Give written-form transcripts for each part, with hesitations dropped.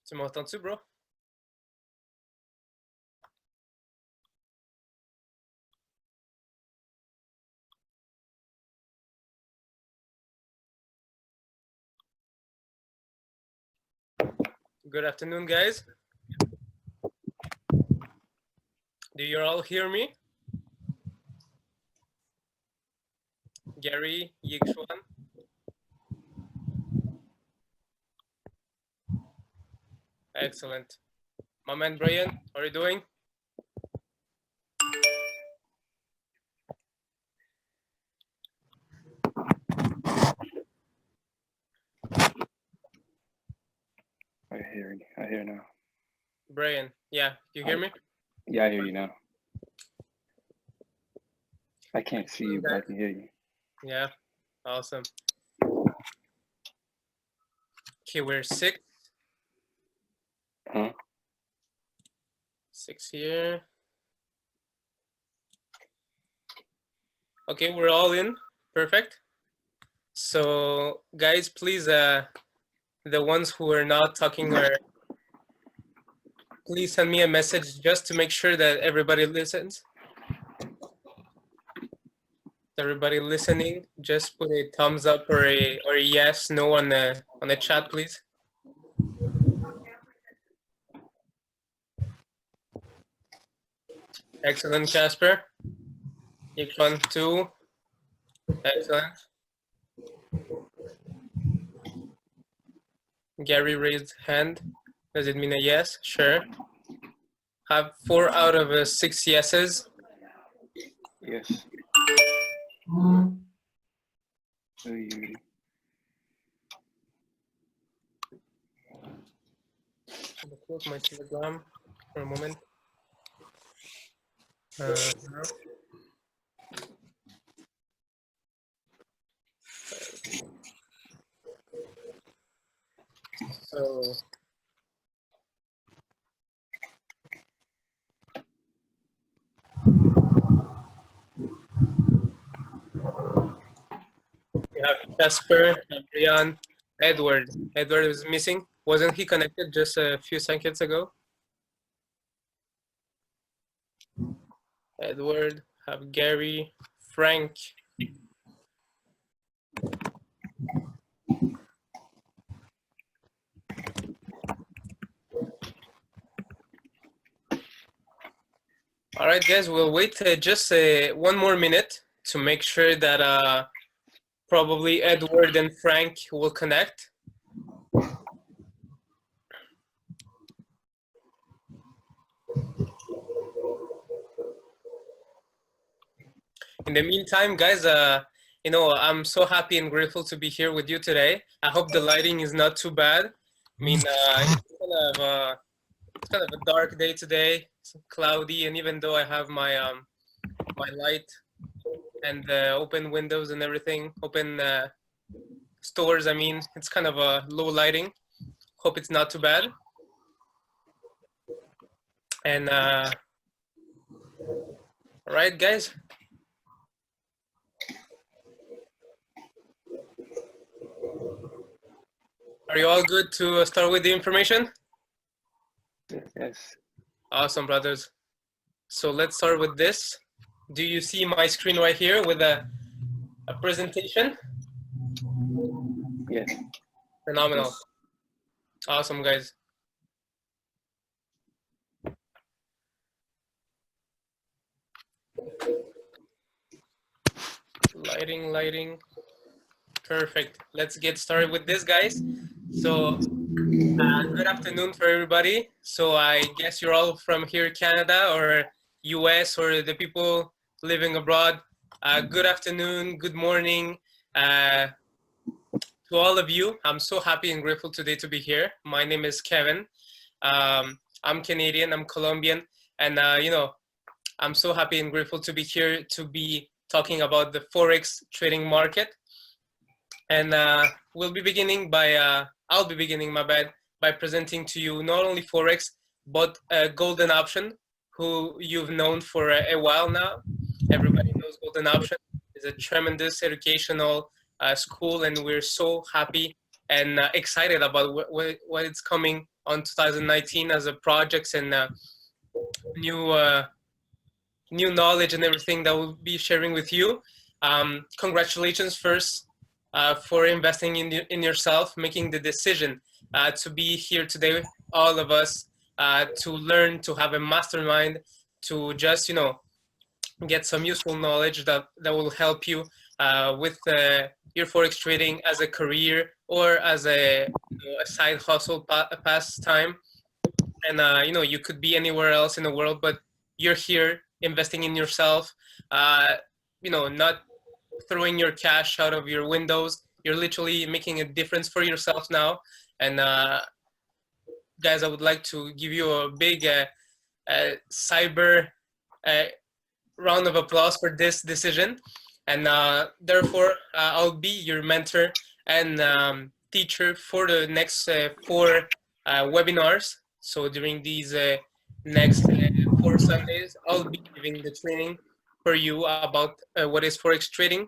Tu m'entends-tu, bro? Good afternoon, guys. Do you all hear me? Gary, Yixuan? Excellent. My man Brian, how are you doing? I hear now. Brian, yeah, you hear me? Yeah, I hear you now. I can't see you, but I can hear you. Yeah, awesome. Okay, we're 6. Huh? 6 here. Okay, we're all in. Perfect. So, guys, please, the ones who are not talking, please send me a message just to make sure that everybody listens. Everybody listening, just put a thumbs up or a yes, no on the chat, please. Excellent, Casper. Each one, 2. Excellent. Gary raised hand. Does it mean a yes? Sure. Have 4 out of 6 yeses. Yes. I'll close my Telegram for a moment. So we have Casper, Adrian, Edward. Edward is missing. Wasn't he connected just a few seconds ago? Edward, have Gary, Frank. All right, guys, we'll wait just 1 more minute to make sure that probably Edward and Frank will connect. In the meantime, guys, I'm so happy and grateful to be here with you today. I hope the lighting is not too bad. I mean, it's kind of a dark day today. It's cloudy, and even though I have my my light and open windows and everything, open stores, I mean, it's kind of a low lighting. Hope it's not too bad. And all right, guys. Are you all good to start with the information? Yes. Awesome, brothers. So let's start with this. Do you see my screen right here with a presentation? Yes. Phenomenal. Awesome, guys. Lighting. Perfect. Let's get started with this, guys. So good afternoon for everybody. So I guess you're all from here, Canada or US, or the people living abroad. Good afternoon, good morning to all of you. I'm so happy and grateful today to be here. My name is Kevin. I'm Canadian, I'm Colombian, and I'm so happy and grateful to be here to be talking about the Forex trading market. And we'll be beginning by, I'll be beginning, my bad, by presenting to you not only Forex, but Golden Option, who you've known for a while now. Everybody knows Golden Option is a tremendous educational school, and we're so happy and excited about what it's coming on 2019 as a projects and new new knowledge and everything that we'll be sharing with you. Congratulations first for investing in yourself, making the decision to be here today, all of us, to learn, to have a mastermind, to just, get some useful knowledge that will help you with your Forex trading as a career or as a side hustle pastime. And you could be anywhere else in the world, but you're here investing in yourself, not throwing your cash out of your windows. You're literally making a difference for yourself now. And guys, I would like to give you a big cyber uh, round of applause for this decision. And therefore, I'll be your mentor and teacher for the next 4 webinars. So during these next 4 Sundays, I'll be giving the training for you about what is Forex trading.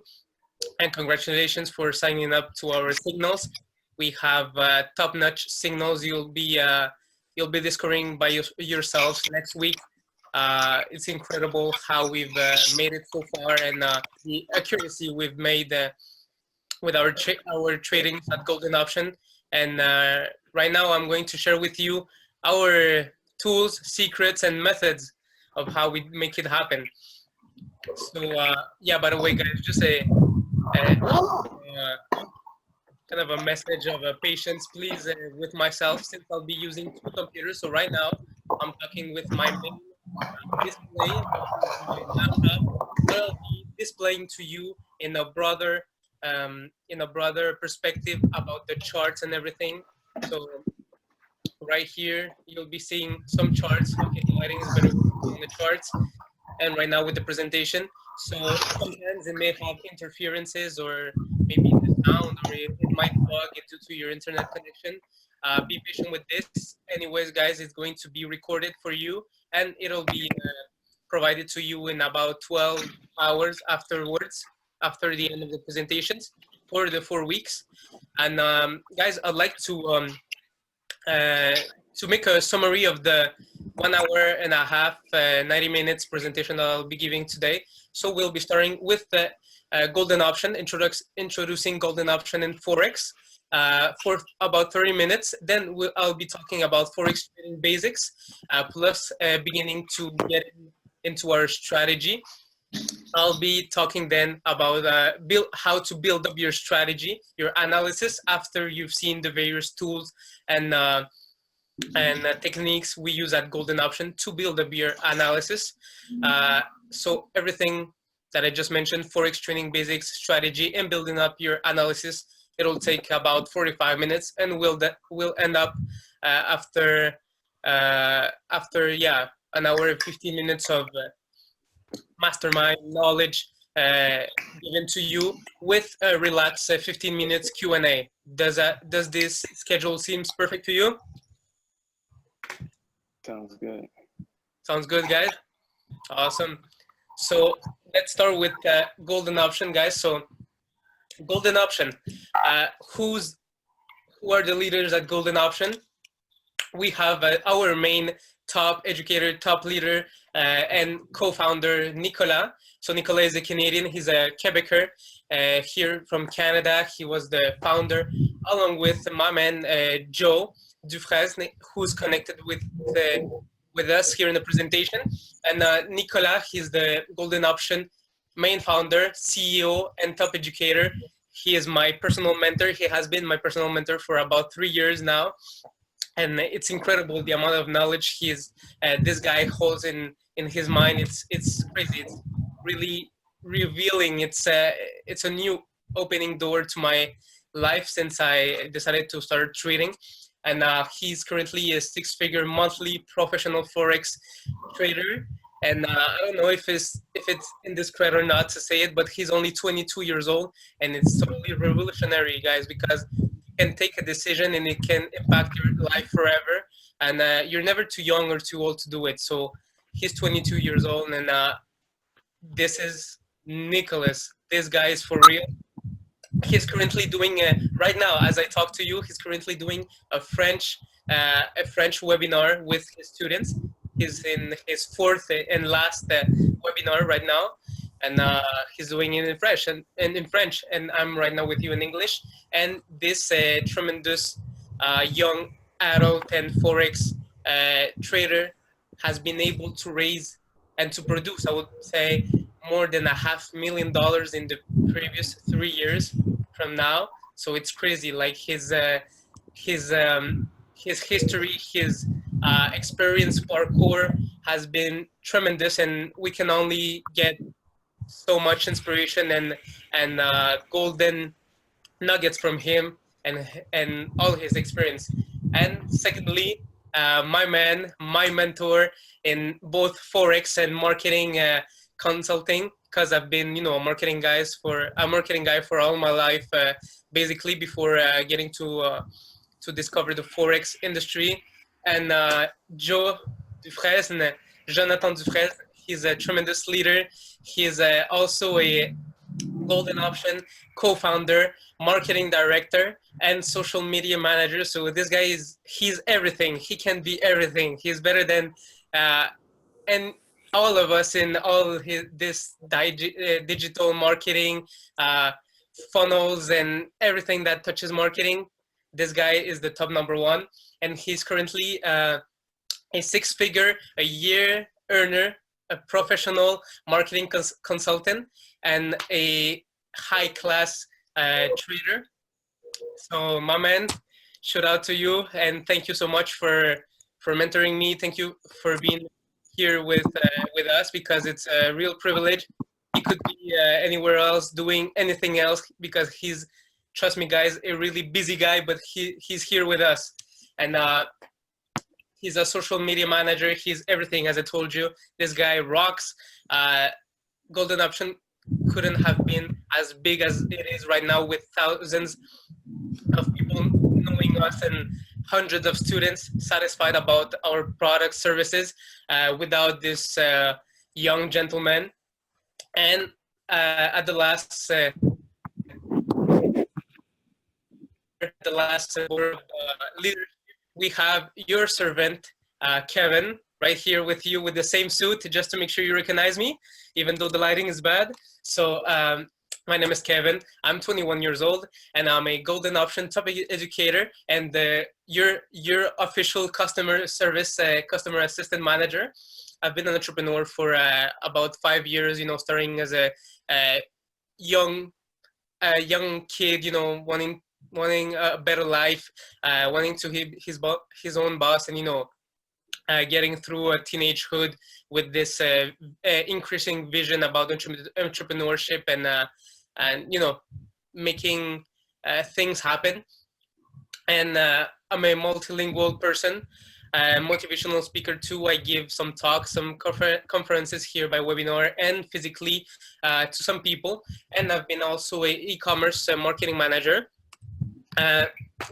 And congratulations for signing up to our signals. We have top-notch signals you'll be discovering by yourselves next week. It's incredible how we've made it so far and the accuracy we've made with our tradings at Golden Option. And right now, I'm going to share with you our tools, secrets, and methods of how we make it happen. So yeah, by the way, guys, just kind of a message of patience, please, with myself, since I'll be using 2 computers. So right now, I'm talking with my main display, which is my laptop, but I'll be displaying to you in a broader perspective about the charts and everything. So right here, you'll be seeing some charts. Okay, the lighting is better on the charts. And right now with the presentation. So sometimes it may have interferences or maybe the sound or it might bug due to your internet connection. Be patient with this. Anyways, guys, it's going to be recorded for you and it'll be provided to you in about 12 hours afterwards, after the end of the presentations for the 4 weeks. And guys, I'd like to make a summary of the 1 hour and a half, 90 minutes presentation that I'll be giving today. So we'll be starting with the golden option, introducing golden option in Forex for about 30 minutes. Then I'll be talking about Forex trading basics, plus beginning to get into our strategy. I'll be talking then about how to build up your strategy, your analysis after you've seen the various tools and techniques we use at Golden Option to build up your analysis. So everything that I just mentioned, Forex trading basics, strategy, and building up your analysis, it'll take about 45 minutes, and we'll end up after an hour and 15 minutes of mastermind knowledge given to you with a relaxed 15 minutes Q&A. Does this schedule seems perfect to you? Sounds good. Sounds good, guys. Awesome. So let's start with golden option, guys. So golden option, who are the leaders at golden option? We have our main top educator, top leader, and co-founder, Nicolas. So Nicolas is a Canadian. He's a Quebecer here from Canada. He was the founder, along with my man, Joe Dufresne, who's connected with us here in the presentation. And Nicolas, he's the Golden Option main founder, CEO, and top educator. He is my personal mentor. He has been my personal mentor for about 3 years now. And it's incredible the amount of knowledge this guy holds in his mind. It's crazy. It's really revealing. It's a new opening door to my life since I decided to start trading. And he's currently a 6-figure monthly professional Forex trader. And I don't know if it's indiscreet or not to say it, but he's only 22 years old, and it's totally revolutionary, guys, because you can take a decision and it can impact your life forever. And you're never too young or too old to do it. So he's 22 years old, and this is Nicholas. This guy is for real. He's currently doing right now, as I talk to you, he's currently doing a French a French webinar with his students. He's in his fourth and last webinar right now, and he's doing it in French and in French. And I'm right now with you in English. And this tremendous young adult and forex trader has been able to raise and to produce, I would say, more than $500,000 in the previous 3 years from now. So it's crazy. Like his his history, his experience parkour has been tremendous, and we can only get so much inspiration and golden nuggets from him and all his experience. And secondly, my man, my mentor in both forex and marketing consulting, because I've been, a marketing guy for all my life, basically before getting to discover the forex industry. And Joe Dufresne, Jonathan Dufresne, he's a tremendous leader. He's also a Golden Option co-founder, marketing director, and social media manager. So this guy he's everything. He can be everything. He's better than uh, and all of us in all this digital marketing, uh, funnels, and everything that touches marketing. This guy is the top number one, and he's currently a six-figure a year earner, a professional marketing consultant, and a high-class trader. So, my man, shout out to you, and thank you so much for mentoring me. Thank you for being here with us, because it's a real privilege. He could be anywhere else doing anything else, because trust me, guys, a really busy guy, but he's here with us, and he's a social media manager. He's everything, as I told you. This guy rocks. Golden Option couldn't have been as big as it is right now, with thousands of people knowing us and hundreds of students satisfied about our product services, without this young gentleman. And at the last board of leadership, we have your servant, Kevin, right here with you with the same suit, just to make sure you recognize me, even though the lighting is bad. So my name is Kevin. I'm 21 years old, and I'm a Golden Option top educator and your official customer service, customer assistant manager. I've been an entrepreneur for about 5 years, starting as a young kid, wanting a better life, wanting to be his own boss, and getting through a teenagehood with this increasing vision about entrepreneurship and making things happen. And I'm a multilingual person, motivational speaker too. I give some talks, some conferences here by webinar and physically to some people. And I've been also a e-commerce marketing manager.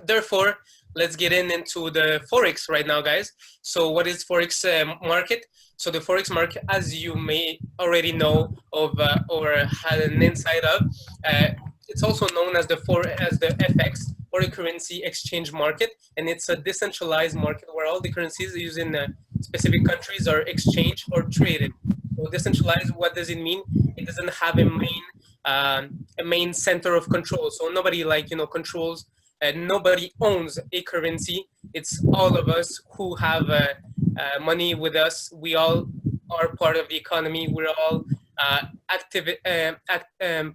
Therefore, let's get into the Forex right now, guys. So what is Forex market? So the Forex market, as you may already know of or had an insight of, it's also known as the FX, or the currency exchange market, and it's a decentralized market where all the currencies used in specific countries are exchanged or traded. So decentralized, what does it mean? It doesn't have a main center of control. So nobody controls. Nobody owns a currency. It's all of us who have money with us. We all are part of the economy. We're all active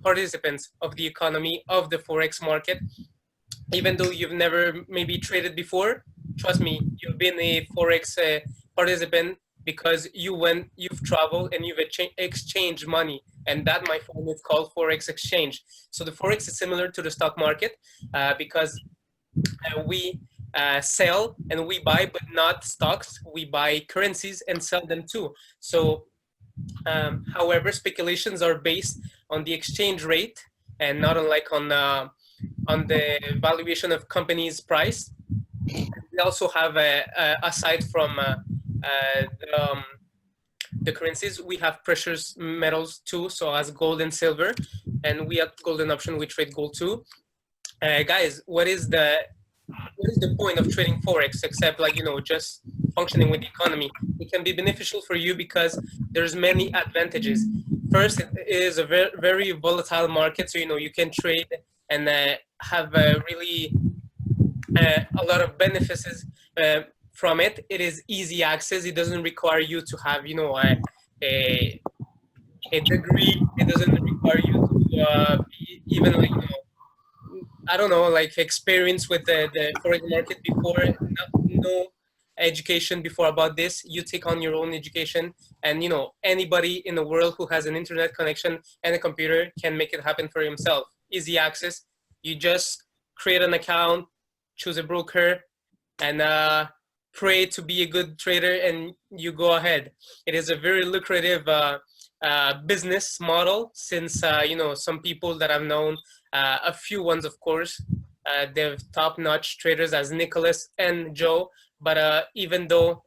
participants of the economy of the Forex market. Even though you've never maybe traded before, trust me, you've been a Forex participant, because you've traveled and you've exchanged money. And that, my friend, is called Forex exchange. So the Forex is similar to the stock market, because we sell and we buy, but not stocks. We buy currencies and sell them too. So however, speculations are based on the exchange rate, and not unlike on the valuation of companies' price. We also have, aside from the currencies, we have precious metals too, so as gold and silver. And we at Golden Option, we trade gold too. Guys, what is the FX? What is the FX? So the FX is the Forex exchange market, and it's a decentralized market where all the currencies are exchanged or traded. So decentralized, what does it mean? It doesn't have a main center of control. So nobody owns a currency. It's all of us who have money with us. We all are part of the economy. We're all active participants of the economy of the Forex market. Even though you've never maybe traded before, trust me, you've been a Forex participant, because what is the point of trading Forex except like, just functioning with the economy? It can be beneficial for you because there's many advantages. First, it is a very, very volatile market. So, you can trade and have really a lot of benefits uh, from it. It is easy access. It doesn't require you to have, a, a degree. It doesn't require you to be even like, I don't know, like experience with the foreign market before, no education before about this. You take on your own education, and anybody in the world who has an internet connection and a computer can make it happen for himself. Easy access. You just create an account, choose a broker, and pray to be a good trader, and you go ahead. It is a very lucrative business model since some people that I've known, a few ones of course, they're top-notch traders as Nicholas and Joe. But even though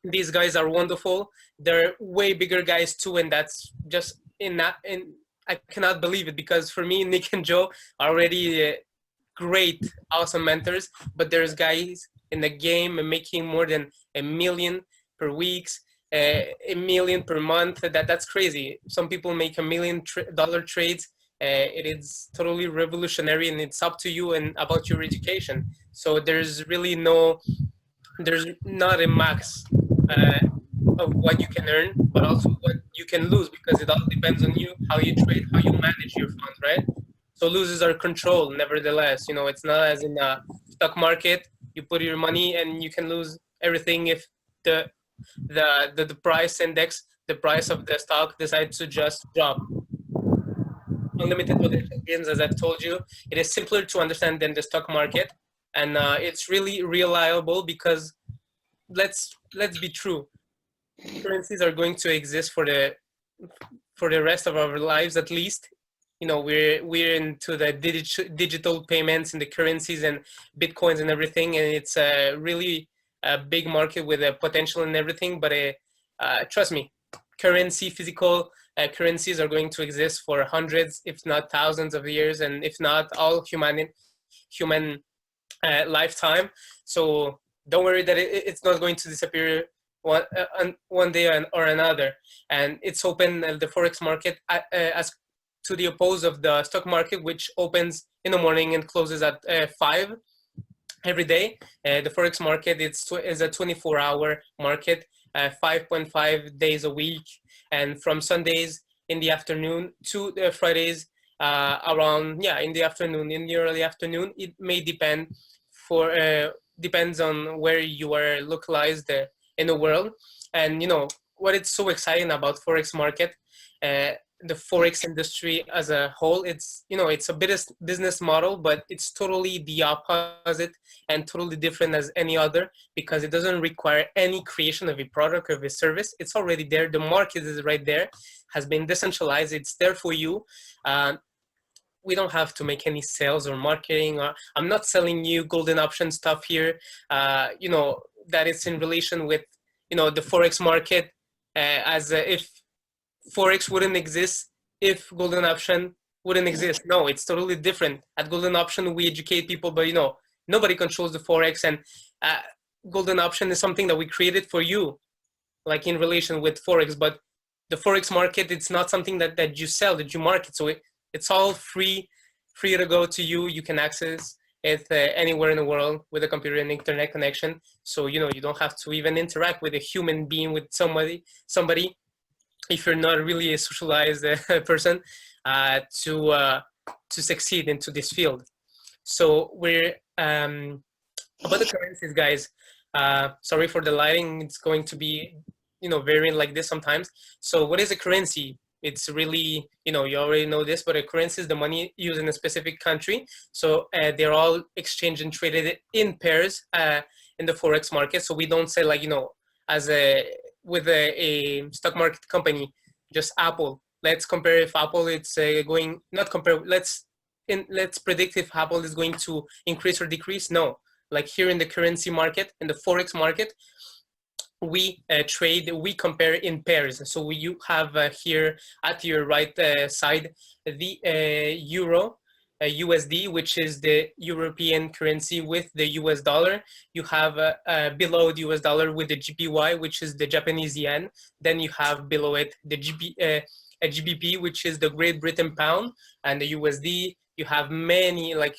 these guys are wonderful, they're way bigger guys too, and that's just in that. In I cannot believe it because for me, Nick and Joe are already great, awesome mentors. But there's guys in the game making more than a million per weeks, a million per month. That's crazy. Some people make $1 million trades. It is totally revolutionary, and it's up to you and about your education. So there's not a max uh, of what you can earn, but also what you can lose because it all depends on you, how you trade, how you manage your funds, right? So losses are controlled, nevertheless. It's not as in a stock market. You put your money and you can lose everything if the the price index, the price of the stock decides to just drop. Unlimited potential gains, as I've told you, it is simpler to understand than the stock market, and it's really reliable because let's be true. Currencies are going to exist for the rest of our lives at least. We're into the digital payments and the currencies and bitcoins and everything, and it's a really a big market with a potential and everything. But trust me, physical currencies are going to exist for hundreds, if not thousands of years, and if not all human lifetime. So don't worry that it's not going to disappear one day or another. And it's open, the forex market, as to the oppose of the stock market, which opens in the morning and closes at 5 every day. The forex market is a 24-hour market, 5.5 days a week, and from Sundays in the afternoon to Fridays around, in the afternoon, in the early afternoon. It may depends on where you are localized in the world. And what it's so exciting about forex market, uh, the forex industry as a whole, it's a business model, but it's totally the opposite and totally different as any other, because it doesn't require any creation of a product or of a service. It's already there. The market is right there, has been decentralized. It's there for you. We don't have to make any sales or marketing. I'm not selling you golden option stuff here. That it's in relation with the forex market, as if forex wouldn't exist if golden option wouldn't exist. No, it's totally different. At golden option, we educate people, but nobody controls the forex, and uh, golden option is something that we created for you, like in relation with forex. But the forex market, it's not something that you sell, that you market. So it's all free to go to you. You can access it anywhere in the world with a computer and internet connection. So you don't have to even interact with a human being, with somebody if you're not really a socialized person, to succeed into this field. So we're about the currencies, guys. Sorry for the lighting. It's going to be varying like this sometimes. So what is a currency? It's really, you already know this, but a currency is the money used in a specific country. So they're all exchanged and traded in pairs in the forex market. So we don't say, like, as with a stock market company, just Apple. Let's compare if Apple, it's going, not compare, let's predict if Apple is going to increase or decrease. No, like here in the currency market, in the forex market, we we compare in pairs. So you have here at your right side the euro, USD, which is the European currency with the US dollar. You have below the US dollar with the GPY, which is the Japanese yen. Then you have below it the GBP, which is the Great Britain pound, and the USD. You have many, like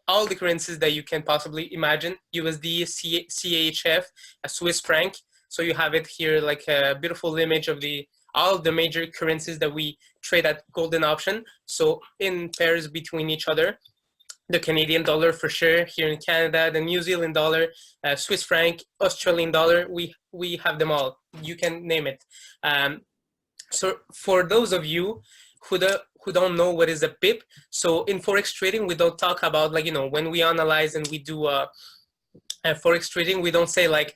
all the currencies that you can possibly imagine: USD, CHF, a Swiss franc. So you have it here, like a beautiful image of all the major currencies that we trade at Golden Option. So in pairs between each other, the Canadian dollar for sure here in Canada, the New Zealand dollar, Swiss franc, Australian dollar, we have them all. You can name it. So for those of you who don't know what is a pip, so in Forex trading, we don't talk about, like, when we analyze and we do Forex trading, we don't say like,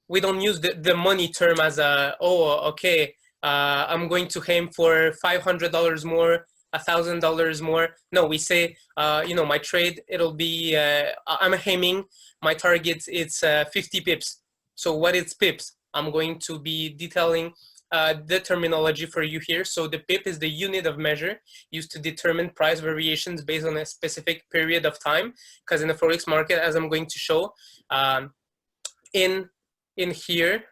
we don't use the money term as okay, I'm going to aim for $500 more, $1,000 more. No, we say, my trade, it'll be, I'm aiming, my target, it's 50 pips. So what is pips? I'm going to be detailing the terminology for you here. So the pip is the unit of measure used to determine price variations based on a specific period of time. Because in the Forex market, as I'm going to show, in here,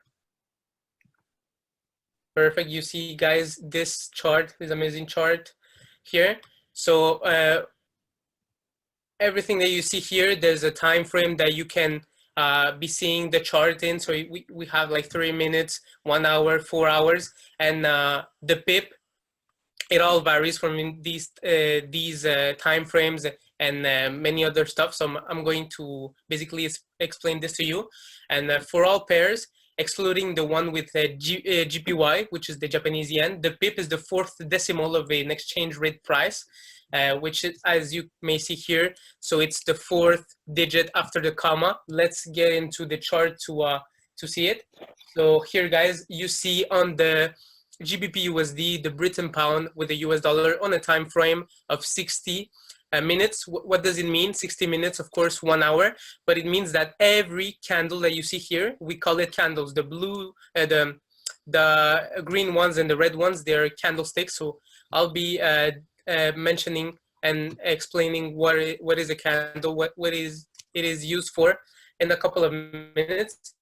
perfect, you see guys, this chart, this amazing chart here. So everything that you see here, there's a time frame that you can be seeing the chart in. So we have like 3 minutes, 1 hour, 4 hours, and the pip, it all varies from these time frames and many other stuff. So I'm going to basically explain this to you. And for all pairs, excluding the one with GPY, which is the Japanese yen, the pip is the fourth decimal of an exchange rate price, which is, as you may see here, so it's the fourth digit after the comma. Let's get into the chart to see it. So here, guys, you see on the GBP USD, the Britain pound with the US dollar on a time frame of 60 minutes. What does it mean? 60 minutes, of course, 1 hour, but it means that every candle that you see here, we call it candles. The blue, the green ones and the red ones, they're candlesticks. So I'll be mentioning and explaining what is a candle, what it is used for in a couple of minutes.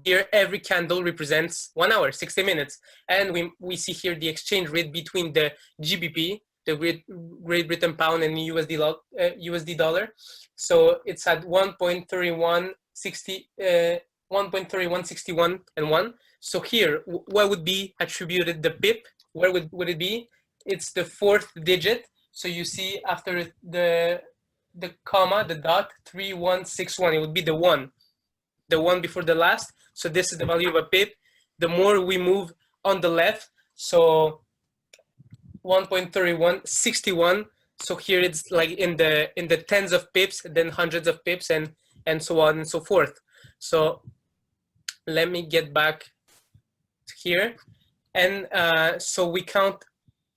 Here, every candle represents 1 hour, 60 minutes. And we see here the exchange rate between the GBP, the Great Britain pound, and the USD dollar. So it's at 1.3161 and 1. So here, what would be attributed the pip? Where would it be? It's the fourth digit. So you see after the comma, the dot, 3161, it would be the one before the last. So this is the value of a pip. The more we move on the left, so 1.3161. So here it's like in the tens of pips, then hundreds of pips, and so on and so forth. So let me get back here, and so we count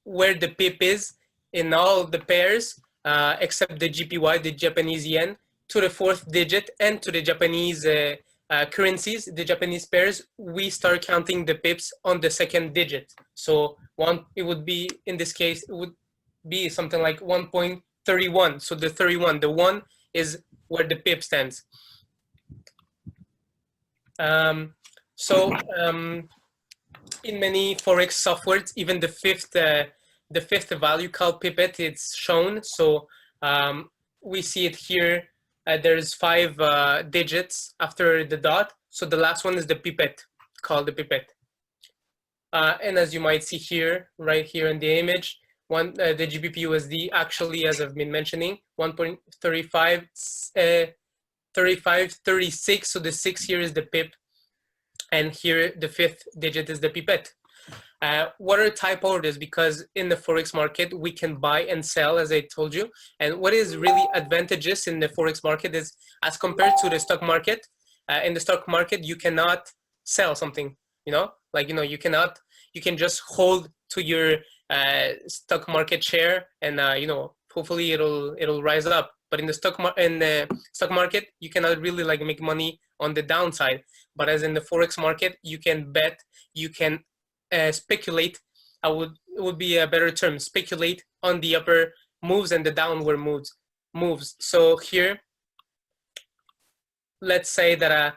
where the pip is in all the pairs except the GPY, the Japanese yen, to the fourth digit, and to the Japanese currencies, the Japanese pairs, we start counting the pips on the second digit. So it would be, in this case, it would be something like 1.31. So the 31, the 1 is where the pip stands. In many Forex softwares, even the fifth value called pipette, it's shown. So we see it here. There's 5 digits after the dot. So the last one is the pipette, called the pipette. And as you might see here, right here in the image, the GBP USD actually, as I've been mentioning, 1.35, 36. So the 6 here is the pip. And here the 5th digit is the pipette. What are type orders? Because in the Forex market, we can buy and sell, as I told you. And what is really advantageous in the Forex market is, as compared to the stock market, in the stock market, you cannot sell something, you can just hold to your stock market share, and hopefully it'll rise up. But in the stock market, you cannot really make money on the downside. But as in the Forex market, you can bet, you can speculate. I would would be a better term, speculate on the upper moves and the downward moves. So here, let's say that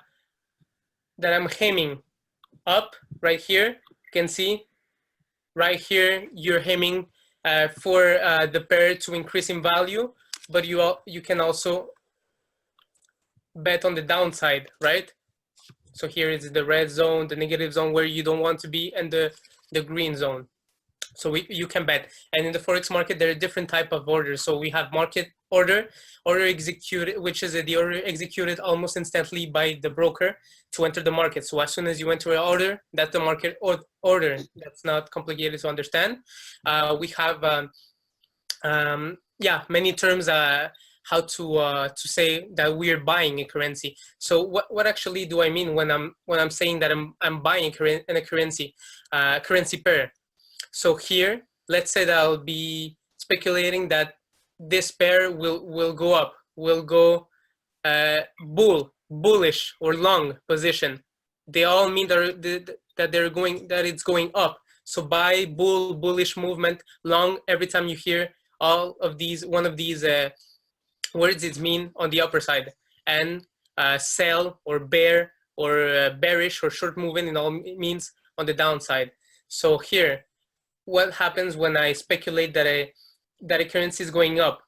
I'm hemming up right here. You can see right here you're hemming for the pair to increase in value, but you can also bet on the downside, right? So here is the red zone, the negative zone where you don't want to be, and the green zone. So you can bet. And in the Forex market, there are different type of orders. So we have market order executed, which is the order executed almost instantly by the broker to enter the market. So as soon as you enter an order, that's the market order. That's not complicated to understand. We have, many terms how to say that we're buying a currency. So what actually do I mean when I'm saying that I'm buying a currency pair? So here, let's say that I'll be speculating that this pair will go up, will go bullish or long position. They all mean that it's going up. So buy, bullish movement, long. Every time you hear all of these, one of these words, it mean on the upper side, and sell or bear or bearish or short movement, it all means on the downside. So here, what happens when I speculate that a currency is going up?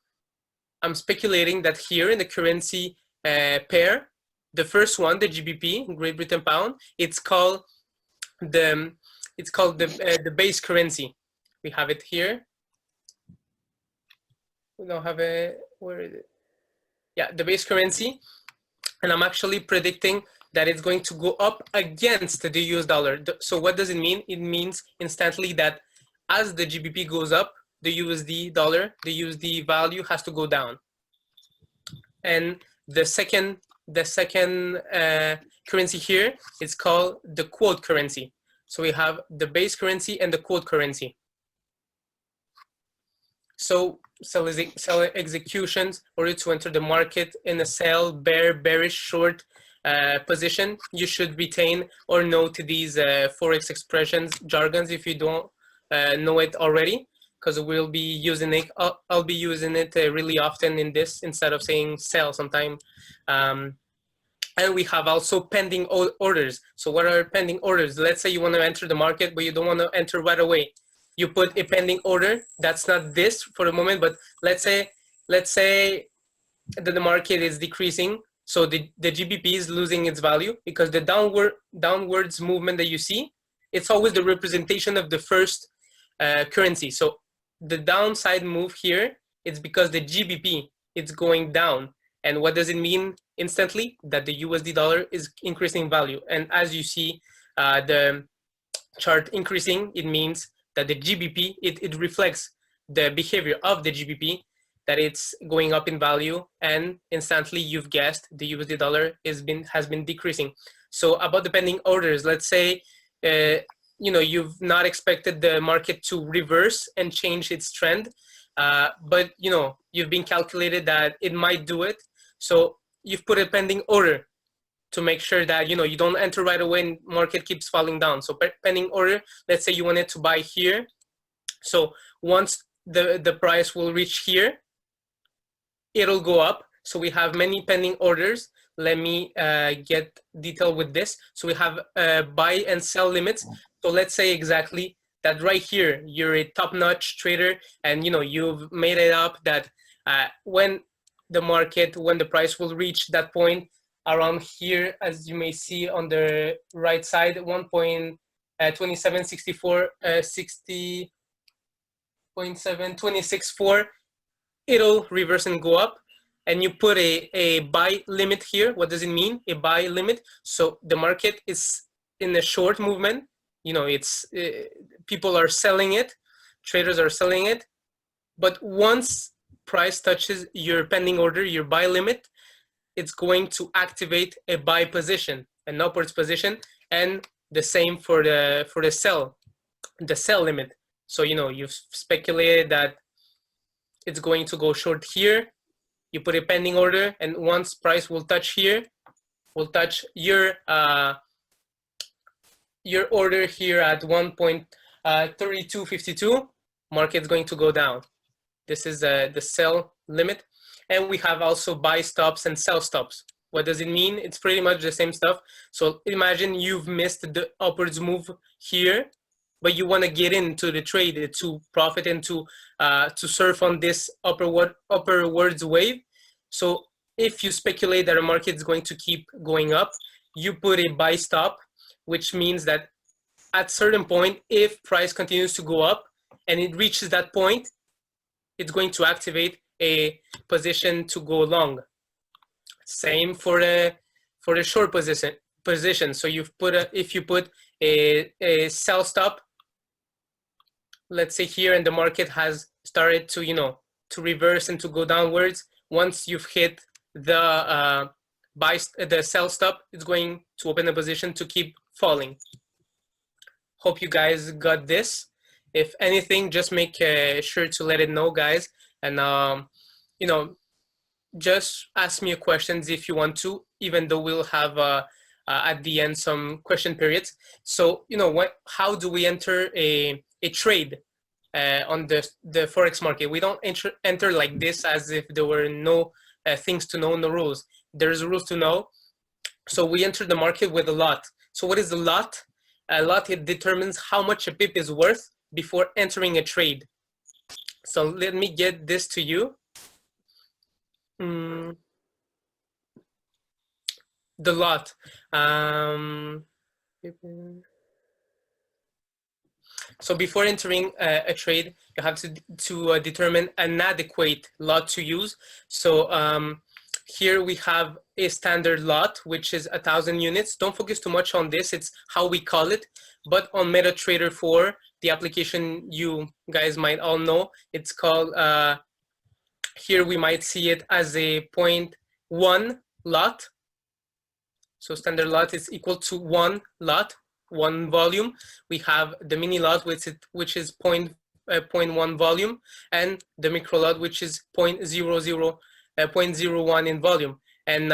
I'm speculating that here in the currency pair, the first one, the GBP, Great Britain pound, it's called the base currency. We have it here. We don't have where is it? Yeah, the base currency, and I'm actually predicting that it's going to go up against the US dollar. So what does it mean? It means instantly that as the GBP goes up, the USD dollar, the USD value has to go down. And the second currency here is called the quote currency. So we have the base currency and the quote currency. So sell executions, or to enter the market in a sell, bearish, short position, you should retain or note these Forex expressions, jargons, if you don't know it already, because we'll be using it. I'll be using it really often in this instead of saying sell sometime. And we have also pending orders. So what are pending orders? Let's say you want to enter the market, but you don't want to enter right away. You put a pending order. That's not this for the moment, but let's say that the market is decreasing. So the GBP is losing its value because the downwards movement that you see, it's always the representation of the first currency. So the downside move here, it's because the GBP, it's going down. And what does it mean instantly? That the USD dollar is increasing value. And as you see the chart increasing, it means that the GBP, it reflects the behavior of the GBP, that it's going up in value, and instantly you've guessed the USD dollar has been decreasing. So about the pending orders, let's say you've not expected the market to reverse and change its trend, but you've been calculated that it might do it. So you've put a pending order to make sure that you don't enter right away and market keeps falling down. So pending order, let's say you wanted to buy here. So once the price will reach here, it'll go up. So we have many pending orders. Let me get detailed with this. So we have buy and sell limits. So let's say exactly that right here, you're a top-notch trader, and you've made it up that when the price will reach that point around here, as you may see on the right side, 1.2764 60.726.4, it'll reverse and go up. And you put a buy limit here. What does it mean? A buy limit. So the market is in a short movement. It's people are selling it, traders are selling it. But once price touches your pending order, your buy limit, it's going to activate a buy position, an upwards position, and the same for the sell limit. So you've speculated that it's going to go short here. You put a pending order, and once price will touch here, will touch your order here at 1.2764 32.52, market's going to go down. This is the sell limit. And we have also buy stops and sell stops. What does it mean? It's pretty much the same stuff. So imagine you've missed the upwards move here, but you want to get into the trade to profit and to surf on this upwards wave. So if you speculate that a market is going to keep going up, you put a buy stop, which means that at certain point, if price continues to go up and it reaches that point, it's going to activate a position to go long. Same for the short position. So if you put a sell stop, let's say here, and the market has started to to reverse and to go downwards. Once you've hit the sell stop, it's going to open a position to keep falling. Hope you guys got this. If anything, just make sure to let it know, guys, and just ask me questions if you want to, even though we'll have at the end some question periods. So how do we enter a trade on the Forex market? We don't enter like this as if there were no things to know, no rules. There's rules to know. So we enter the market with a lot. So what is a lot? A lot, it determines how much a pip is worth before entering a trade. So let me get this to you. The lot. So before entering a trade, you have to determine an adequate lot to use. So here we have a standard lot, which is 1,000 units. Don't focus too much on this. It's how we call it. But on MetaTrader 4, the application you guys might all know, it's called, here we might see it as a 0.1 lot. So standard lot is equal to 1 lot, 1 volume. We have the mini lot, which is 0.1 volume, and the micro lot, which is 0.01 in volume. And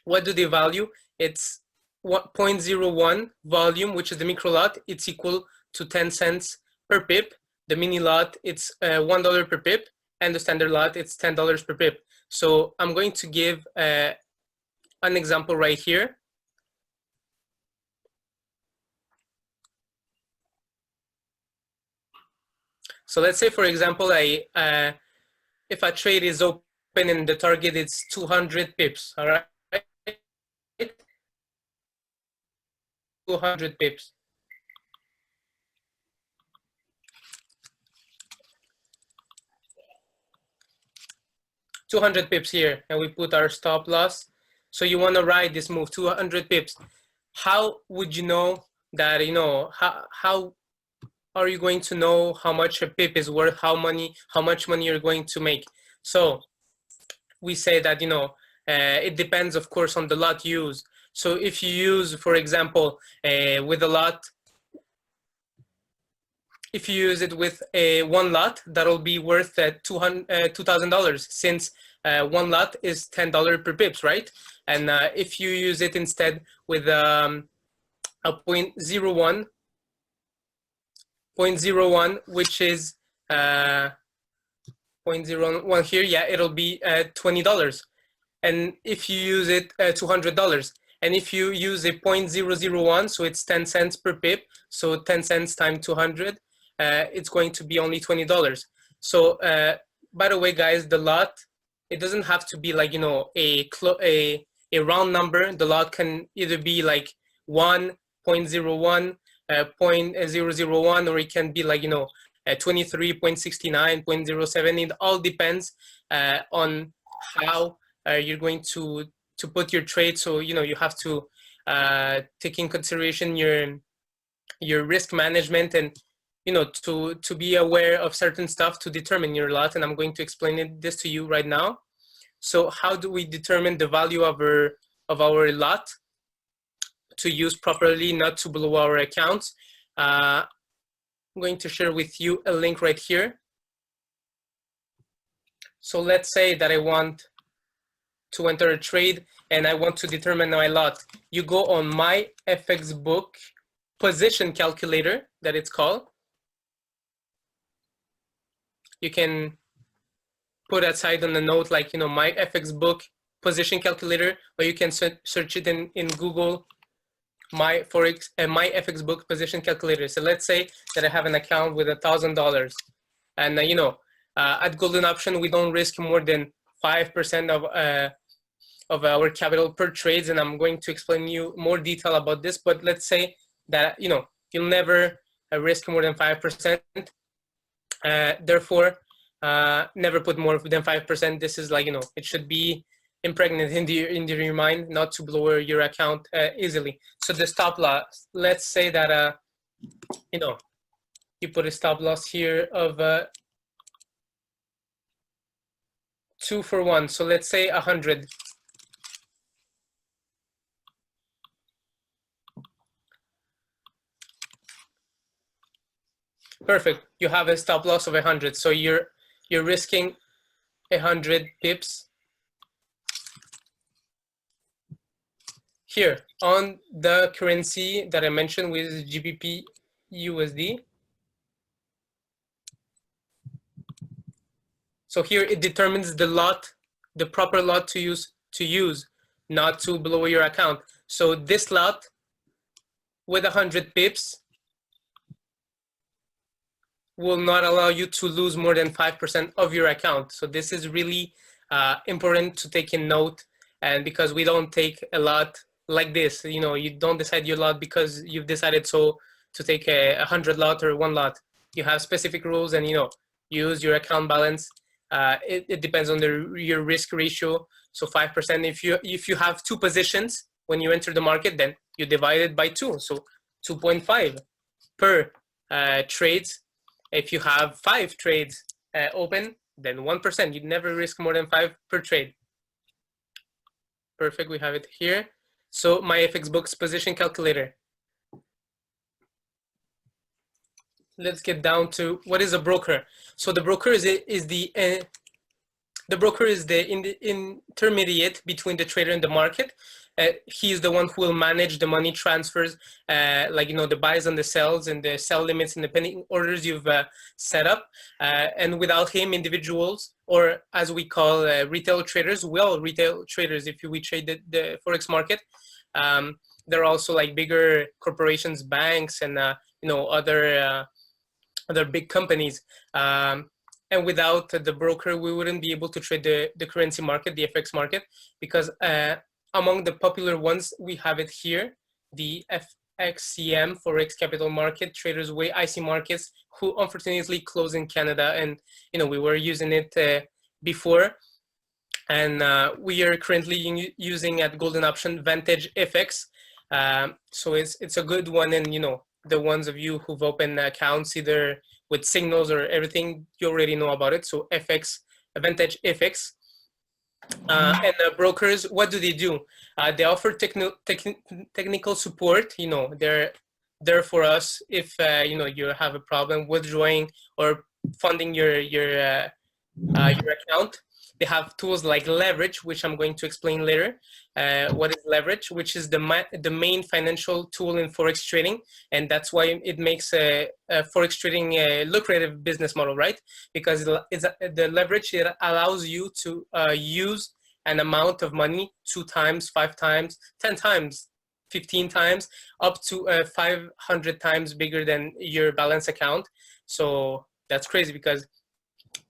what do they value? It's 0.01 volume, which is the micro lot. It's equal to 10 cents per pip. The mini lot, it's $1 per pip, and the standard lot, it's $10 per pip. So I'm going to give an example right here. So let's say, for example, if a trade is open and the target is 200 pips, all right? 200 pips. $200 pips here, and we put our stop loss. So you want to ride this move, 200 pips. How would you know that, how are you going to know how much a pip is worth, how much money you're going to make? So we say that, it depends, of course, on the lot you use. So if you use, for example, with a lot, if you use it with one lot, that'll be worth $2,000, since one lot is $10 per pips, right? And if you use it instead with a 0.01, which is 0.01 here, yeah, it'll be $20. And if you use it, $200. And if you use a 0.001, so it's 10 cents per pip, so 10 cents times 200, it's going to be only $20. So by the way, guys, the lot, it doesn't have to be like, a round number. The lot can either be like 1.01, 0.001, or it can be like, 23.69, 0.07. It all depends on how you're going to put your trade. So, you have to take in consideration your risk management and, to be aware of certain stuff to determine your lot. And I'm going to explain this to you right now. So how do we determine the value of our lot to use properly, not to blow our accounts? I'm going to share with you a link right here. So let's say that I want to enter a trade and I want to determine my lot. You go on my FX book position calculator that it's called. You can put aside on the note like, you know, my FX book position calculator, or you can search it in Google, my FX book position calculator. So let's say that I have an account with $1,000, and you know, at Golden Option we don't risk more than 5% of our capital per trades, and I'm going to explain you more detail about this. But let's say that, you know, you'll never risk more than 5%. Therefore, never put more than 5%. This is like, you know, it should be impregnated into your mind, not to blow your account easily. So the stop loss, let's say that, you know, you put a stop loss here of 2 for 1. So let's say 100. Perfect. You have a stop loss of 100. So you're risking 100 pips here on the currency that I mentioned with GBP USD. So here it determines the lot, the proper lot to use, not to blow your account. So this lot with 100 pips will not allow you to lose more than 5% of your account. So this is really important to take in note, and because we don't take a lot like this, you know, you don't decide your lot because you've decided so to take 100 lot or 1 lot. You have specific rules, and, you know, use your account balance. It depends on your risk ratio. So 5%, if you have 2 positions when you enter the market, then you divide it by 2. So 2.5 per trades. If you have 5 trades open, then 1%. You'd never risk more than 5 per trade. Perfect, we have it here. So my FX books position calculator. Let's get down to what is a broker. So the broker is the intermediate between the trader and the market. He's the one who will manage the money transfers, like, you know, the buys and the sells and the sell limits and the pending orders you've set up. And without him, individuals, or as we call retail traders, retail traders, if we trade the Forex market, there are also like bigger corporations, banks, and you know, other big companies. And without the broker, we wouldn't be able to trade the currency market, the FX market, because among the popular ones, we have it here, the FXCM, Forex Capital Market, Traders Way, IC Markets, who unfortunately closed in Canada. And, you know, we were using it before. And we are currently using at Golden Option Vantage FX. So it's a good one. And, you know, the ones of you who've opened accounts either with signals or everything, you already know about it. So FX, Vantage FX. And brokers, what do? They offer technical support. You know, they're there for us if you know, you have a problem withdrawing or funding your account. They have tools like leverage, which I'm going to explain later. What is leverage? Which is the main financial tool in Forex trading. And that's why it makes Forex trading a lucrative business model, right? Because the leverage, it allows you to use an amount of money 2 times, 5 times, 10 times, 15 times, up to 500 times bigger than your balance account. So that's crazy, because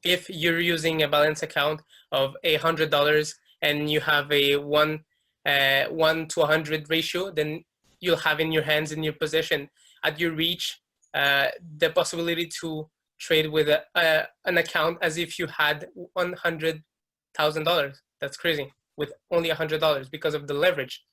if you're using a balance account of $100 and you have a 1 to 100 ratio, then you'll have in your hands, in your possession, at your reach, the possibility to trade with an account as if you had $100,000. That's crazy, with only $100 because of the leverage.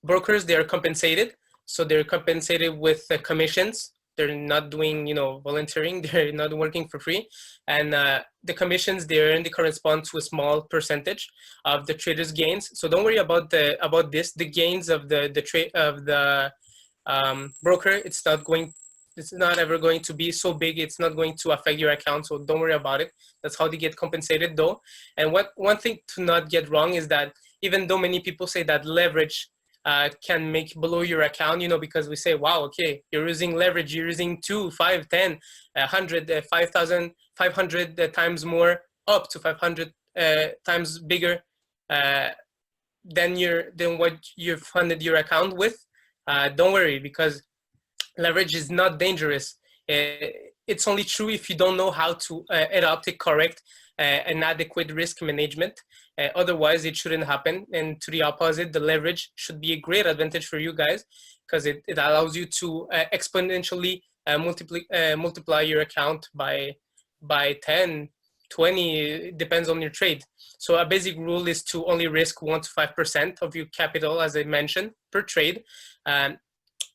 Brokers, they are compensated. So they're compensated with commissions. They're not doing, you know, volunteering. They're not working for free. And the commissions they earn, they correspond to a small percentage of the trader's gains. So don't worry about this. The gains of the broker, it's not ever going to be so big. It's not going to affect your account. So don't worry about it. That's how they get compensated, though. And one thing to not get wrong is that even though many people say that leverage can make below your account, because we say, wow, okay, you're using leverage, you're using 2, 5, 10, 100, 5,000, 500 times more, up to 500 times bigger than what you've funded your account with. Don't worry, because leverage is not dangerous. It's only true if you don't know how to adopt a correct and adequate risk management. Otherwise, it shouldn't happen. And to the opposite, the leverage should be a great advantage for you guys, because it allows you to exponentially multiply your account by 10, 20, it depends on your trade. So a basic rule is to only risk 1 to 5% of your capital, as I mentioned, per trade.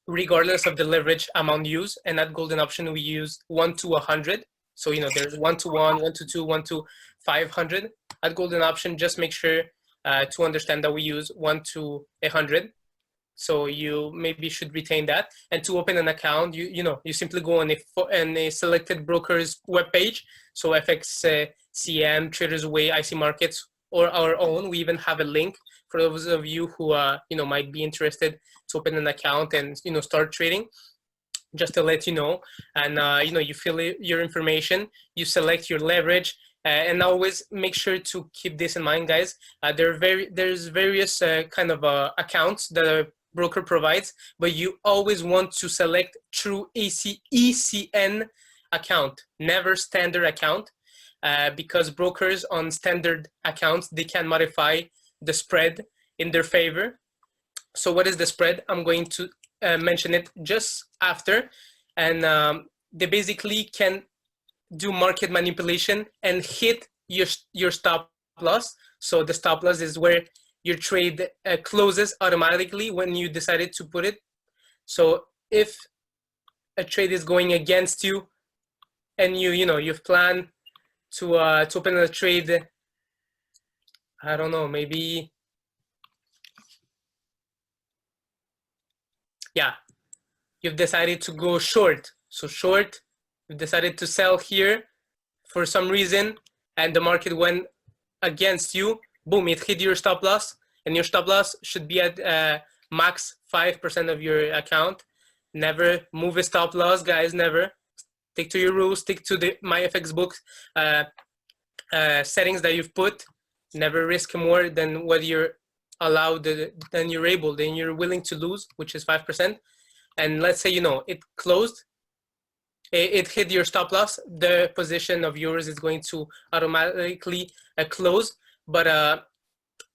Regardless of the leverage amount used. And at golden option, we use 1 to 100. So, there's 1 to 1, 1 to 2, 1 to 500. At golden option, just make sure to understand that we use 1 to 100. So you maybe should retain that. And to open an account, you simply go on a selected broker's webpage. So FX, CM, Traders Way, IC Markets, or our own. We even have a link for those of you who might be interested to open an account and start trading. Just to let you know, and you fill your information, you select your leverage, and always make sure to keep this in mind, guys. There's various kind of accounts that a broker provides, but you always want to select true ECN account, never standard account, because brokers on standard accounts, they can modify the spread in their favor. So what is the spread? I'm going to mention it just after. And they basically can do market manipulation and hit your stop loss. So the stop loss is where your trade closes automatically when you decided to put it. So if a trade is going against you and you've planned to open a trade, I don't know, maybe, yeah, you've decided to go short. So short, you've decided to sell here for some reason, and the market went against you. Boom, it hit your stop loss, and your stop loss should be at max 5% of your account. Never move a stop loss, guys, never. Stick to your rules, stick to the MyFX book settings that you've put. Never risk more than what you're allowed, then you're willing to lose, which is 5%. And let's say, it closed, it hit your stop loss, the position of yours is going to automatically close. But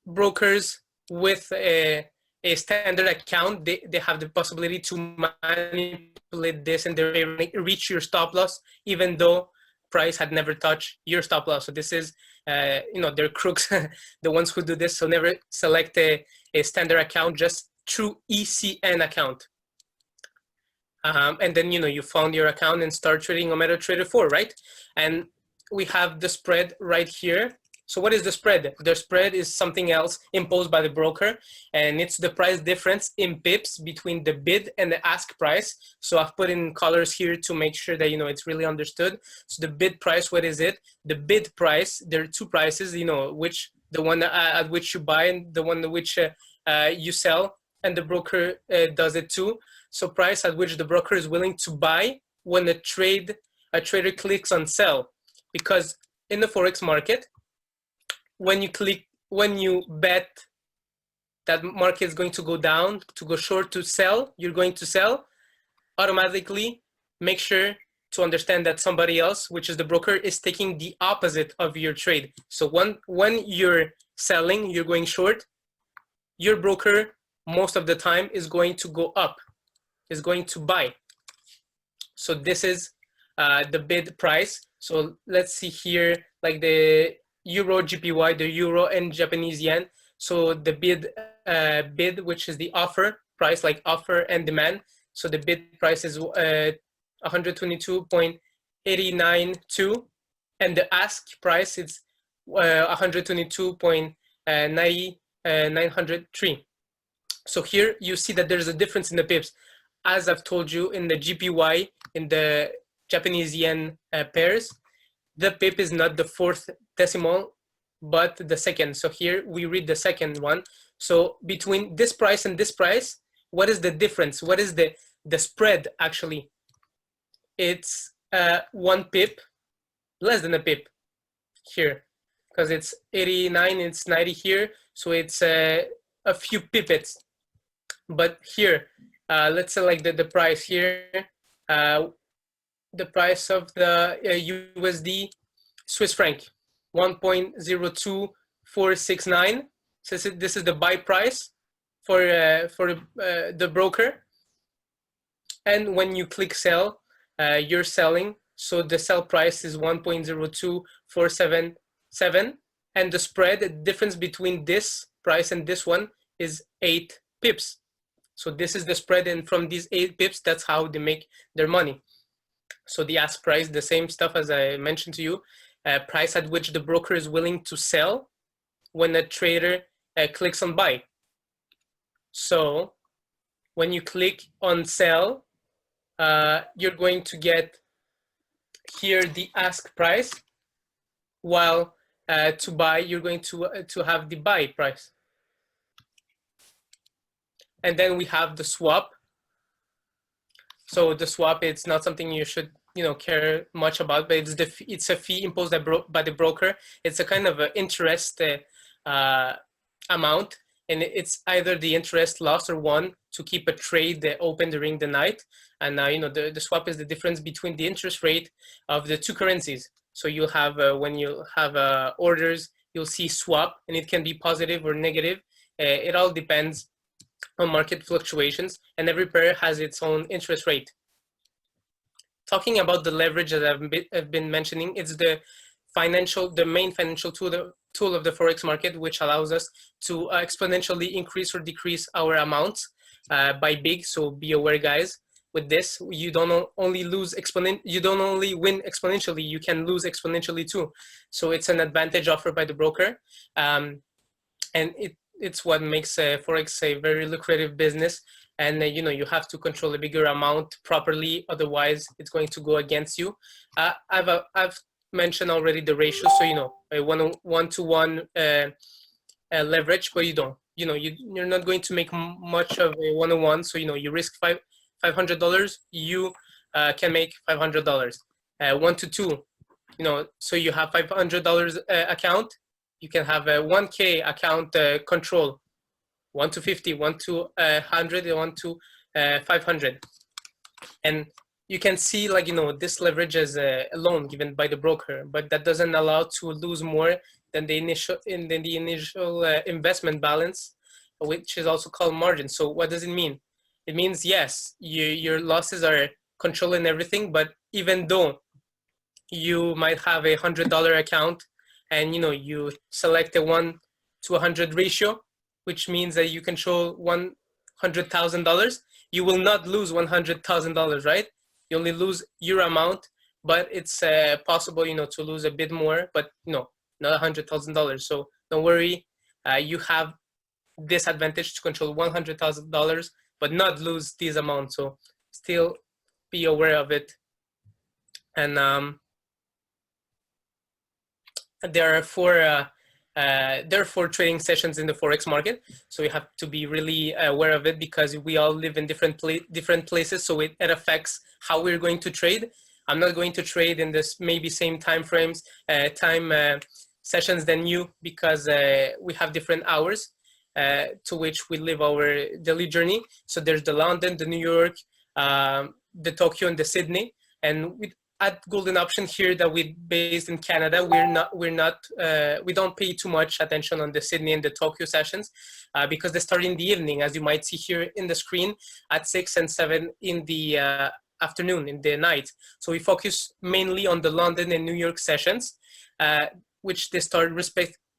brokers with a standard account, they have the possibility to manipulate this and they reach your stop loss, even though price had never touched your stop loss. So this is, they're crooks, the ones who do this. So never select a standard account, just true ECN account. And then, you found your account and start trading on MetaTrader 4, right? And we have the spread right here. So what is the spread? The spread is something else imposed by the broker, and it's the price difference in pips between the bid and the ask price. So I've put in colors here to make sure that, it's really understood. So the bid price, what is it? The bid price, there are two prices, which the one at which you buy and the one at which you sell, and the broker does it too. So price at which the broker is willing to buy when a trader clicks on sell. Because in the Forex market, when you bet that market is going to go down, to go short, to sell, you're going to sell, automatically make sure to understand that somebody else, which is the broker, is taking the opposite of your trade. So when you're selling, you're going short, your broker most of the time is going to go up, is going to buy. So this is the bid price. So let's see here, like the Euro JPY, the Euro and Japanese yen. So the bid, which is the offer price, like offer and demand. So the bid price is 122.892, and the ask price is 122.903. So here you see that there's a difference in the pips. As I've told you, in the JPY, in the Japanese yen pairs, the pip is not the fourth decimal, but the second. So here we read the second one. So between this price and this price, what is the difference? What is the spread actually? It's 1 pip, less than a pip here, because it's 89, it's 90 here, so it's a few pippets. But here, let's select the price here, the price of the USD Swiss franc, 1.02469. So this is the buy price for the broker. And when you click sell, you're selling. So the sell price is 1.02477. And the spread, the difference between this price and this one is 8 pips. So this is the spread, and from these 8 pips, that's how they make their money. So the ask price, the same stuff as I mentioned to you, price at which the broker is willing to sell when a trader clicks on buy. So when you click on sell, you're going to get here the ask price, while to buy, you're going to have the buy price. And then we have the swap. So the swap, it's not something you should care much about, but it's a fee imposed by the broker. It's a kind of an interest amount, and it's either the interest lost or won to keep a trade open during the night. And the swap is the difference between the interest rate of the two currencies. So you'll have when you have orders, you'll see swap, and it can be positive or negative. It all depends on market fluctuations, and every pair has its own interest rate. Talking about the leverage that I've been mentioning, it's the main financial tool of the Forex market, which allows us to exponentially increase or decrease our amounts by big. So be aware, guys. With this, you don't only win exponentially, you can lose exponentially too. So it's an advantage offered by the broker, and it's what makes Forex a very lucrative business. And you have to control a bigger amount properly, otherwise it's going to go against you. I've mentioned already the ratio, so a 1-to-1 leverage, but you're not going to make much of a 1-to-1. So you risk $500, you can make $500. 1-to-2, so you have $500 account, you can have a 1K account control. 1-to-50, 1-to-100, 1-to-500. And you can see, this leverage as a loan given by the broker, but that doesn't allow to lose more than the initial investment balance, which is also called margin. So what does it mean? It means, yes, your losses are controlling everything, but even though you might have a $100 account and you select a 1-to-100 ratio, which means that you control $100,000, you will not lose $100,000, right? You only lose your amount, but it's possible, to lose a bit more, but not $100,000. So don't worry, you have this advantage to control $100,000, but not lose these amounts. So still be aware of it. And there are four trading sessions in the Forex market, so you have to be really aware of it, because we all live in different places, so it affects how we're going to trade. I'm not going to trade in this maybe same time frames, sessions than you, because we have different hours to which we live our daily journey. So there's the London, the New York, the Tokyo, and the Sydney. And at Golden Option here, that we're based in Canada, we don't pay too much attention on the Sydney and the Tokyo sessions because they start in the evening, as you might see here in the screen, at 6 and 7 in the afternoon, in the night. So we focus mainly on the London and New York sessions, which they start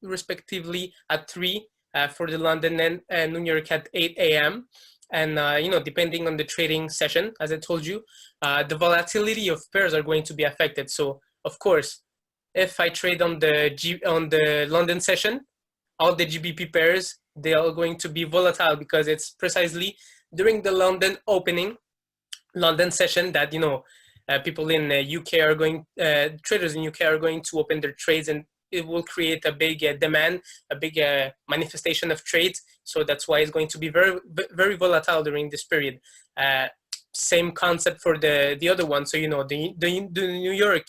respectively at 3 for the London and New York at 8 a.m. And depending on the trading session, as I told you, the volatility of pairs are going to be affected. So of course, if I trade on the London session, all the GBP pairs, they are going to be volatile, because it's precisely during the London session that people in UK are going, traders in UK are going to open their trades, and it will create a big demand, a big manifestation of trades. So that's why it's going to be very, very volatile during this period. Same concept for the other one. So, you know, the New York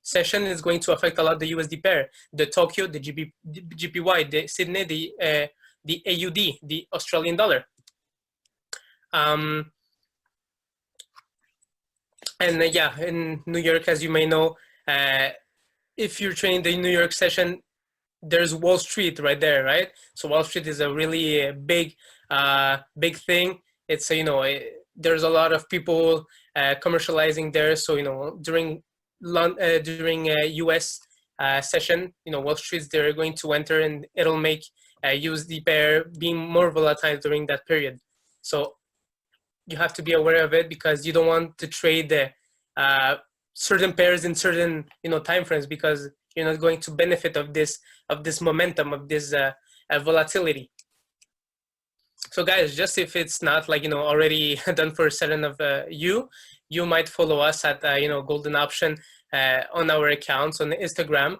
session is going to affect a lot the USD pair, the Tokyo, the GPY, the Sydney, the AUD, the Australian dollar. And yeah, in New York, as you may know, if you're trading the New York session, there's Wall Street right there, right? So Wall Street is a really big thing. It's there's a lot of people commercializing there. So during US session, Wall Street's they're going to enter, and it'll make USD pair being more volatile during that period. So you have to be aware of it, because you don't want to trade the certain pairs in certain time frames, because you're not going to benefit of this momentum, of this volatility. So guys, just if it's not like already done for certain of you might follow us at Golden Option on our accounts on Instagram.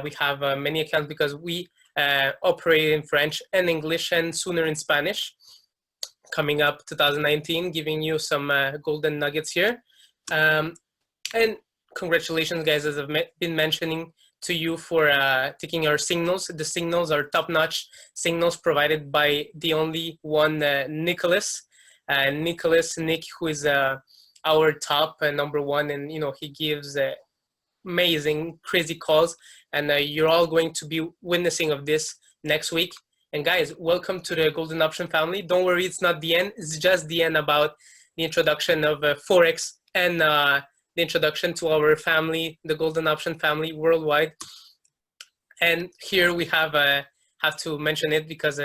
We have many accounts, because we operate in French and English, and sooner in Spanish. Coming up 2019, giving you some golden nuggets here. And congratulations, guys, as I've been mentioning to you, for taking our signals. The signals are top-notch signals provided by the only one, Nick, who is our top number one, and he gives amazing, crazy calls, and you're all going to be witnessing of this next week. And guys, welcome to the Golden Option family. Don't worry, it's not the end. It's just the end about the introduction of Forex, and the introduction to our family, the Golden Option family worldwide. And here we have to mention it, because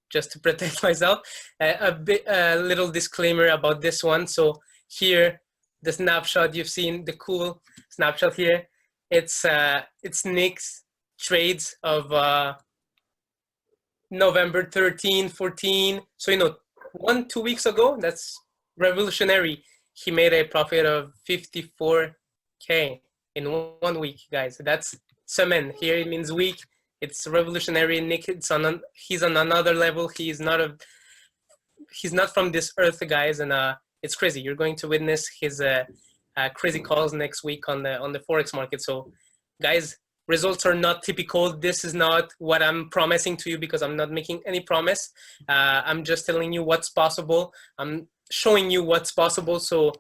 just to protect myself, a little disclaimer about this one. So here, the snapshot you've seen, the cool snapshot here, it's Nick's trades of November 13, 14. So 1-2 weeks ago, that's revolutionary. He made a profit of 54K in 1 week, guys. That's semen. Here it means week. It's revolutionary. Nick, he's on another level. He's not from this earth, guys, and it's crazy. You're going to witness his crazy calls next week on the Forex market. So, guys, results are not typical. This is not what I'm promising to you, because I'm not making any promise. I'm just telling you what's possible. I'm showing you what's possible. So,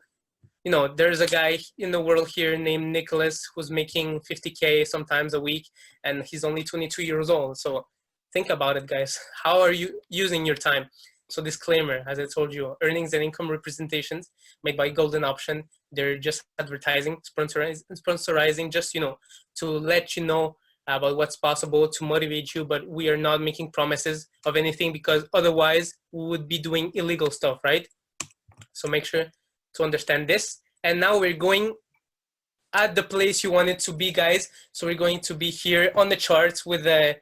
there's a guy in the world here named Nicholas, who's making 50K sometimes a week, and he's only 22 years old. So think about it, guys. How are you using your time? So disclaimer, as I told you, earnings and income representations made by Golden Option, they're just advertising, sponsorizing, just, to let you know about what's possible, to motivate you, but we are not making promises of anything, because otherwise we would be doing illegal stuff, right? So make sure to understand this. And now we're going at the place you wanted to be, guys. So we're going to be here on the charts with a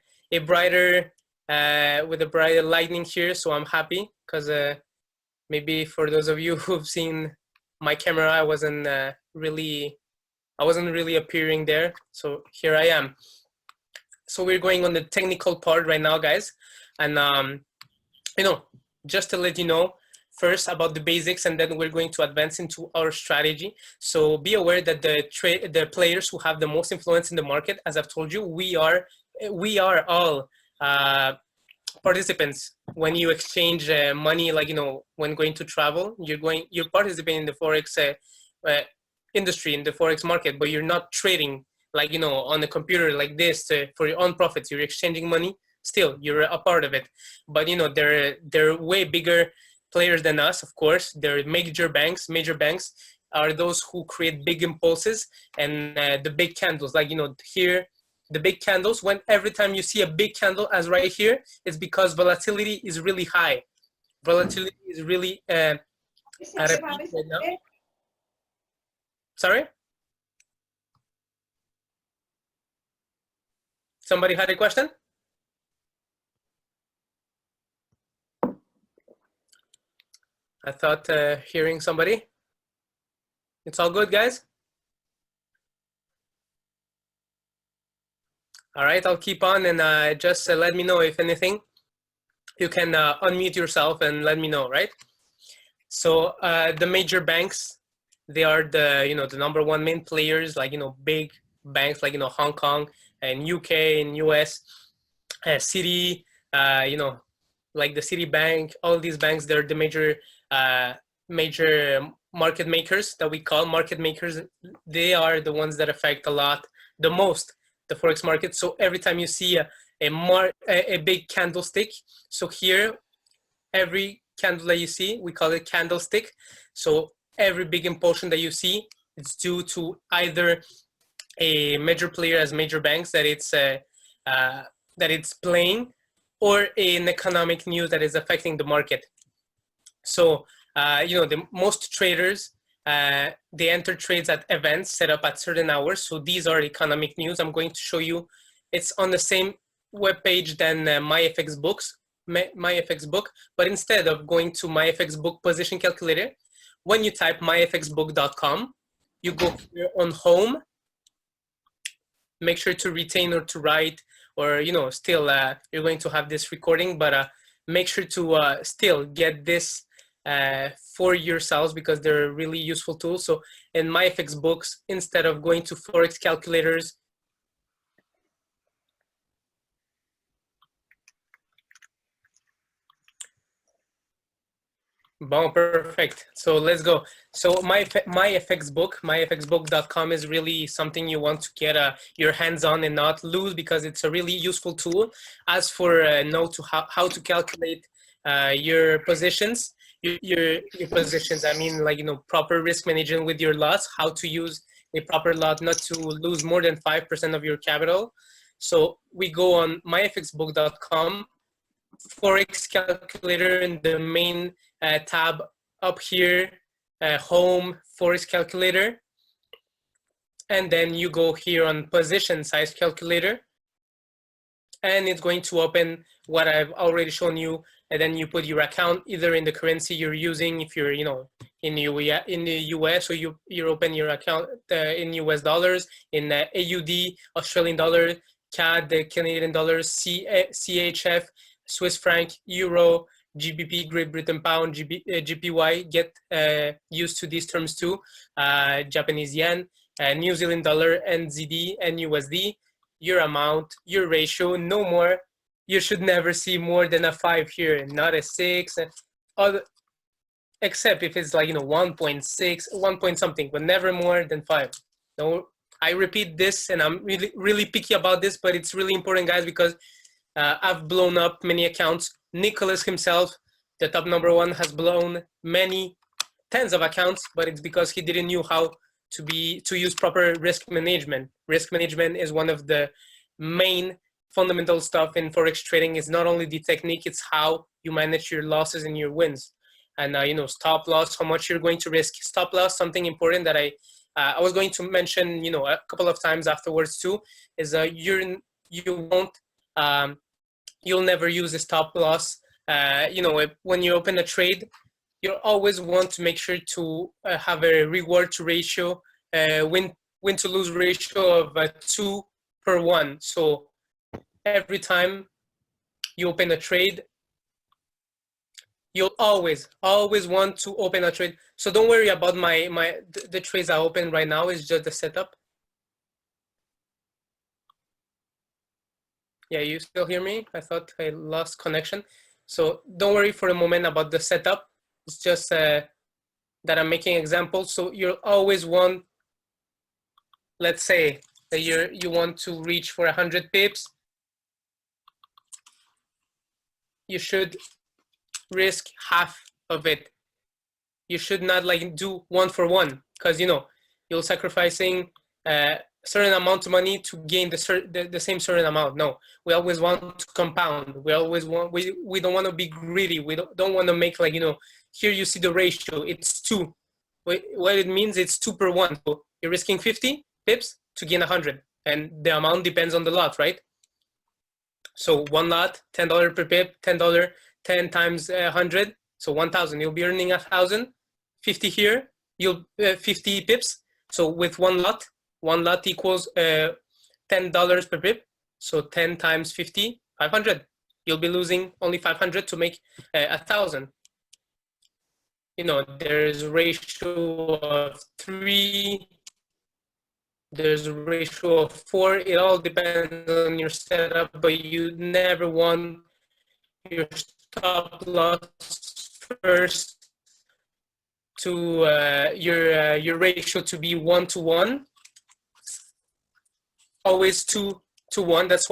brighter lightning here. So I'm happy, because maybe for those of you who've seen my camera, I wasn't really appearing there. So here I am. So we're going on the technical part right now, guys. And just to let you know first about the basics, and then we're going to advance into our strategy. So be aware that the players who have the most influence in the market, as I've told you, we are all participants. When you exchange money, like when going to travel, you're participating in the Forex industry, in the Forex market, but you're not trading like on the computer like this for your own profits. You're exchanging money. Still, you're a part of it, but they're way bigger players than us, of course. They're major banks. Major banks are those who create big impulses, and the big candles, like here, the big candles. When every time you see a big candle, as right here, it's because volatility is really high. Volatility is really at a peak right now. Sorry? Somebody had a question? I thought hearing somebody. It's all good, guys? All right, I'll keep on, and just let me know if anything. You can unmute yourself and let me know, right? So the major banks, they are the number one main players, like big banks like Hong Kong and UK and US, Citi, like the Citibank. All these banks, they're the major market makers that we call market makers. They are the ones that affect the most the forex market. So every time you see a big candlestick, so here every candle that you see, we call it candlestick. So every big impulsion that you see, it's due to either a major player as major banks that it's playing, or an economic news that is affecting the market. So the most traders, they enter trades at events set up at certain hours. So these are economic news. I'm going to show you. It's on the same web page than MyFX book, but instead of going to MyFX book position calculator, when you type myfxbook.com, you go here on home. Make sure to retain or to write, or still you're going to have this recording, but make sure to still get this for yourselves, because they're really useful tools. So in MyFX books, instead of going to forex calculators, Bon, perfect. So let's go. So myfxbook.com is really something you want to get your hands on and not lose, because it's a really useful tool. As for know to how to calculate your positions, your positions. I mean, like proper risk management with your loss. How to use a proper lot not to lose more than 5% of your capital. So we go on myfxbook.com. Forex calculator in the main tab up here, home Forex calculator, and then you go here on position size calculator, and it's going to open what I've already shown you, and then you put your account either in the currency you're using. If you're in the US, so you open your account in US dollars, in AUD, Australian dollar, CAD, the Canadian dollars, CHF, Swiss franc, euro, GBP, Great Britain pound, GPY. Get used to these terms too. Japanese yen, New Zealand dollar, NZD, and USD. Your amount, your ratio, no more. You should never see more than a 5 here, not a 6. Except if it's like 1.6, 1 point something, but never more than 5. No, I repeat this, and I'm really picky about this, but it's really important, guys, because I've blown up many accounts. Nicholas himself, the top number one, has blown many tens of accounts, but it's because he didn't know how to use proper risk management. Risk management is one of the main fundamental stuff in forex trading. It's not only the technique, it's how you manage your losses and your wins. And stop loss, how much you're going to risk. Stop loss, something important that I was going to mention, a couple of times afterwards too, is you'll never use a stop loss. When you open a trade, you always want to make sure to have a reward to ratio, win to lose ratio of 2/1. So every time you open a trade, you'll always want to open a trade. So don't worry about the trades I open right now. Is just the setup. Yeah, you still hear me? I thought I lost connection. So don't worry for a moment about the setup. It's just that I'm making examples. So you'll always want, let's say that you want to reach for 100 pips. You should risk half of it. You should not do 1 for 1, because you're sacrificing a certain amount of money to gain the same certain amount. No, we always want to compound. We don't want to be greedy. We don't want to make here you see the ratio, it's 2. What it means, it's 2/1. So you're risking 50 pips to gain 100, and the amount depends on the lot, right? So one lot, $10 per pip, $10, 10 times 100, so 1,000. You'll be earning 1,000. 50 here, you'll 50 pips. So with one lot equals $10 per pip. So 10 times 50, 500. You'll be losing only 500 to make 1,000. There's a ratio of 3, there's a ratio of 4. It all depends on your setup, but you never want your stop loss first to your ratio to be 1-to-1. Always 2-to-1. That's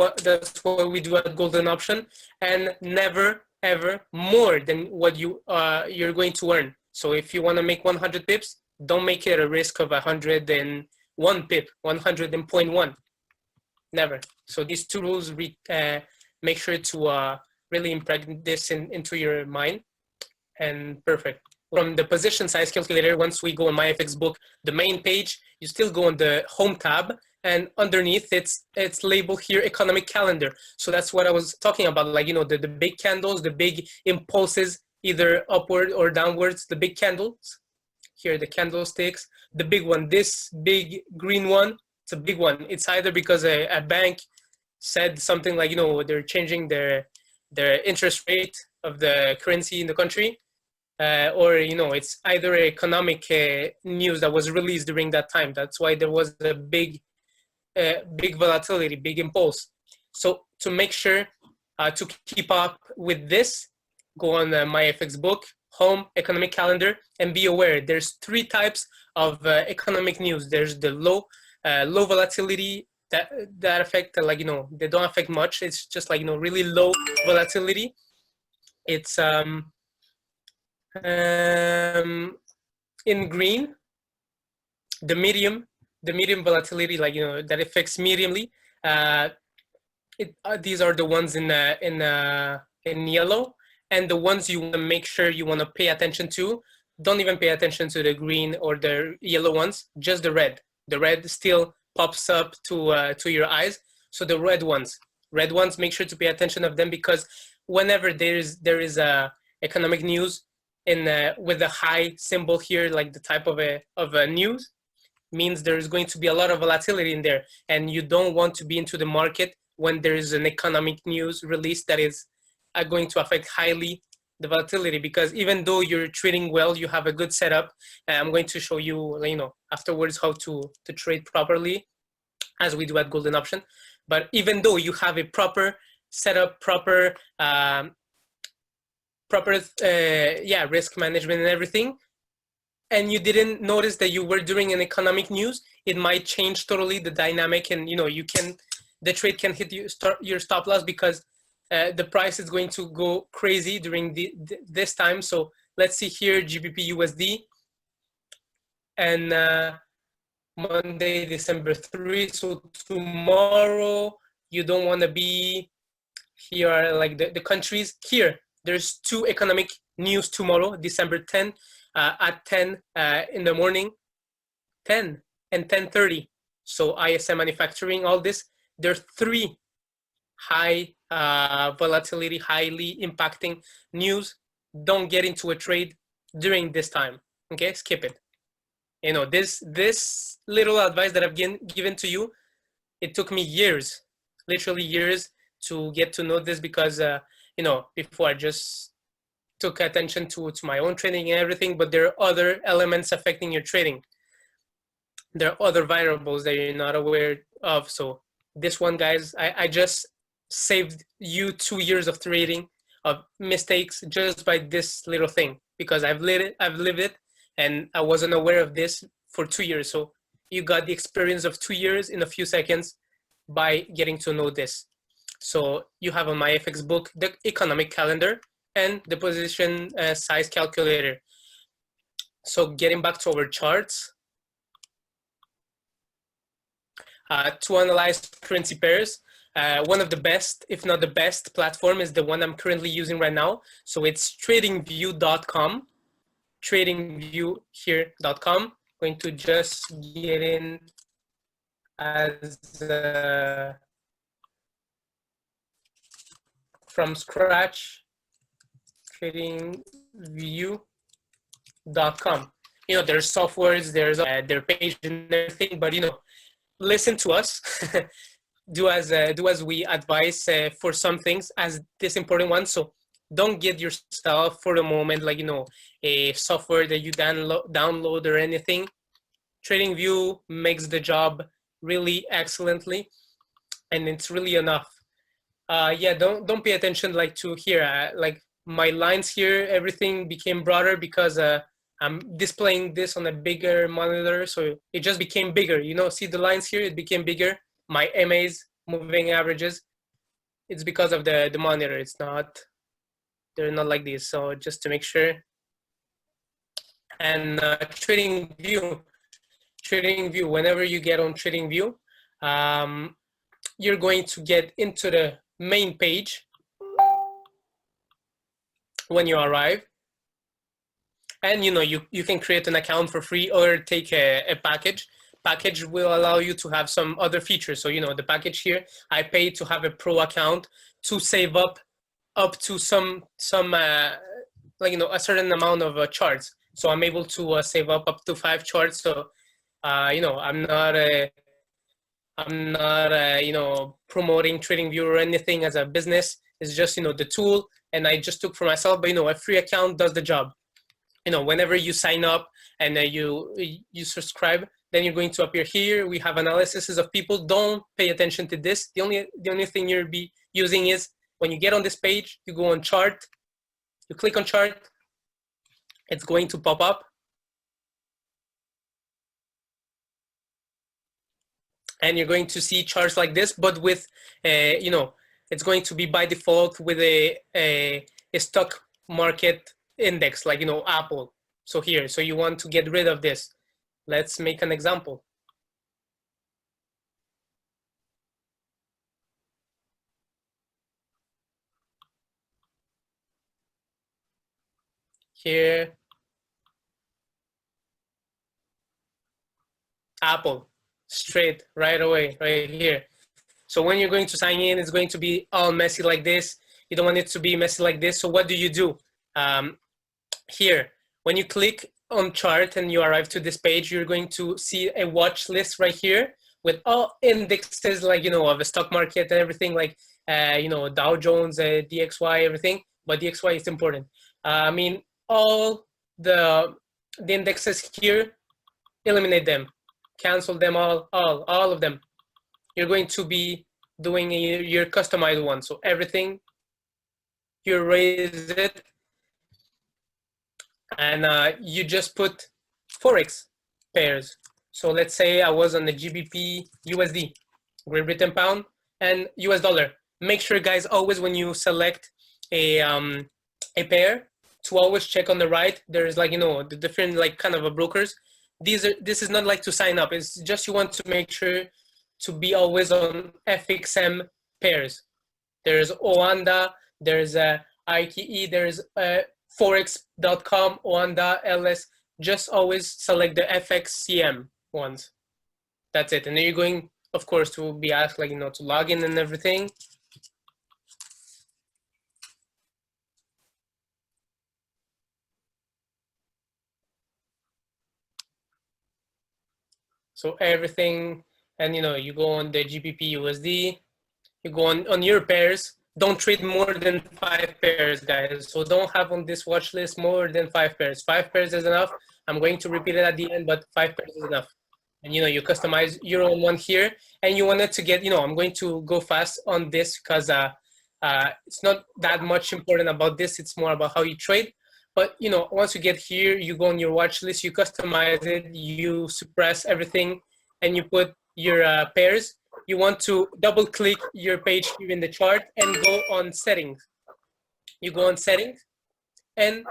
what we do at Golden Option, and never ever more than what you're going to earn. So if you want to make 100 pips, don't make it a risk of 101 pip, 100.1. Never. So these two rules make sure to really impregnate this into your mind. And perfect. From the position size calculator, once we go on MyFX book, the main page, you still go on the home tab, and underneath it's labeled here economic calendar. So that's what I was talking about, like the big candles, the big impulses, either upward or downwards, the big candles. Here the candlesticks, the big one, this big green one, it's a big one. It's either because a bank said something like they're changing their interest rate of the currency in the country, or it's either economic news that was released during that time. That's why there was a big volatility, big impulse. So to make sure to keep up with this, go on MyFX book, home, economic calendar, and be aware there's 3 types of economic news. There's the low volatility that affect they don't affect much. It's just really low volatility. It's in green, the medium volatility, that affects mediumly. These are the ones in yellow, and the ones you want to make sure you want to pay attention to. Don't even pay attention to the green or the yellow ones, just the red. The red still pops up to your eyes. So the red ones, make sure to pay attention of them, because whenever there is economic news with a high symbol here, like the type of a news, means there's going to be a lot of volatility in there, and you don't want to be into the market when there is an economic news release that is going to affect highly the volatility. Because even though you're trading well, you have a good setup, and I'm going to show you afterwards how to trade properly, as we do at Golden Option. But even though you have a proper setup, proper risk management and everything, and you didn't notice that you were doing an economic news, it might change totally the dynamic, and the trade can hit your stop loss, because the price is going to go crazy during this time. So let's see here, GBP USD, and Monday, December 3. So tomorrow, you don't want to be here, like the countries here. There's 2 economic news tomorrow, December 10, at 10 in the morning, 10 and 10:30. So ISM manufacturing, all this. There are 3 high volatility, highly impacting news. Don't get into a trade during this time. Okay, skip it. This little advice that I've given to you, it took me years, literally years, to get to know this, because before I just took attention to my own trading and everything, but there are other elements affecting your trading. There are other variables that you're not aware of. So this one, guys, I just saved you 2 years of trading, of mistakes, just by this little thing, because I've lived it, and I wasn't aware of this for 2 years. So you got the experience of 2 years in a few seconds by getting to know this. So you have on MyFX book the economic calendar and the position size calculator. So getting back to our charts, to analyze currency pairs, one of the best, if not the best platform, is the one I'm currently using right now. So it's tradingview.com, tradingview.com. Going to just get in as from scratch, tradingview.com. There's softwares, there's their page and everything, but listen to us. do as we advise for some things as this important one. So don't get yourself for the moment like a software that you download or anything. TradingView makes the job really excellently, and it's really enough. Yeah, don't pay attention like to here. Like my lines here, everything became broader because I'm displaying this on a bigger monitor, so it just became bigger. See the lines here? It became bigger. My MAs, moving averages, it's because of the monitor. It's not, they're not like this. So just to make sure. And TradingView, whenever you get on TradingView, you're going to get into the main page when you arrive. And you can create an account for free or take a package. Package will allow you to have some other features. So the package here, I paid to have a pro account to save up to some like a certain amount of charts. So I'm able to save up to 5 charts. So I'm not promoting TradingView or anything as a business. It's just the tool, and I just took for myself. But a free account does the job. Whenever you sign up and you subscribe, then you're going to appear here. We have analyses of people. Don't pay attention to this. The only thing you'll be using is when you get on this page, you go on chart, you click on chart, it's going to pop up. And you're going to see charts like this, but with, it's going to be by default with a stock market index, like, Apple. So here, so you want to get rid of this. Let's make an example. Here, Apple, straight, right away, right here. So when you're going to sign in, it's going to be all messy like this. You don't want it to be messy like this. So what do? Here, when you click on chart and you arrive to this page, you're going to see a watch list right here with all indexes, like, of the stock market and everything, like, Dow Jones, DXY, everything. But DXY is important. I mean, all the indexes here, eliminate them, cancel them all of them. You're going to be doing your customized one. So everything, you erase it, and you just put Forex pairs. So let's say I was on the GBP USD, Great Britain pound, and US dollar. Make sure, guys, always when you select a pair, to always check on the right. There's like, the different like kind of brokers. This is not like to sign up. It's just you want to make sure to be always on FXM pairs. There's Oanda, there's IKE, there's Forex.com, Oanda, LS. Just always select the FXCM ones. That's it. And then you're going, of course, to be asked, like, to log in and everything. So everything, and you go on the GBP USD, you go on your pairs. Don't trade more than 5 pairs, guys. So don't have on this watch list more than 5 pairs. 5 pairs is enough. I'm going to repeat it at the end, but 5 pairs is enough. And you customize your own one here, and you want it to get, I'm going to go fast on this because it's not that much important about this. It's more about how you trade. But once you get here, you go on your watch list, you customize it, you suppress everything, and you put your pairs. You want to double click your page here in the chart and go on settings. You go on settings, and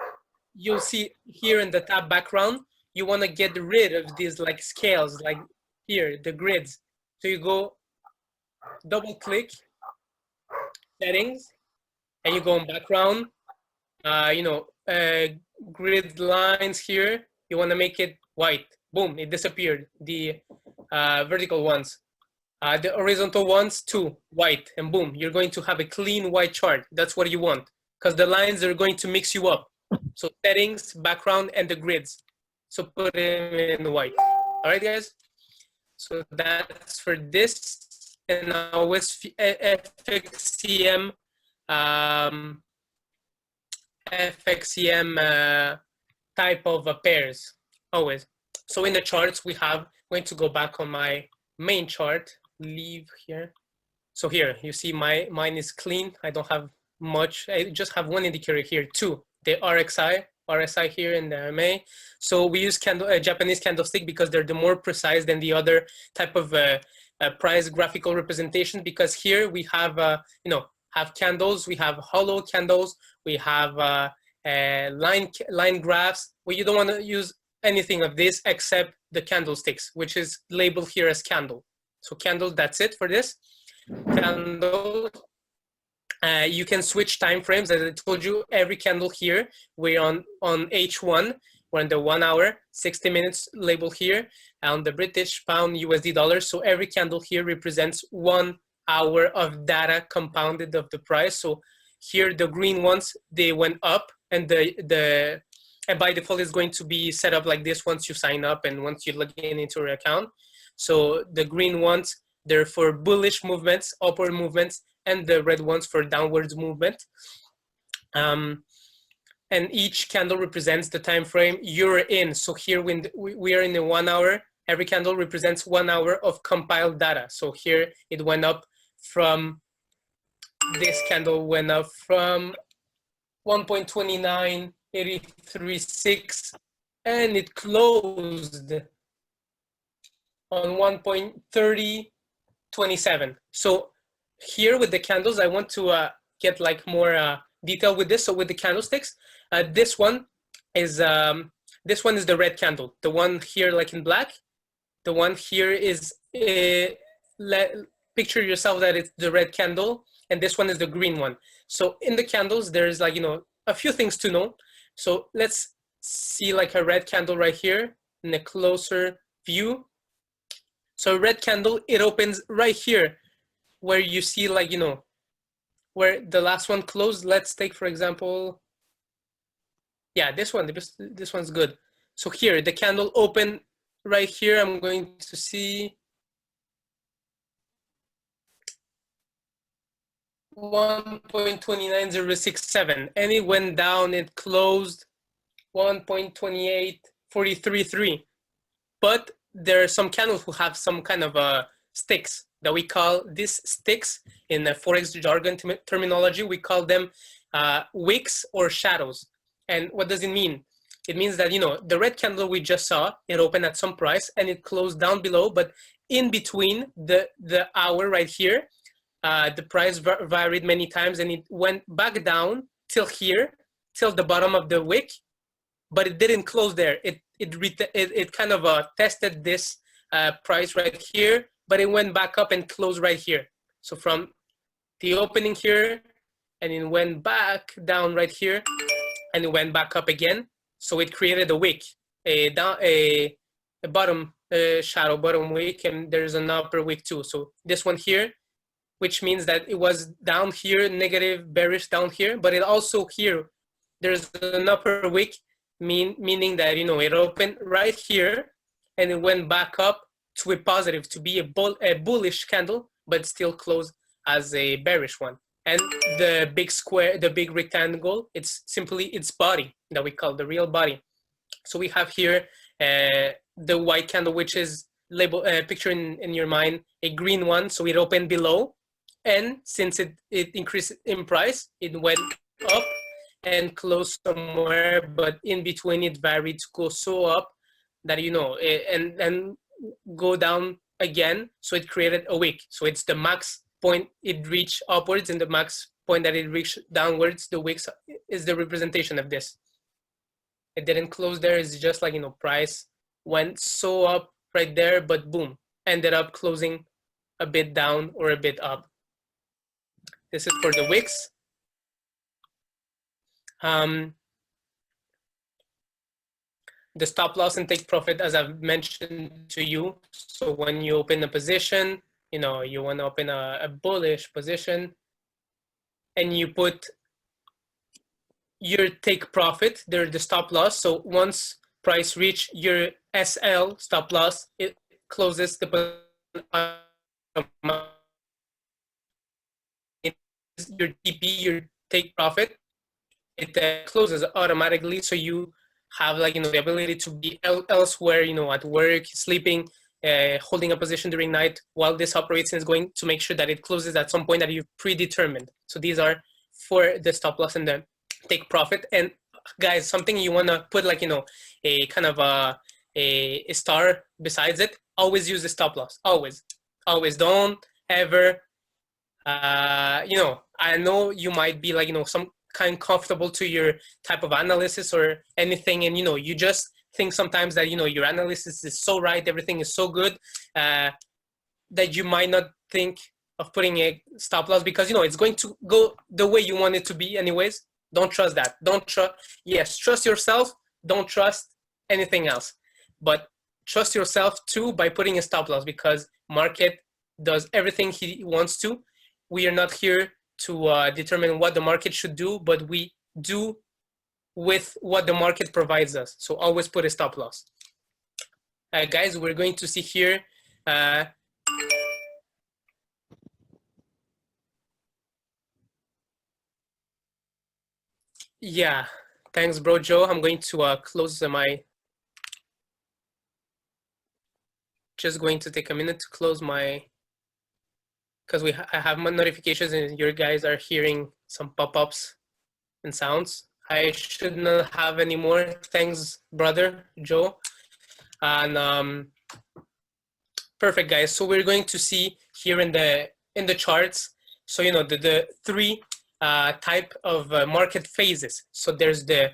you'll see here in the tab background, you want to get rid of these like scales, like here, the grids. So you go double click settings, and you go on background, grid lines here. You want to make it white. Boom, it disappeared. The vertical ones. The horizontal ones too, white, and boom, you're going to have a clean white chart. That's what you want, because the lines are going to mix you up. So settings, background, and the grids. So put them in white. All right, guys? So that's for this. and always FXCM, type of pairs, always. So in the charts we have, I'm going to go back on my main chart, leave here. So here, you see mine is clean. I don't have much. I just have one indicator here, two, the RSI here in the MA. So we use Japanese candlestick because they're the more precise than the other type of price graphical representation, because here we have, have candles, we have hollow candles, we have line graphs, where you don't want to use anything of this except the candlesticks, which is labeled here as candle. So candles, that's it for this. Candle. You can switch time frames. As I told you, every candle here, we're on H1, we're on the 1 hour, 60 minutes label here, on the British pound USD dollars. So every candle here represents 1 hour of data compounded of the price. So here, the green ones, they went up, and and by default is going to be set up like this once you sign up and once you log in into your account. So the green ones, they're for bullish movements, upward movements, and the red ones for downwards movement. And each candle represents the time frame you're in. So here we are in the 1 hour. Every candle represents 1 hour of compiled data. So here it went up from, this candle went up from 1.29836, and it closed on 1.3027. So here with the candles, I want to get like more detail with this. So with the candlesticks, this one is the red candle. The one here like in black. The one here is, picture yourself that it's the red candle, and this one is the green one. So in the candles, there's like, a few things to know. So let's see like a red candle right here in a closer view. So a red candle, it opens right here where you see like, where the last one closed. Let's take, for example, yeah, this one, this one's good. So here, the candle opened right here. I'm going to see 1.29067, and it went down, it closed 1.28433. But there are some candles who have some kind of sticks that we call these sticks in the Forex jargon terminology. We call them wicks or shadows. And what does it mean? It means that, the red candle we just saw, it opened at some price and it closed down below, but in between the hour right here, the price varied many times, and it went back down till here, till the bottom of the wick, but it didn't close there. It kind of tested this price right here, but it went back up and closed right here. So from the opening here, and it went back down right here, and it went back up again. So it created a wick, a bottom shadow, bottom wick, and there's an upper wick too. So this one here, which means that it was down here, negative, bearish down here, but it also here, there's an upper wick, meaning that, it opened right here and it went back up to a positive, to be a bullish candle, but still closed as a bearish one. And the big square, the big rectangle, it's simply its body that we call the real body. So we have here the white candle, which is labeled, picture in your mind, a green one. So it opened below, and since it increased in price, it went up and closed somewhere, but in between it varied to go so up that, and then go down again. So it created a wick. So it's the max point it reached upwards, and the max point that it reached downwards. The wicks is the representation of this. It didn't close there. It's just like, price went so up right there, but boom, ended up closing a bit down or a bit up. This is for the wicks. The stop loss and take profit, as I've mentioned to you. So when you open a position, you want to open a bullish position, and you put your take profit, they're the stop loss. So once price reach your SL stop loss, it closes the position your TP, your take profit, it closes automatically. So you have like, the ability to be elsewhere, at work, sleeping, holding a position during night while this operates, and is going to make sure that it closes at some point that you've predetermined. So these are for the stop loss and the take profit. And guys, something you want to put like, a kind of a star besides it, always use the stop loss. Always don't ever, I know you might be like, some kind comfortable to your type of analysis or anything, and you just think sometimes that your analysis is so right, everything is so good, that you might not think of putting a stop loss because it's going to go the way you want it to be anyways. Don't trust that. Yes, trust yourself. Don't trust anything else, but trust yourself too by putting a stop loss, because market does everything he wants to. We are not here to determine what the market should do, but we do with what the market provides us. So always put a stop loss. Guys, we're going to see here. Yeah, thanks, bro, Joe. I'm going to close just going to take a minute to close my, because I have my notifications and your guys are hearing some pop-ups and sounds. I should not have any more. Thanks, brother, Joe. And perfect, guys. So we're going to see here in the charts. So the three type of market phases. So there's the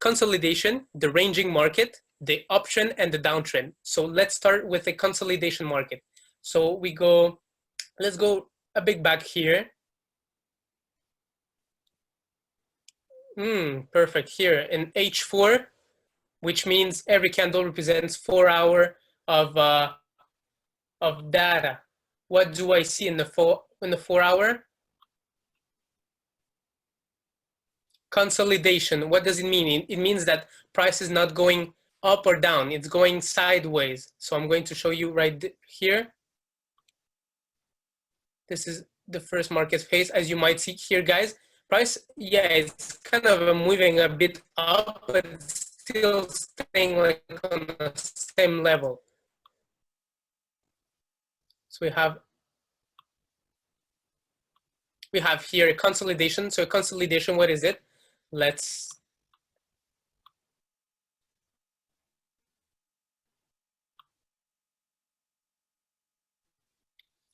consolidation, the ranging market, the uptrend, and the downtrend. So let's start with the consolidation market. So let's go a bit back here. Perfect. Here in H4, which means every candle represents 4 hours of data. What do I see in the 4 hour? Consolidation. What does it mean? It means that price is not going up or down, it's going sideways. So I'm going to show you right here. This is the first market phase. As you might see here, guys, price, yeah, it's kind of moving a bit up, but it's still staying like on the same level. So we have here a consolidation. So a consolidation, what is it?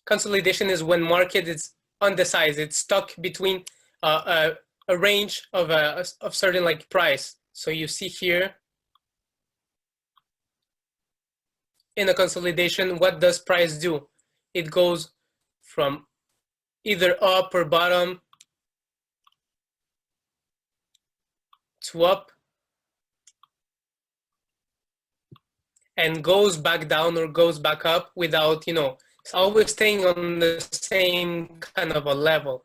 Consolidation is when market is undecided, it's stuck between a range of certain like price. So you see here in a consolidation, what does price do? It goes from either up or bottom to up and goes back down or goes back up without, it's always staying on the same kind of a level.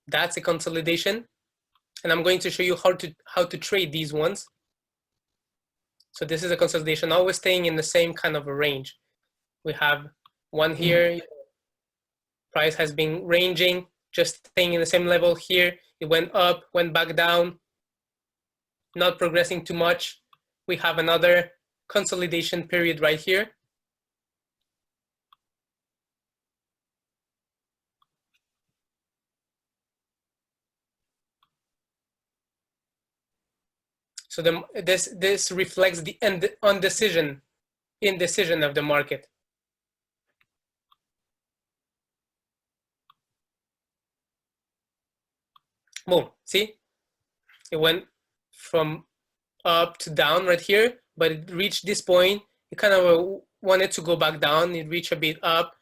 That's a consolidation. And I'm going to show you how to trade these ones. So this is a consolidation, always staying in the same kind of a range. We have one here, price has been ranging, just staying in the same level here. It went up, went back down, not progressing too much. We have another consolidation period right here. So this reflects the indecision of the market. Boom, see? It went from up to down right here, but it reached this point. It kind of wanted to go back down. It reached a bit up,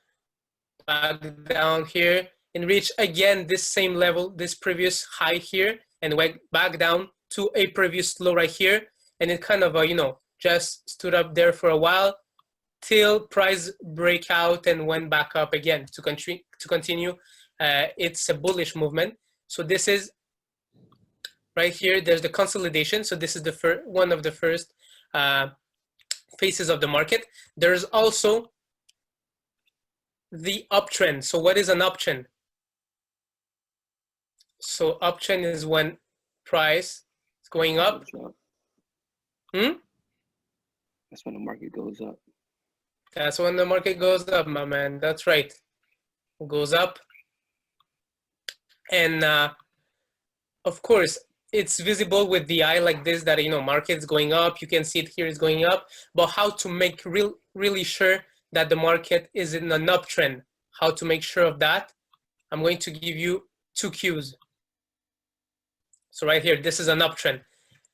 back down here, and reached again this same level, this previous high here, and went back down to a previous low right here. And it kind of, just stood up there for a while till price breakout and went back up again to continue. It's a bullish movement. So this is right here. There's the consolidation. So this is one of the first phases of the market. There's also the uptrend. So what is an uptrend? So uptrend is when price is going up. Hmm? That's when the market goes up. That's when the market goes up, my man. That's right. It goes up. And of course, it's visible with the eye like this that, market's going up. You can see it here is going up. But how to make really sure that the market is in an uptrend? How to make sure of that? I'm going to give you 2 cues. So right here, this is an uptrend.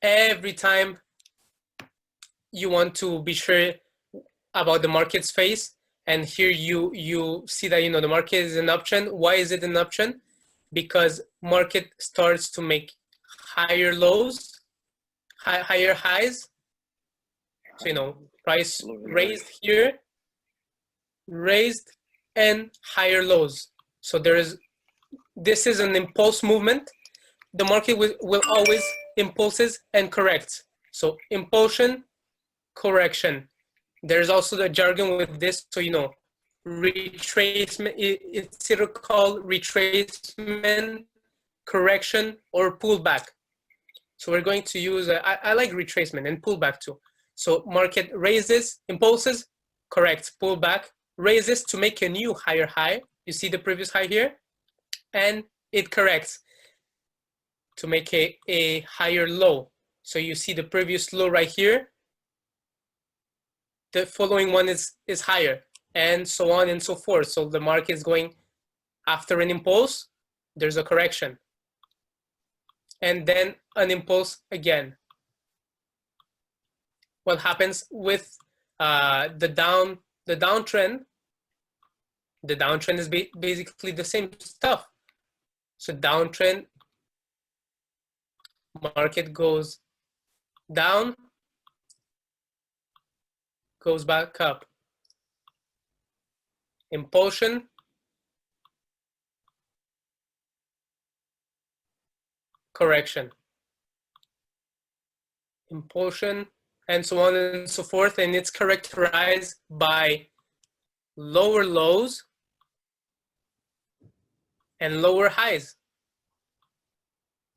Every time you want to be sure about the market's phase, and here you see that the market is an uptrend. Why is it an uptrend? Because market starts to make higher lows, higher highs. So price raised here, raised, and higher lows. So this is an impulse movement. The market will always impulses and corrects. So impulsion, correction. There's also the jargon with this, so retracement. It's either called retracement, correction, or pullback. So we're going to use. I like retracement and pullback too. So market raises, impulses, corrects, pullback, raises to make a new higher high. You see the previous high here, and it corrects to make a higher low. So you see the previous low right here. The following one is higher, and so on and so forth. So the market is going after an impulse, there's a correction, and then an impulse again. What happens with the downtrend? The downtrend is basically the same stuff. So downtrend, market goes down, goes back up. Impulsion, correction. Impulsion, and so on and so forth. And it's characterized by lower lows and lower highs.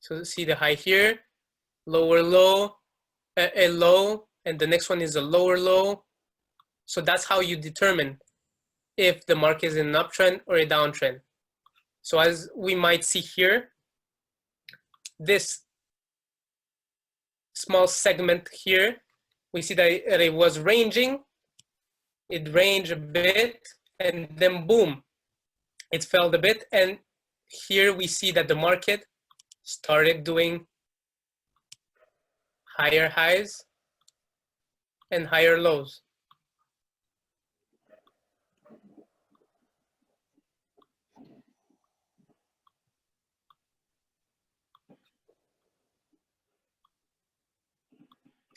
So see the high here, lower low, a low, and the next one is a lower low. So that's how you determine if the market is in an uptrend or a downtrend. So as we might see here, this small segment here, we see that it was ranging. It ranged a bit, and then boom, it fell a bit. And here we see that the market started doing higher highs and higher lows.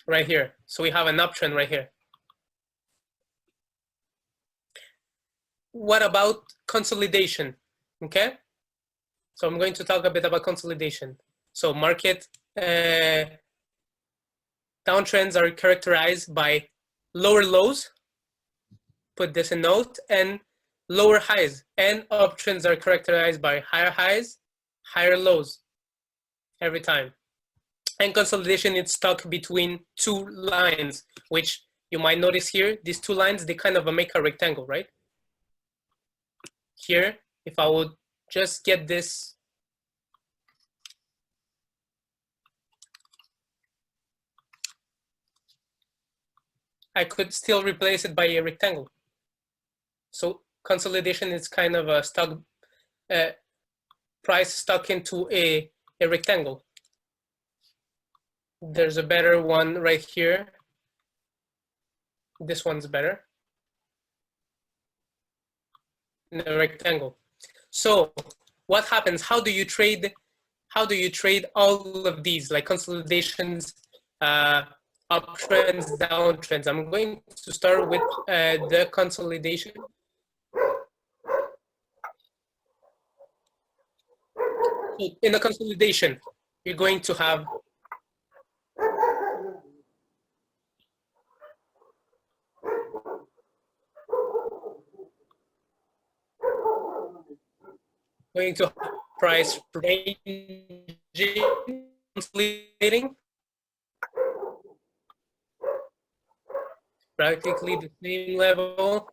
Right here. So we have an uptrend right here. What about consolidation? Okay. So I'm going to talk a bit about consolidation. So market downtrends are characterized by lower lows, put this in note, and lower highs. And uptrends are characterized by higher highs, higher lows every time. And consolidation is stuck between 2 lines, which you might notice here. These 2 lines, they kind of make a rectangle, right? Here, if I would just get this I could still replace it by a rectangle. So consolidation is kind of a stuck price stuck into a rectangle. There's a better one right here. This one's better. In a rectangle. So what happens? How do you trade all of these, like consolidations, uptrends, downtrends? I'm going to start with the consolidation. In the consolidation, you're going to have going to price ranging, consolidating, practically the same level.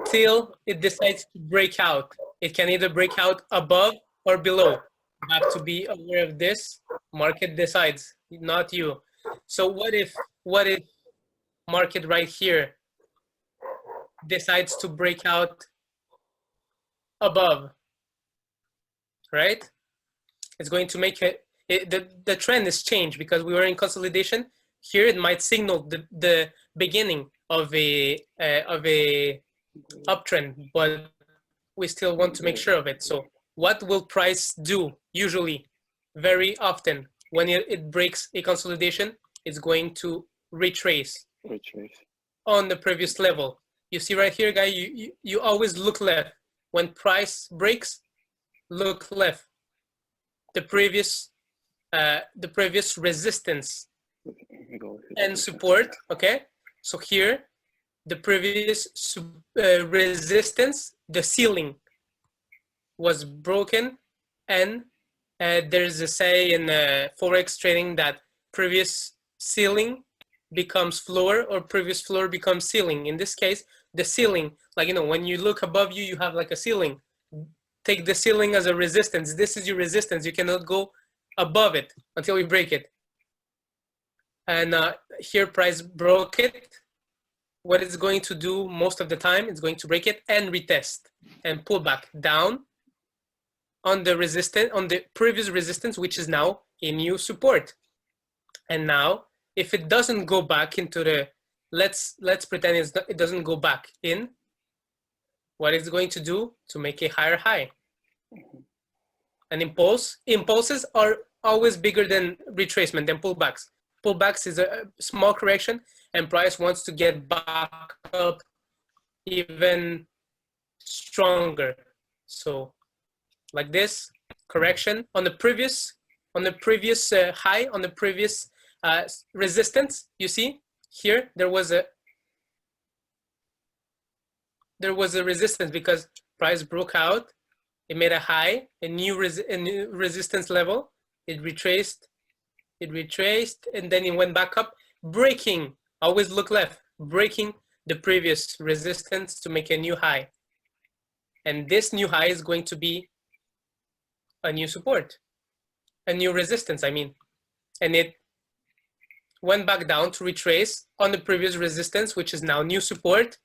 Till it decides to break out. It can either break out above or below. You have to be aware of this. Market decides, not you. So what if market right here decides to break out above, right? It's going to make the trend is changed because we were in consolidation. Here it might signal the beginning of a uptrend, but we still want to make sure of it. So what will price do usually very often when it breaks a consolidation? It's going to retrace on the previous level. You see right here, guy, you always look left. When price breaks, look left. The previous resistance and support, okay? So here, the previous resistance, the ceiling was broken, and there's a say in Forex trading that previous ceiling becomes floor or previous floor becomes ceiling. In this case, the ceiling, like, you know, when you look above you, you have like a ceiling. Take the ceiling as a resistance. This is your resistance. You cannot go above it until you break it. And here price broke it. What it's going to do most of the time, it's going to break it and retest and pull back down on the resistance, on the previous resistance, which is now a new support. And now, if it doesn't go back into the, let's pretend it doesn't go back in, what it's going to do to make a higher high. An impulses are always bigger than retracement, than pullbacks. Pullbacks is a small correction, and price wants to get back up even stronger. So like this correction on the previous high, on the previous resistance, you see here there was a resistance because price broke out. It made a high, a new resistance level. It retraced, and then it went back up, breaking. Always look left, breaking the previous resistance to make a new high. And this new high is going to be a new support, a new resistance, I mean. And it went back down to retrace on the previous resistance, which is now new support.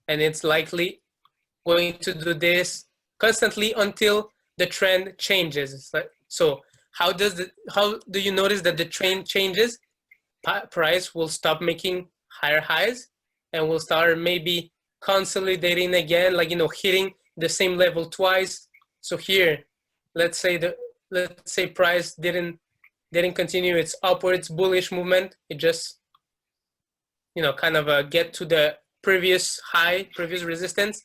And it's likely going to do this constantly until the trend changes. So how do you notice that the trend changes? Price will stop making higher highs and will start maybe consolidating again, like, you know, hitting the same level twice. So here, let's say price didn't continue its upwards bullish movement. It just, you know, kind of get to the previous high, previous resistance,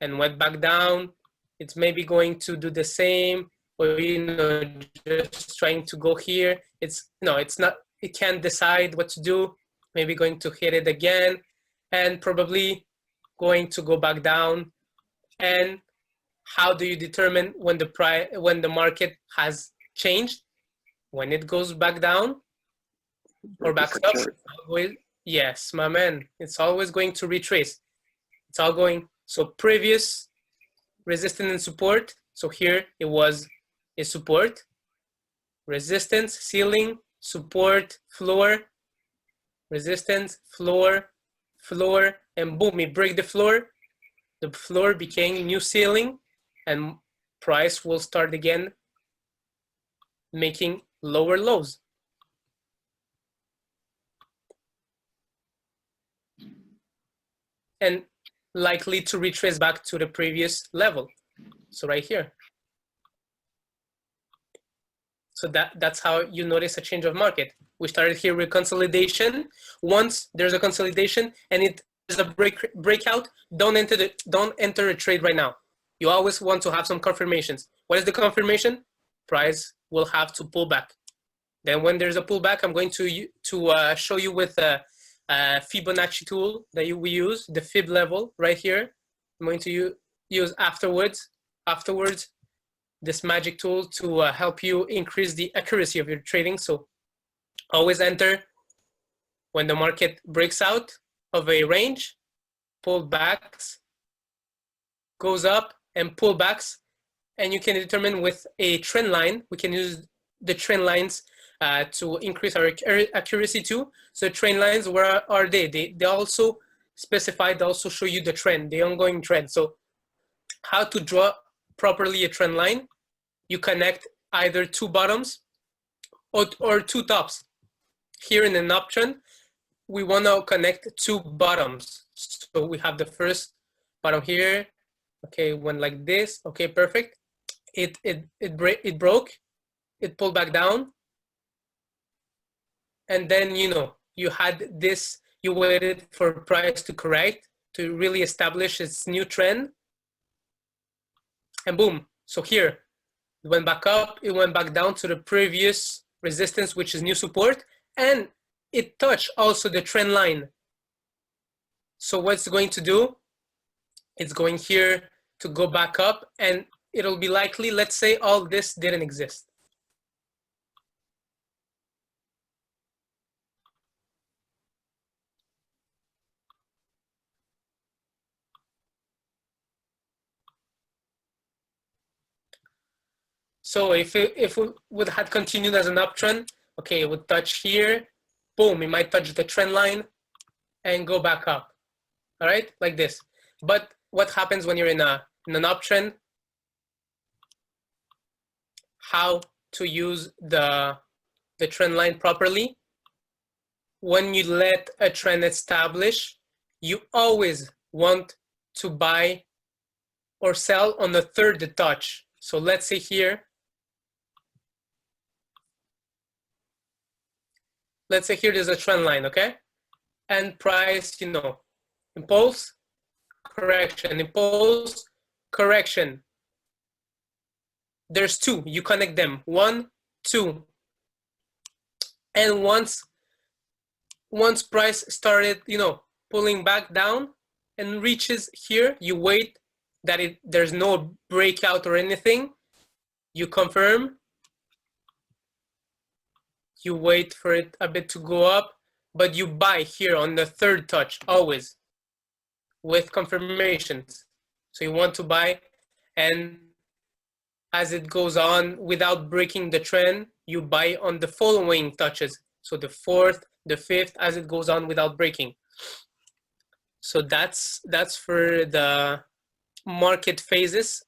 and went back down. It's maybe going to do the same, or, you know, just trying to go here. It's not. It can't decide what to do. Maybe going to hit it again, and probably going to go back down. And how do you determine when the market has changed? When it goes back down or back up? Yes, my man. It's always going to retrace. It's all going. So previous resistance and support. So here it was a support, resistance, ceiling, support, floor, resistance, floor, and boom, it break the floor. The floor became new ceiling, and price will start again making lower lows. And likely to retrace back to the previous level. So right here. So that's how you notice a change of market. We started here with consolidation. Once there's a consolidation and it is a breakout, don't enter a trade right now. You always want to have some confirmations. What is the confirmation? Price will have to pull back. Then when there's a pullback, I'm going to show you with Fibonacci tool that we use, the fib level right here. I'm going to use afterwards this magic tool to help you increase the accuracy of your trading. So always enter when the market breaks out of a range, pullbacks, goes up and pullbacks, and you can determine with a trend line. We can use the trend lines to increase our accuracy too. So trend lines, where are they? They also specify, they also show you the trend, the ongoing trend. So how to draw properly a trend line? You connect either two bottoms or two tops. Here in an uptrend, we want to connect two bottoms. So we have the first bottom here. Okay, went like this. Okay, perfect. It broke. It pulled back down. And then, you know, you had this, you waited for price to correct, to really establish its new trend. And boom. So here, it went back up, it went back down to the previous resistance, which is new support, and it touched also the trend line. So what's it going to do? It's going here to go back up, and it'll be likely, let's say all this didn't exist. So if it would have continued as an uptrend, okay, it would touch here, boom, it might touch the trend line and go back up. All right, like this. But what happens when you're in an uptrend? How to use the trend line properly? When you let a trend establish, you always want to buy or sell on the third touch. So let's say here, let's say here there's a trend line, okay? And price, you know, impulse, correction, impulse, correction. There's two, you connect them, 1, 2. And once price started, you know, pulling back down and reaches here, you wait that there's no breakout or anything. You confirm. You wait for it a bit to go up, but you buy here on the third touch, always with confirmations. So you want to buy, and as it goes on without breaking the trend, you buy on the following touches. So the fourth, the fifth, as it goes on without breaking. So that's for the market phases.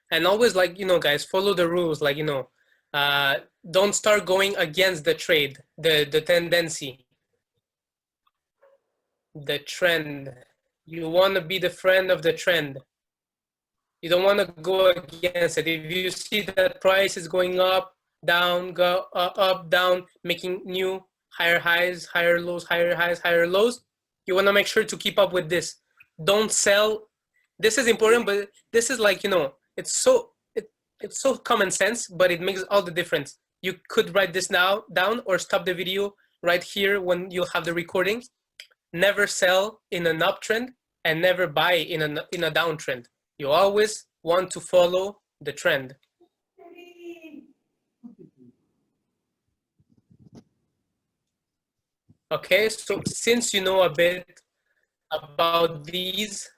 And always, like, you know, guys, follow the rules. Like, you know, don't start going against the trade, the tendency, the trend. You want to be the friend of the trend. You don't want to go against it. If you see that price is going up, down, go up, down, making new higher highs, higher lows, higher highs, higher lows, you want to make sure to keep up with this. Don't sell. This is important, but this is like, you know, it's so common sense, but it makes all the difference. You could write this now down or stop the video right here when you'll have the recording. Never sell in an uptrend and never buy in a downtrend. You always want to follow the trend. Okay, so since you know a bit about these,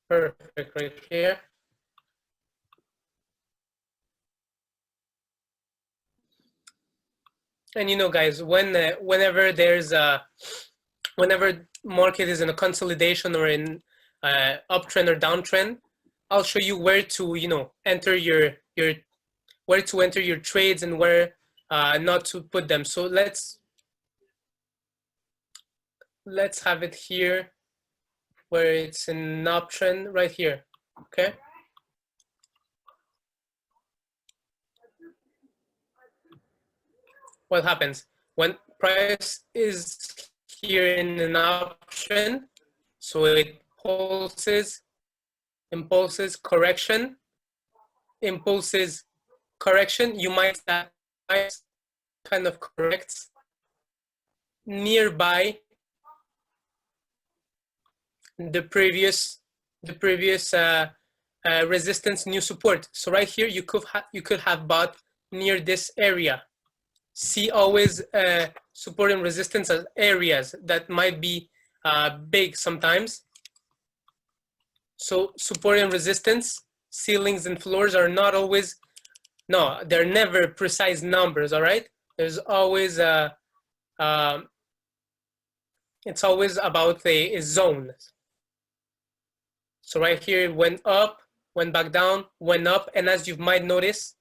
perfect right here. And you know, guys, whenever there's whenever market is in a consolidation or in uptrend or downtrend, I'll show you where to, you know, enter your where to enter your trades and where not to put them. So let's have it here where it's an uptrend right here. Okay. What happens? when price is here in an option, so it impulses correction, you might see that price kind of corrects nearby the previous resistance, new support. So right here you could have bought near this area. See always support and resistance as areas that might be big sometimes. So support and resistance, ceilings and floors are not always, no, they're never precise numbers, all right? There's always it's always about a zone. So right here it went up, went back down, went up, and as you might notice,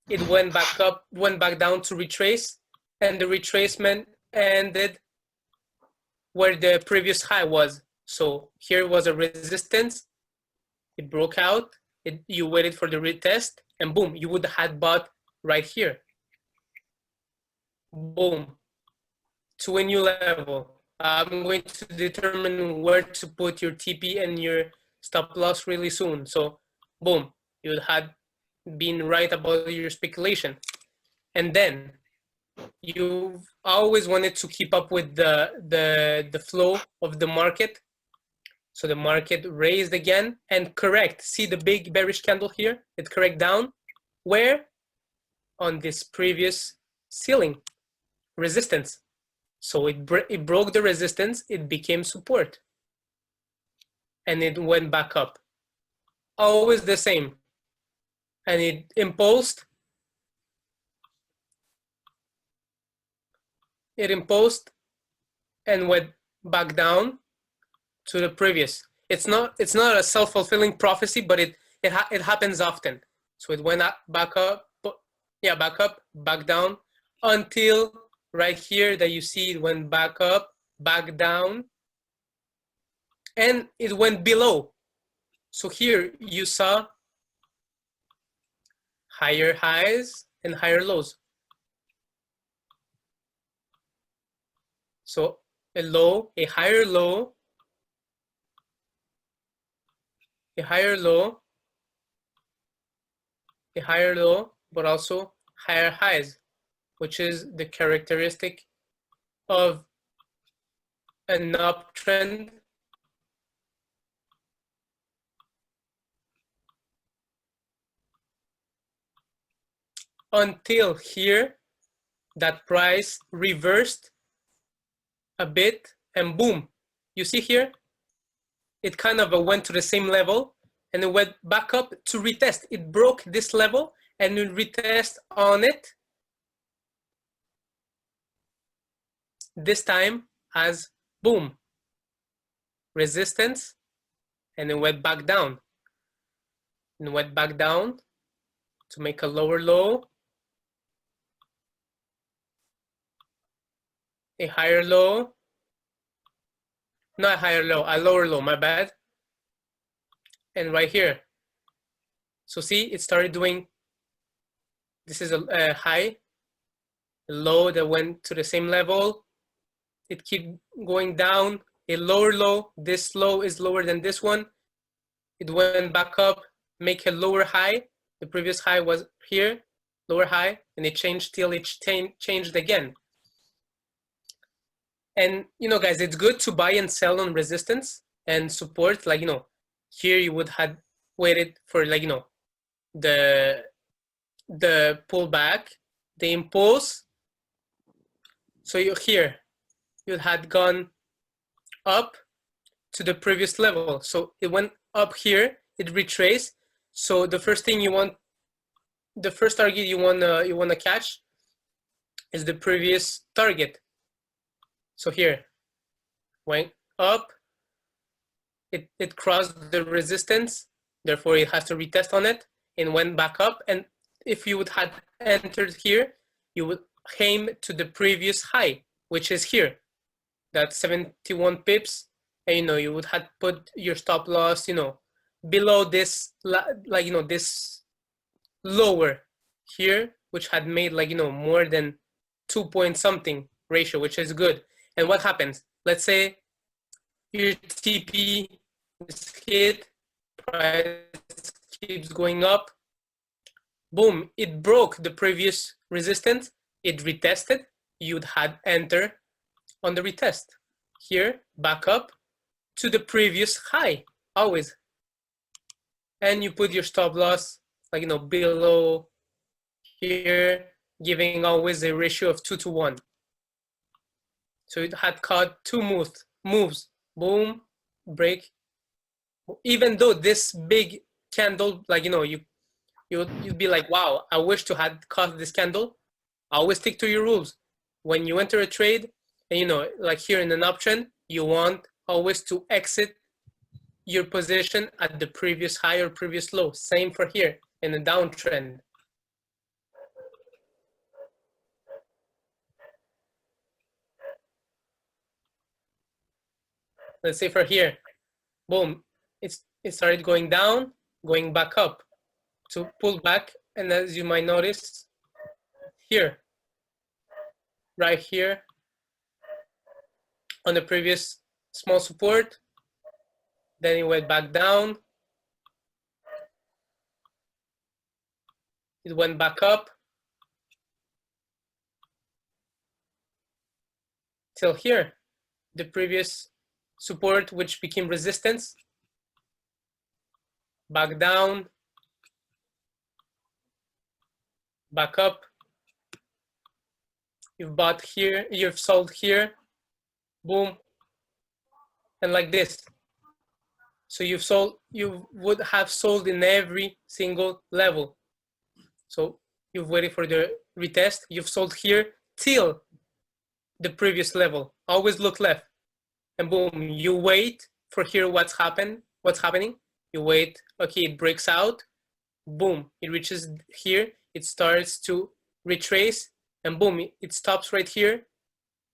it went back up, went back down to retrace, and the retracement ended where the previous high was. So here was a resistance, it broke out, you waited for the retest, and boom, you would have bought right here. Boom, to a new level. I'm going to determine where to put your TP and your stop loss really soon. So boom, you had been right about your speculation. And then you've always wanted to keep up with the flow of the market. So the market raised again and correct. See the big bearish candle here? It correct down. Where? On this previous ceiling, resistance. So it broke the resistance, it became support. And it went back up. Always the same. And it impulsed. It impulsed and went back down to the previous. It's not a self-fulfilling prophecy, but it happens often. So it went up, back up, yeah, back up, back down, until right here that you see it went back up, back down, and it went below. So here you saw higher highs and higher lows. So a low, a higher low, a higher low, a higher low, but also higher highs, which is the characteristic of an uptrend until here that price reversed a bit and boom, you see here it kind of went to the same level and it went back up to retest. It broke this level and it retest on it, this time as boom, resistance, and it went back down and went back down to make a lower low, a higher low, not a higher low, a lower low, my bad. And right here, so see, it started doing, this is a high, a low that went to the same level. It keep going down, a lower low, this low is lower than this one. It went back up, make a lower high. The previous high was here, lower high, and it changed till it changed again. And you know, guys, it's good to buy and sell on resistance and support. Like, you know, here you would have waited for, like, you know, the pullback, the impulse. So you here, you had gone up to the previous level. So it went up here, it retraced. So the first thing you want, the first target you wanna catch is the previous target. So here, went up, it crossed the resistance, therefore it has to retest on it, and went back up. And if you would have entered here, you would aim to the previous high, which is here, that's 71 pips, and you know, you would have put your stop loss, you know, below this, like, you know, this lower here, which had made, like, you know, more than 2 point something ratio, which is good. And what happens? Let's say your TP is hit, price keeps going up, boom, it broke the previous resistance, it retested, you'd had enter on the retest. Here, back up to the previous high, always. And you put your stop loss, like, below here, giving always a ratio of 2 to 1. So it had caught two moves, boom, break. Even though this big candle, like, you'd be like, wow, I wish to had caught this candle. Always stick to your rules. When you enter a trade, and like here in an uptrend, you want always to exit your position at the previous high or previous low. Same for here in a downtrend. Let's say for here, boom, it started going down, going back up. So pull back, and as you might notice, here, right here, on the previous small support, then it went back down, it went back up, till here, the previous support, which became resistance, back down, back up. You've bought here, you've sold here, boom, and like this. So you would have sold in every single level. So you've waited for the retest, you've sold here till the previous level. Always look left, and boom, you wait for here what's happening. You wait, okay, it breaks out, boom, it reaches here, it starts to retrace, and boom, it stops right here,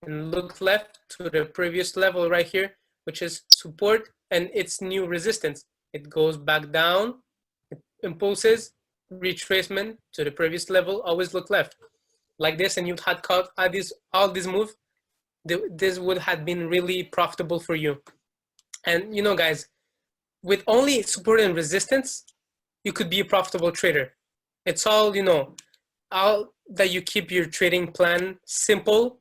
and look left to the previous level right here, which is support and its new resistance. It goes back down, it impulses, retracement to the previous level, always look left. Like this, and you'd had caught all these moves, this would have been really profitable for you. And guys, with only support and resistance, you could be a profitable trader. It's all, all that you keep your trading plan simple,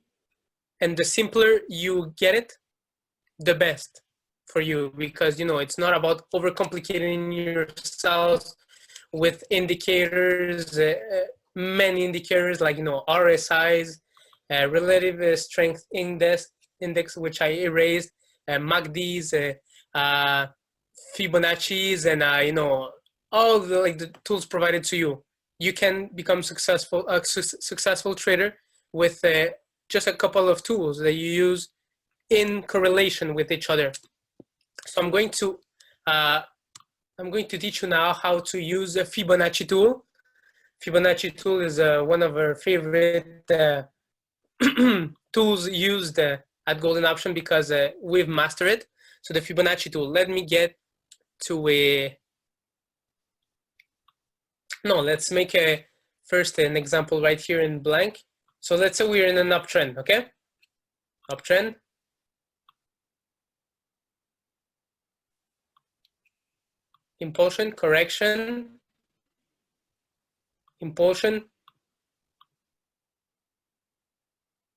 and the simpler you get it, the best for you, because it's not about overcomplicating yourselves with indicators, many indicators like RSIs, relative strength index, which I erased, MACDs, Fibonacci's, and all the tools provided to you. You can become successful trader with just a couple of tools that you use in correlation with each other. So I'm going to teach you now how to use a Fibonacci tool. Fibonacci tool is one of our favorite tools used at Golden Option, because we've mastered it. So the Fibonacci tool, let me get to let's make first an example right here in blank. So let's say we're in an uptrend, okay? Uptrend. Impulsion, correction, impulsion,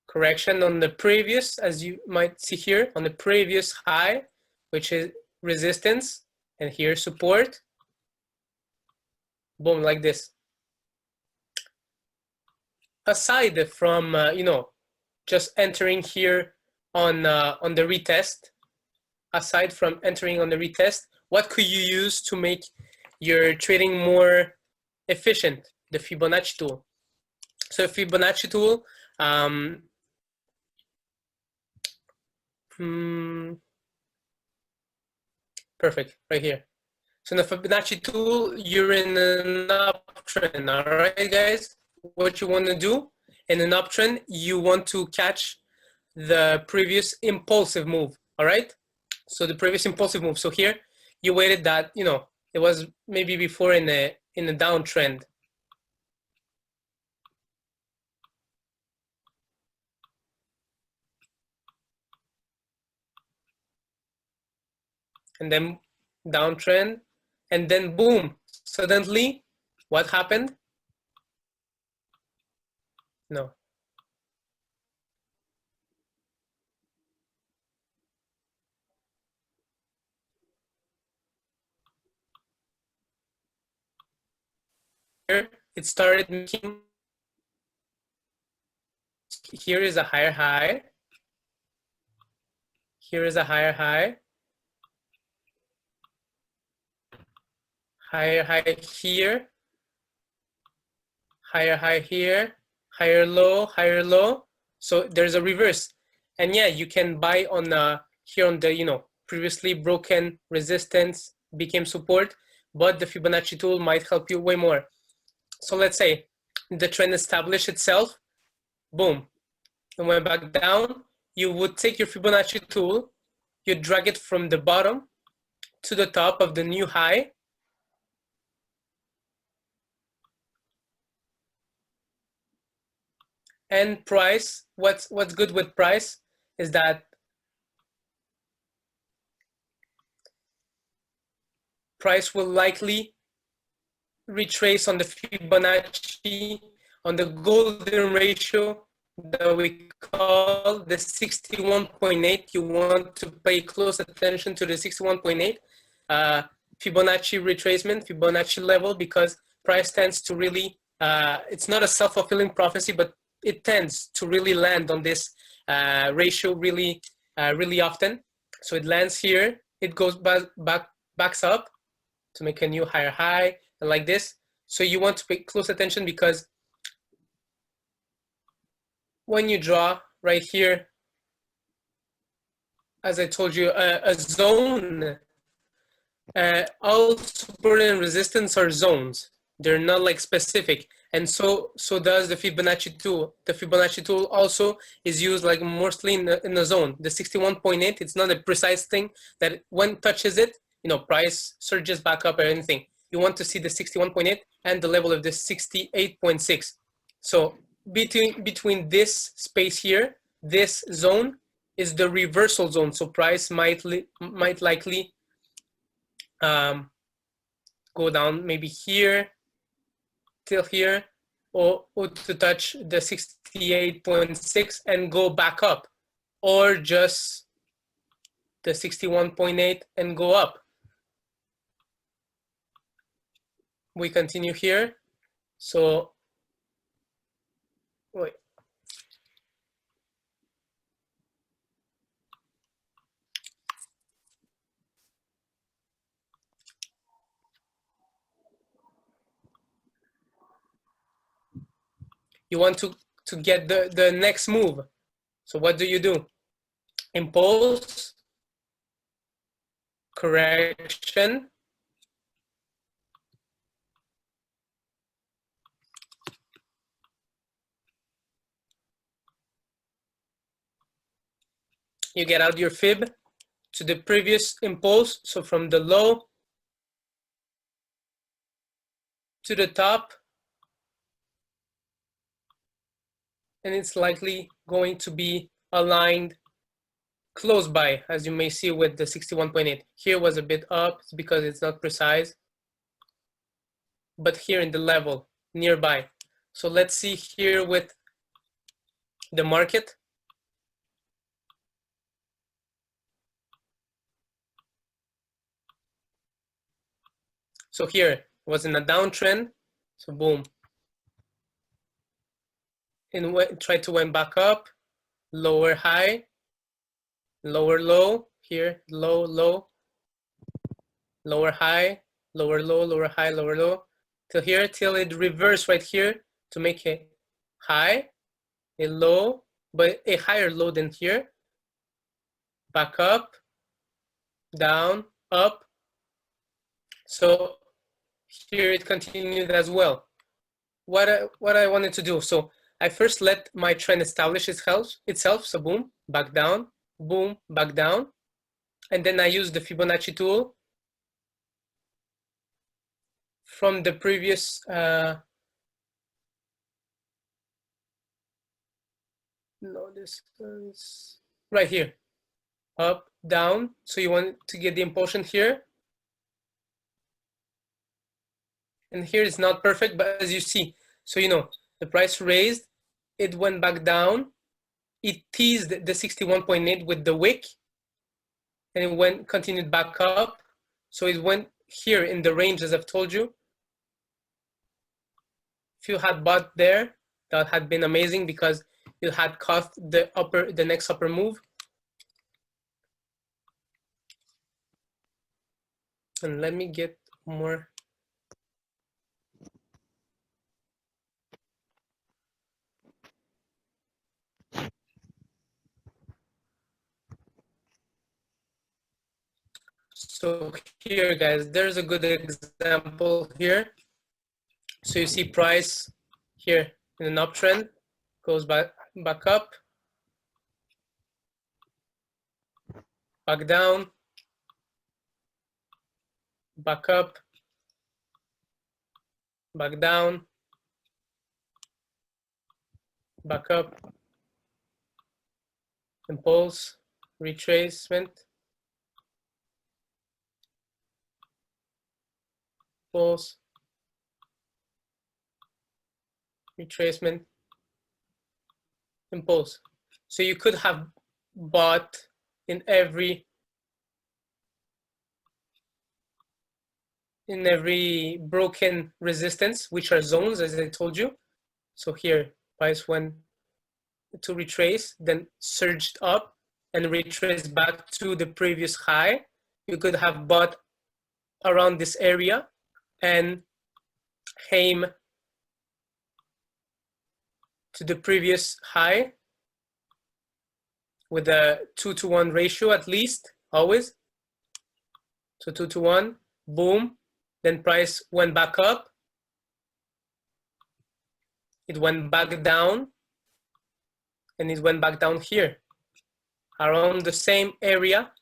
correction on the previous, as you might see here, on the previous high, which is resistance, and here support. Boom, like this. Aside from just entering here on the retest, aside from entering on the retest, what could you use to make your trading more efficient? The Fibonacci tool. So Fibonacci tool, perfect, right here. So in the Fibonacci tool, you're in an uptrend, all right, guys? What you want to do in an uptrend, you want to catch the previous impulsive move, all right? So the previous impulsive move. So here, you waited that, it was maybe before in a downtrend. and then downtrend, and then boom, suddenly, what happened? No. Here, it started making, here is a higher high, here is a higher high, higher high here, higher high here, higher low. So there's a reverse. And yeah, you can buy on here on the, you know, previously broken resistance became support, but the Fibonacci tool might help you way more. So let's say the trend established itself, boom, and went back down. You would take your Fibonacci tool, you drag it from the bottom to the top of the new high, and price, what's good with price is that price will likely retrace on the Fibonacci, on the golden ratio that we call the 61.8. You want to pay close attention to the 61.8 Fibonacci retracement, Fibonacci level, because price tends to really, it's not a self-fulfilling prophecy, but it tends to really land on this ratio really often. So it lands here, it goes backs up to make a new higher high, and like this. So you want to pay close attention, because when you draw right here, as I told you, a zone, all support and resistance are zones. They're not like specific. And so does the Fibonacci tool. The Fibonacci tool also is used like mostly in the zone. The 61.8, it's not a precise thing that when touches it, you know, price surges back up or anything. You want to see the 61.8 and the level of the 68.6. So between this space here, this zone is the reversal zone. So price might likely go down maybe here till here, or to touch the 68.6 and go back up, or just the 61.8 and go up. We continue here. So wait. You want to get the next move. So what do? Impulse, correction, you get out your fib to the previous impulse. So from the low to the top, and it's likely going to be aligned close by, as you may see with the 61.8. Here was a bit up because it's not precise, but here in the level nearby. So let's see here with the market. So here was in a downtrend, so boom, and tried to went back up, lower high, lower low, here low, lower high, lower low, lower high, lower low, till here, till it reversed right here to make a high, a low, but a higher low than here, back up, down, up. So here it continued as well. What I wanted to do, so I first let my trend establish itself, so boom, back down, boom, back down, and then I use the Fibonacci tool from the previous no, this is right here, up, down. So you want to get the impulsion here. And here it's not perfect, but as you see, so the price raised, it went back down, it teased the 61.8 with the wick, and it continued back up. So it went here in the range, as I've told you. If you had bought there, that had been amazing because you had caught the next upper move. And let me get more. So here, guys, there's a good example here. So you see price here in an uptrend, goes back up, back down, back up, back down, back up, impulse, retracement, impulse, retracement, impulse. So you could have bought in every broken resistance, which are zones, as I told you. So here, price went to retrace, then surged up and retraced back to the previous high. You could have bought around this area and aim to the previous high with a 2-to-1 ratio at least, always. So 2-to-1, boom. Then price went back up. It went back down. And it went back down here, around the same area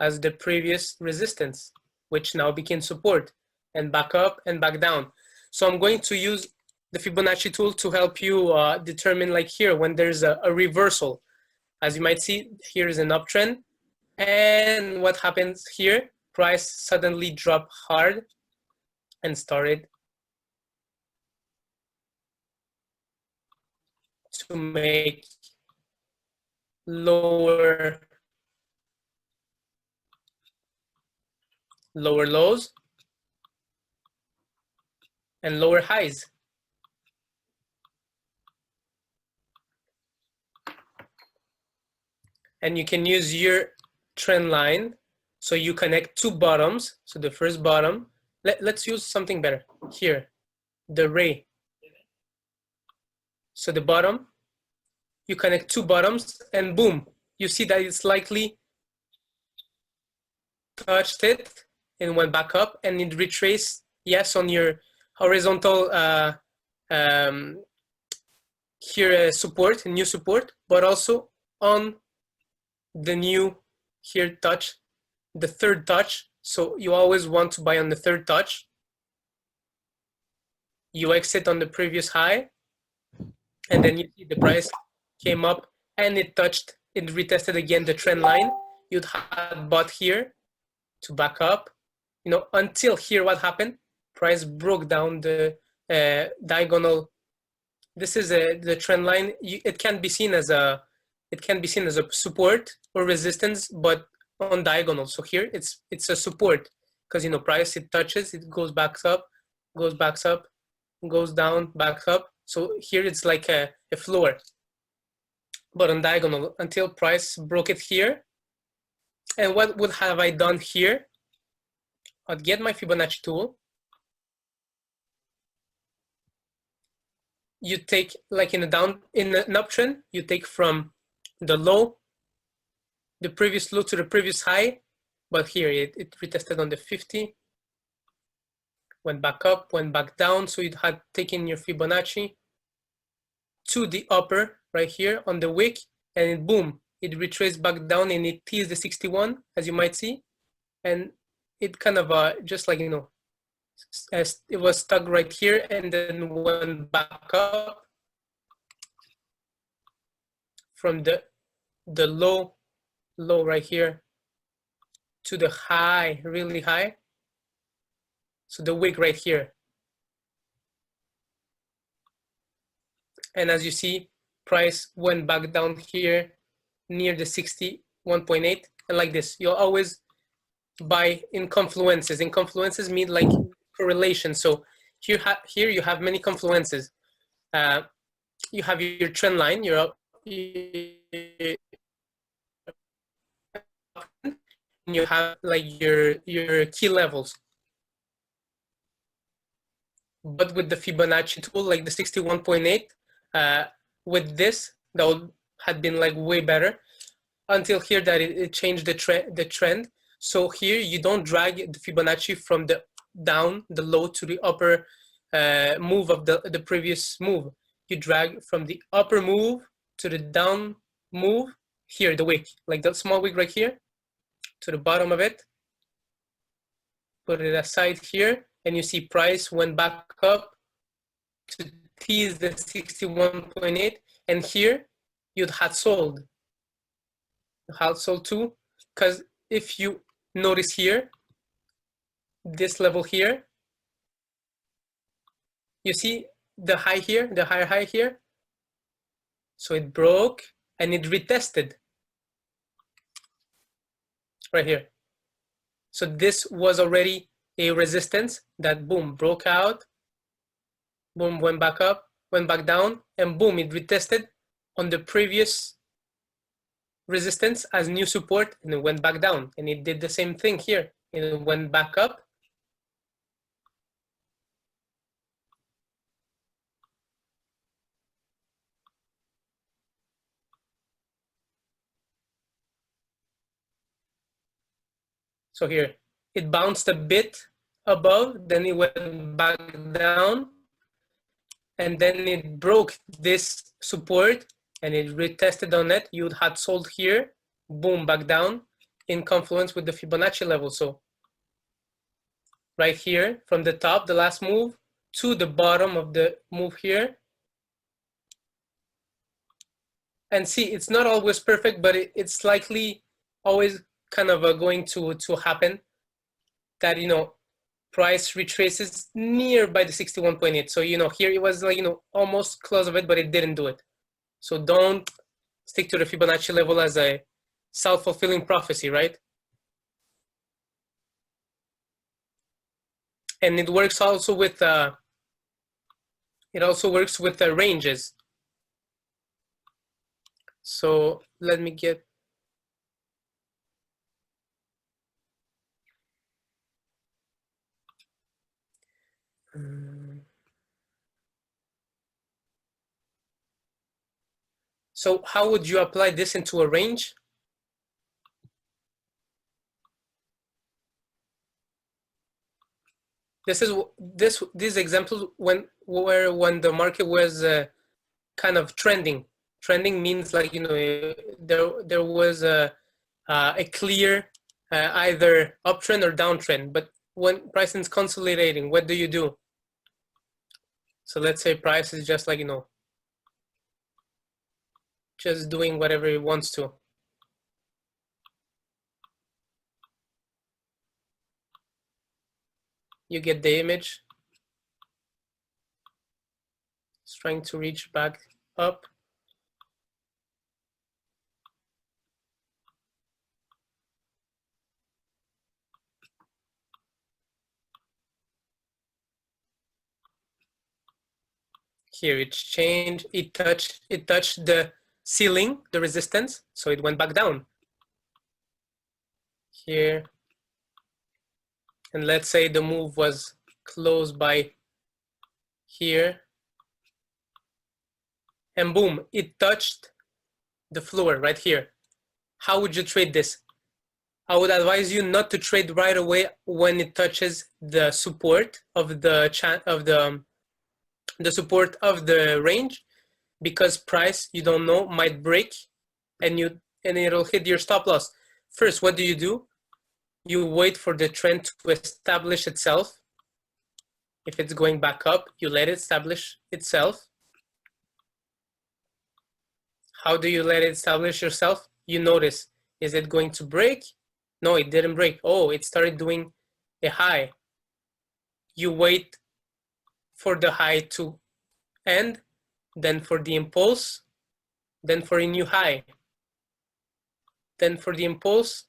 as the previous resistance, which now became support, and back up and back down. So I'm going to use the Fibonacci tool to help you determine, like here, when there's a reversal. As you might see, here is an uptrend. And what happens here? Price suddenly dropped hard and started to make lower lows and lower highs. And you can use your trend line. So you connect two bottoms. So the first bottom, let's use something better here, the ray. So the bottom, you connect two bottoms and boom, you see that it's likely touched it and went back up and it retraced, yes, on your horizontal here support, new support, but also on the new here touch, the third touch. So you always want to buy on the third touch. You exit on the previous high, and then you see the price came up and it retested again the trend line you'd had bought here to back up, until here. What happened? Price broke down the diagonal. This is the trend line. It can be seen as a support or resistance, but on diagonal. So here it's a support because price, it touches, it goes back up, goes down, back up. So here it's like a floor, but on diagonal until price broke it here. And what would have I done here? I'd get my Fibonacci tool. You take, like in an uptrend, you take from the low, the previous low to the previous high, but here it retested on the 50, went back up, went back down. So you had taken your Fibonacci to the upper right here on the wick, and it, boom, it retraced back down and it teased the 61, as you might see, and it kind of just like as it was stuck right here and then went back up from the low low right here to the high, really high. So the wick right here. And as you see, price went back down here near the 61.8, and like this. You'll always buy in confluences. In confluences mean like correlation. So here you have many confluences. You have your trend line, and you have like your key levels. But with the Fibonacci tool, like the 61.8, with this, that would had been like way better until here that it changed the trend. So here you don't drag the Fibonacci from the down, the low to the upper move of the previous move. You drag from the upper move to the down move here, the wick, like the small wick right here, to the bottom of it. Put it aside here, and you see price went back up to tease the 61.8, and here you'd had sold. You had sold too, because if you notice here, this level here, you see the high here, the higher high here. So it broke and it retested right here. So this was already a resistance that boom, broke out, boom, went back up, went back down, and boom, it retested on the previous resistance as new support, and it went back down. And it did the same thing here. It went back up. So here, it bounced a bit above, then it went back down, and then it broke this support and it retested on it. You had sold here, boom, back down in confluence with the Fibonacci level. So right here from the top, the last move, to the bottom of the move here. And see, it's not always perfect, but it's likely always kind of going to happen that, you know, price retraces near by the 61.8. So, you know, here it was like, you know, almost close of it, but it didn't do it. So don't stick to the Fibonacci level as a self-fulfilling prophecy, right? And it works also with, ranges. So let me get, so how would you apply this into a range? This is these examples when the market was kind of trending. Trending means like, you know, there was a clear either uptrend or downtrend. But when price is consolidating, what do you do? So let's say price is just like, you know, just doing whatever it wants to. You get the image. It's trying to reach back up. Here it's changed. It touched the ceiling, the resistance, so it went back down. Here, and let's say the move was closed by here, and boom, it touched the floor right here. How would you trade this? I would advise you not to trade right away when it touches the support of the support of the range, because price, you don't know, might break and it'll hit your stop loss. First, what do? You wait for the trend to establish itself. If it's going back up, you let it establish itself. How do you let it establish yourself? You notice Is it going to break? No, it didn't break. Oh, it started doing a high. You wait for the high to end, then for the impulse, then for a new high, then for the impulse,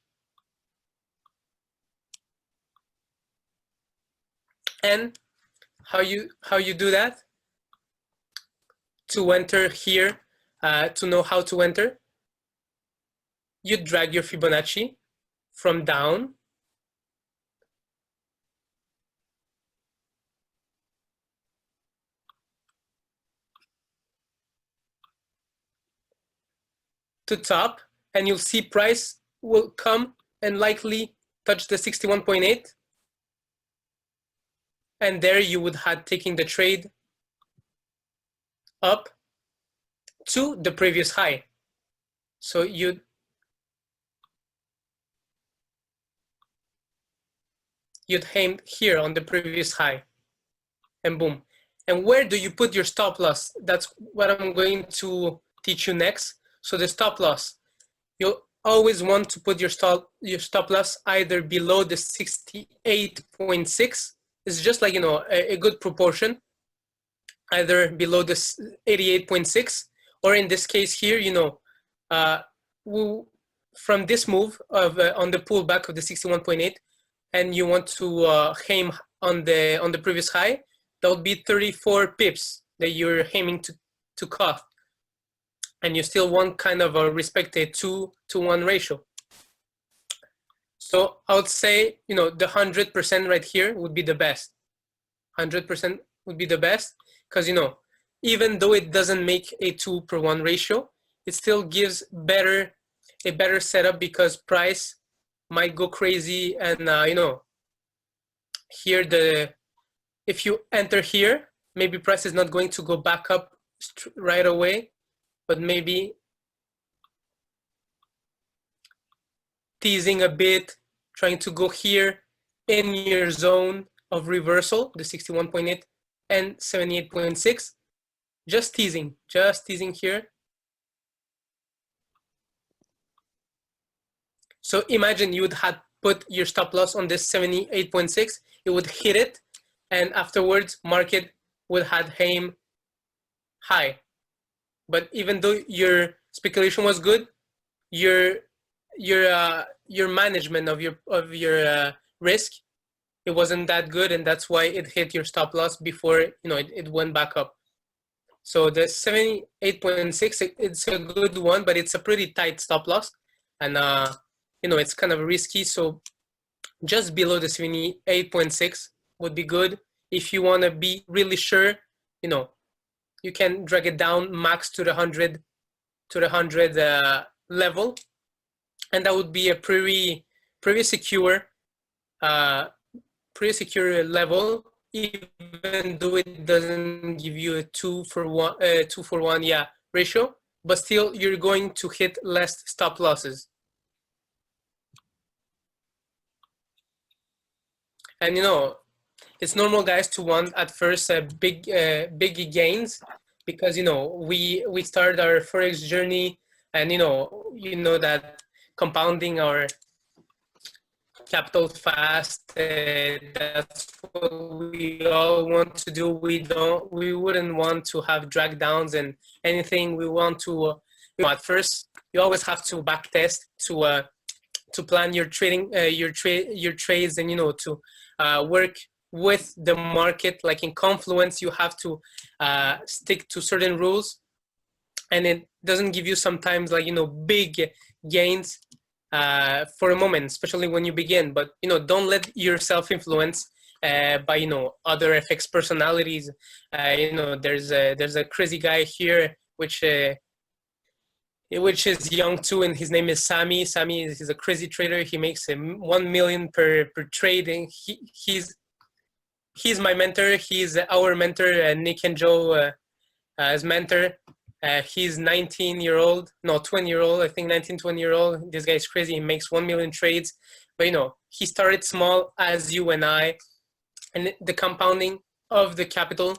and how you do that? To enter here, to know how to enter, you drag your Fibonacci from down to top, and you'll see price will come and likely touch the 61.8, and there you would have taken the trade up to the previous high. So you'd aim here on the previous high, and boom. And where do you put your stop loss? That's what I'm going to teach you next. So the stop loss, you'll always want to put your stop loss either below the 68.6. It's just like, you know, a good proportion, either below this 88.6, or in this case here, you know, from this move of on the pullback of the 61.8, and you want to aim on the previous high, that would be 34 pips that you're aiming to cut, and you still want kind of a respected 2-to-1 ratio. So I would say, you know, the 100% right here would be the best. 100% would be the best, because, you know, even though it doesn't make a 2-per-1 ratio, it still gives a better setup, because price might go crazy, and you know, here if you enter here, maybe price is not going to go back up right away, but maybe teasing a bit, trying to go here in your zone of reversal, the 61.8 and 78.6, just teasing here. So imagine you would have put your stop loss on this 78.6, it would hit it, and afterwards market would have aim high. But even though your speculation was good, your management of your risk, it wasn't that good, and that's why it hit your stop loss before, you know, it went back up. So the 78.6, it's a good one, but it's a pretty tight stop loss, and you know, it's kind of risky. So just below the 78.6 would be good. If you want to be really sure, you know, you can drag it down max to the 100 level, and that would be a pretty secure level, even though it doesn't give you a 2-for-1 ratio, but still you're going to hit less stop losses. And you know, it's normal, guys, to want at first big gains, because, you know, we started our Forex journey, and you know that compounding our capital fast, that's what we all want to do. We wouldn't want to have drag downs and anything. We want to, you know, at first you always have to back test to plan your trading, your trades, and, you know, to work with the market. Like in Confluence, you have to stick to certain rules, and it doesn't give you sometimes, like, you know, big gains for a moment, especially when you begin. But, you know, don't let yourself influence by, you know, other FX personalities. You know, there's a crazy guy here, which is young too, and his name is Sammy. Sammy is a crazy trader. He makes 1 million per trade, and he's my mentor. He's our mentor, Nick and Joe as mentor. He's 19-year-old, no, 20-year-old, I think 19, 20-year-old. This guy's crazy. He makes 1 million trades. But, you know, he started small as you and I. And the compounding of the capital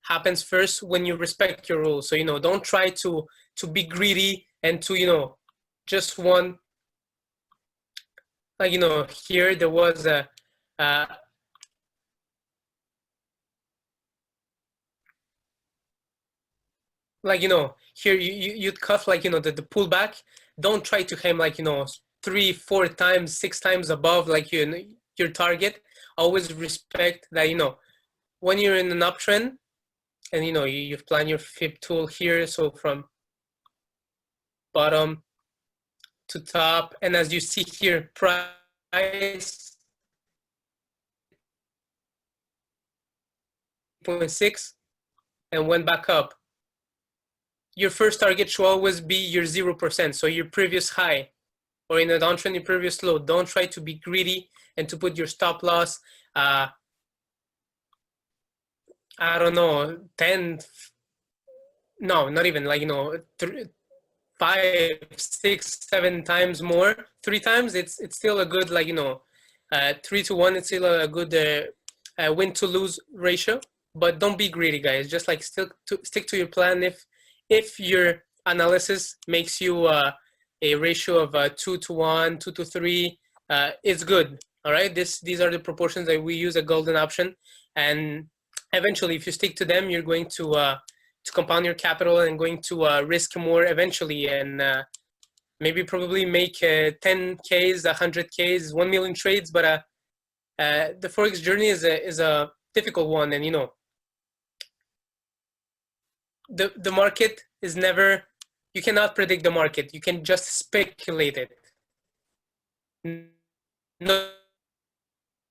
happens first when you respect your rules. So, you know, don't try to be greedy and to, you know, just want like, you know, here there was a like, you know, here you'd cuff, like, you know, the pullback. Don't try to aim, like, you know, 3, 4 times, 6 times above, like, your target. Always respect that, you know, when you're in an uptrend and, you know, you've planned your fib tool here, so from bottom to top, and as you see here, price 0.6 and went back up. Your first target should always be your 0%, so your previous high, or in a downtrend, your previous low. Don't try to be greedy and to put your stop loss, I don't know, 10, no, not even, like, you know, 5, 6, 7 times more. 3 times, it's still a good, like, you know, 3 to 1, it's still a good win to lose ratio. But don't be greedy, guys. Just like still stick to your plan. If your analysis makes you a ratio of 2 to 1, 2 to 3, it's good. All right. These are the proportions that we use a golden option, and eventually, if you stick to them, you're going to compound your capital and going to risk more eventually, and maybe probably make 10Ks, 100Ks, 1 million trades. But the Forex journey is a difficult one, and you know, the market is never, you cannot predict the market. You can just speculate it.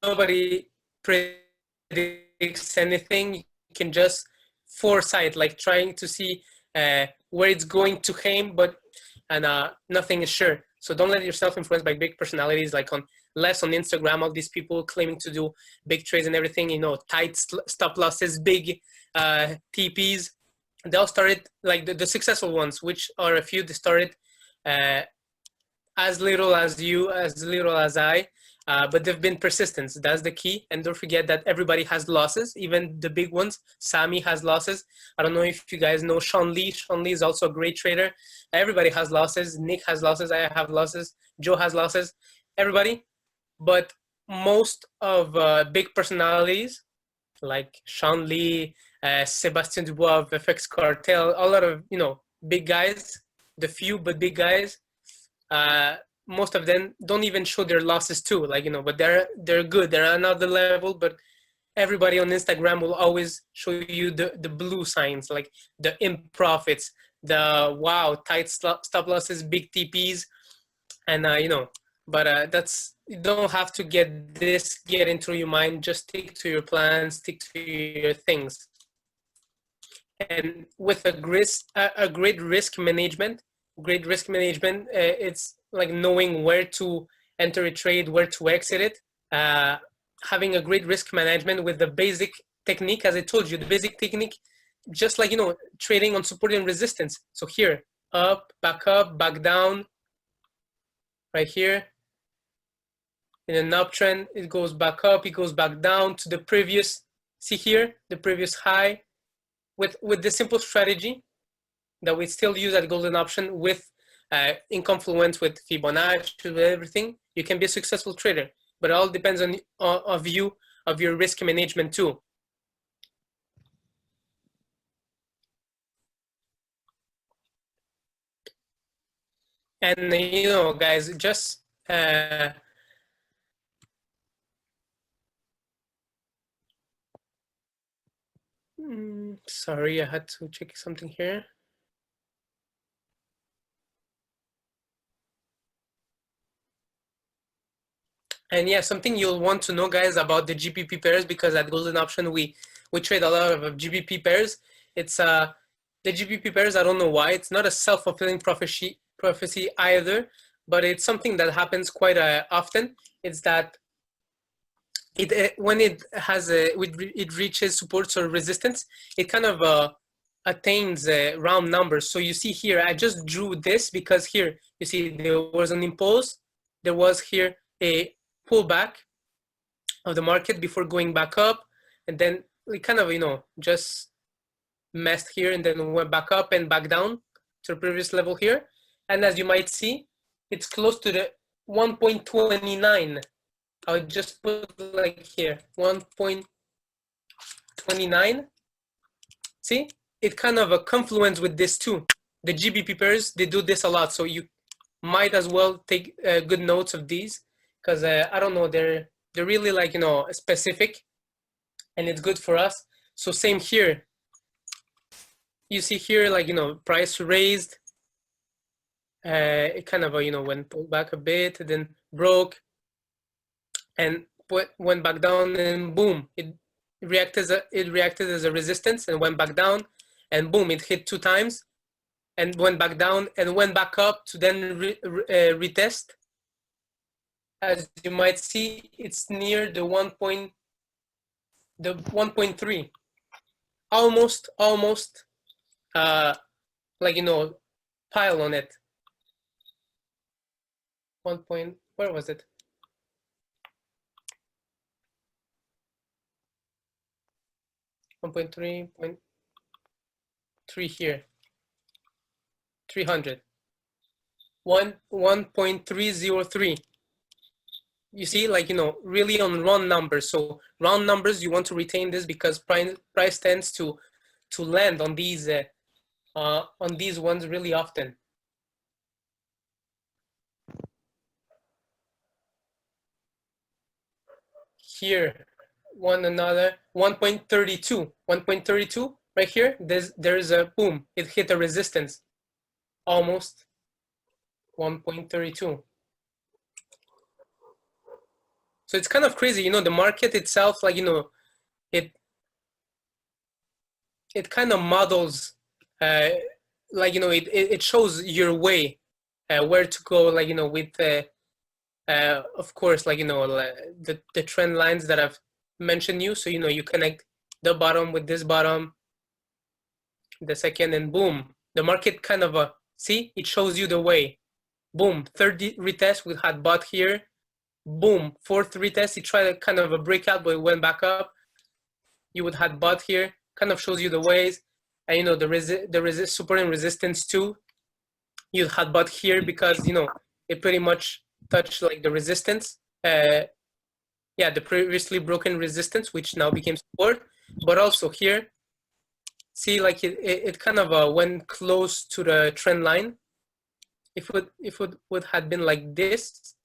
Nobody predicts anything. You can just foresight, like trying to see where it's going to aim, but nothing is sure. So don't let yourself influence by big personalities, like less on Instagram, all these people claiming to do big trades and everything, you know, tight stop losses, big TPs. They all started, like the successful ones, which are a few, they started as little as you, as little as I, but they've been persistent. That's the key. And don't forget that everybody has losses, even the big ones. Sami has losses. I don't know if you guys know Sean Lee. Sean Lee is also a great trader. Everybody has losses. Nick has losses. I have losses. Joe has losses. Everybody. But most of big personalities like Sean Lee, Sebastien Dubois of FX Cartel, a lot of, you know, big guys, the few but big guys, most of them don't even show their losses too, like, you know, but they're good. They're another level. But everybody on Instagram will always show you the blue signs, like the imp profits, the wow tight stop losses, big TPs, and you know. But that's, you don't have to get into your mind. Just stick to your plan, stick to your things, and with a great risk management, it's like knowing where to enter a trade, where to exit it, having a great risk management with the basic technique. As I told you, the basic technique, just like, you know, trading on support and resistance. So here, up, back down, right here. In an uptrend, it goes back up, it goes back down to the previous, see here, the previous high. With the simple strategy that we still use at golden option, with in confluence with Fibonacci, with everything, you can be a successful trader. But it all depends on of you, of your risk management too. And you know, guys, just sorry, I had to check something here. And yeah, something you'll want to know, guys, about the GBP pairs, because at golden option we trade a lot of GBP pairs. It's the GBP pairs, I don't know why, it's not a self-fulfilling prophecy either, but it's something that happens quite often. It's that when it has it reaches supports or resistance, it kind of attains round numbers. So you see here, I just drew this because here you see there was an impulse, there was here a pullback of the market before going back up, and then we kind of, you know, just messed here and then went back up and back down to the previous level here. And as you might see, it's close to the 1.29. I'll just put like here 1.29. See, it kind of a confluence with this too. The GBP pairs, they do this a lot, so you might as well take good notes of these, because I don't know, they're really like, you know, specific, and it's good for us. So same here. You see here, like, you know, price raised, it kind of, you know, went pulled back a bit, then broke, and went back down, and boom, it reacted as a resistance and went back down, and boom, it hit 2 times and went back down and went back up to then retest. As you might see, it's near the 1.3, almost like, you know, pile on it. Where was it? 1.3 here, 300, 1.303. You see, like, you know, really on round numbers. So round numbers, you want to retain this because price tends to land on these ones really often. Here, 1.32 right here. There's a boom. It hit a resistance, almost 1.32. So it's kind of crazy, you know, the market itself, like, you know, it kind of models, like, you know, it shows your way, where to go, like, you know, with, of course, like, you know, the trend lines that I've mentioned you. So, you know, you connect the bottom with this bottom, the second, and boom, the market kind of, see, it shows you the way. Boom, third retest, we had bought here. Boom, fourth retest, it tried a kind of a breakout, but it went back up. You would have bought here, kind of shows you the ways. And, you know, the support and resistance too. You had bought here because, you know, it pretty much touched like the resistance. Yeah, the previously broken resistance, which now became support. But also here, see, like it kind of went close to the trend line. If it would have been like this,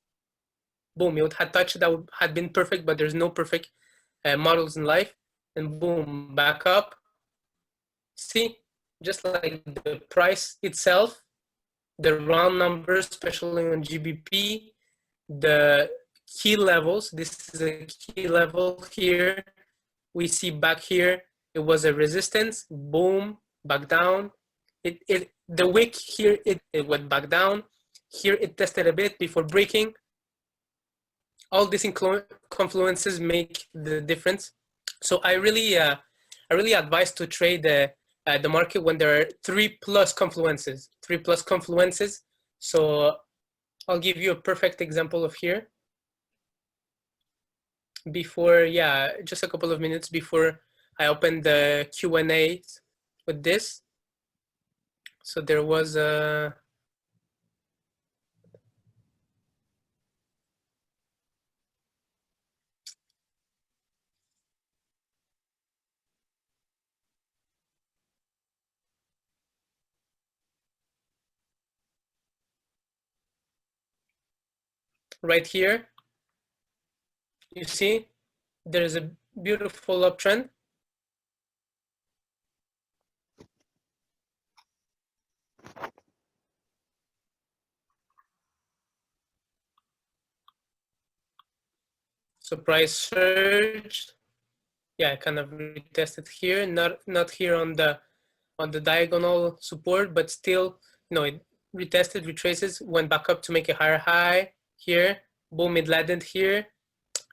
boom, it would have touched, that would have been perfect, but there's no perfect models in life. And boom, back up. See, just like the price itself, the round numbers, especially on GBP, the key levels, this is a key level here. We see back here, it was a resistance, boom, back down. The wick here, it went back down. Here it tested a bit before breaking. All these confluences make the difference. So I really advise to trade the market when there are 3+ confluences. So I'll give you a perfect example of here. Before, yeah, just a couple of minutes before I opened the Q&A with this. So there was a right here, you see, there's a beautiful uptrend. So price surged. Yeah, kind of retested here, not here on the diagonal support, but still, you know, it retested, retraces, went back up to make a higher high here. Boom, it landed here,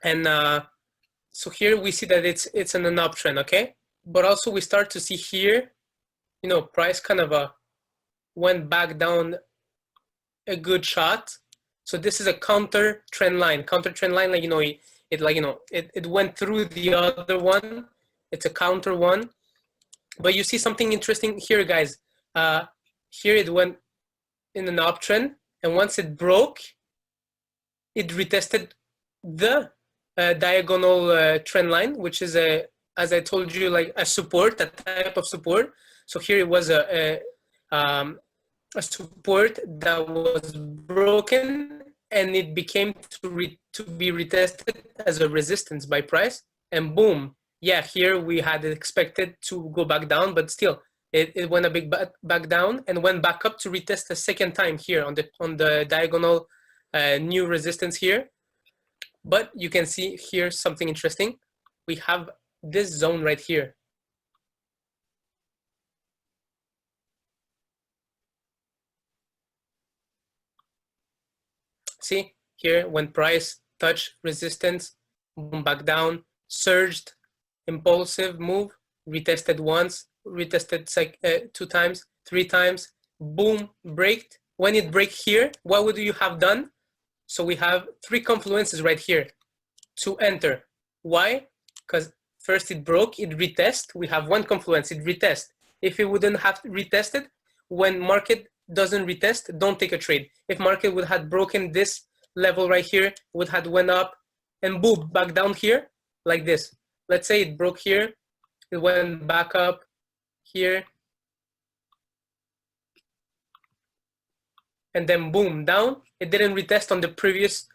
and so here we see that it's in an uptrend, okay? But also we start to see here, you know, price kind of went back down a good shot. So this is a counter trend line, like, you know, it like, you know, it went through the other one. It's a counter one. But you see something interesting here, guys. Here it went in an uptrend, and once it broke, it retested the diagonal trend line, which is as I told you, like a support, a type of support. So here it was a support that was broken, and it became to be retested as a resistance by price, and boom, yeah, here we had expected to go back down, but still it went a big back down and went back up to retest a second time here on the diagonal new resistance here. But you can see here something interesting. We have this zone right here. See here, when price touched resistance, boom, back down, surged, impulsive move, retested once, retested two times, three times, boom, braked. When it break here, what would you have done? So we have three confluences right here to enter. Why? Because first it broke, it retest. We have one confluence, it retest. If it wouldn't have retested, when market doesn't retest, don't take a trade. If market would have broken this level right here, would have went up and boom, back down here, like this. Let's say it broke here, it went back up here, and then boom, down. It didn't retest on the previous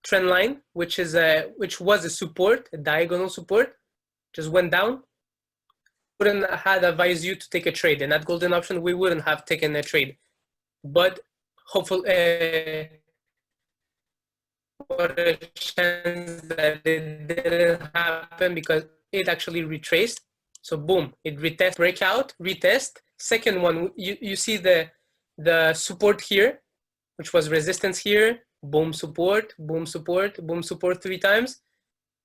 trend line, which was a support, a diagonal support, just went down. Wouldn't have advised you to take a trade. In that golden option, we wouldn't have taken a trade. But hopefully, what a chance that it didn't happen, because it actually retraced. So boom, it retest, breakout, retest. Second one, you see the support here, which was resistance here, boom, support, boom, support, boom, support 3 times,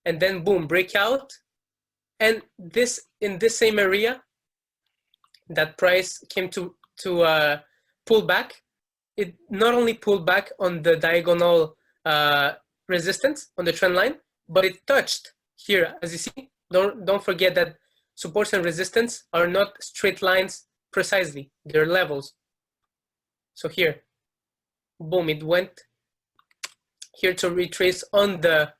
and then boom, breakout. And this, in this same area that price came to pull back, it not only pulled back on the diagonal resistance on the trend line, but it touched here. As you see, don't forget that supports and resistance are not straight lines precisely, they're levels. So here, boom, it went here to retrace on the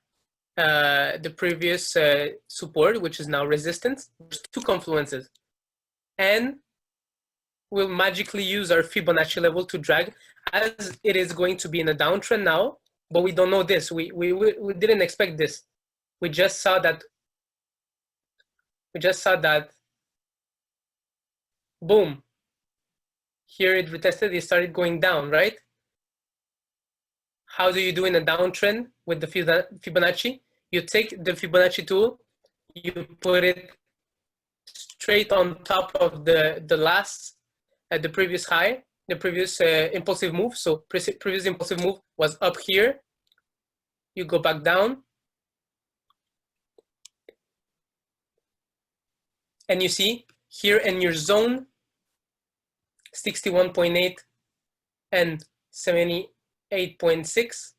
previous support, which is now resistance. There's 2 confluences, and we'll magically use our Fibonacci level to drag, as it is going to be in a downtrend now, but we don't know this. We didn't expect this. We just saw that. Boom. Here it retested. It started going down, right? How do you do in a downtrend with the Fibonacci? You take the Fibonacci tool, you put it straight on top of the last, the previous high, the previous impulsive move. So previous impulsive move was up here. You go back down, and you see here in your zone 61.8 and 78.6.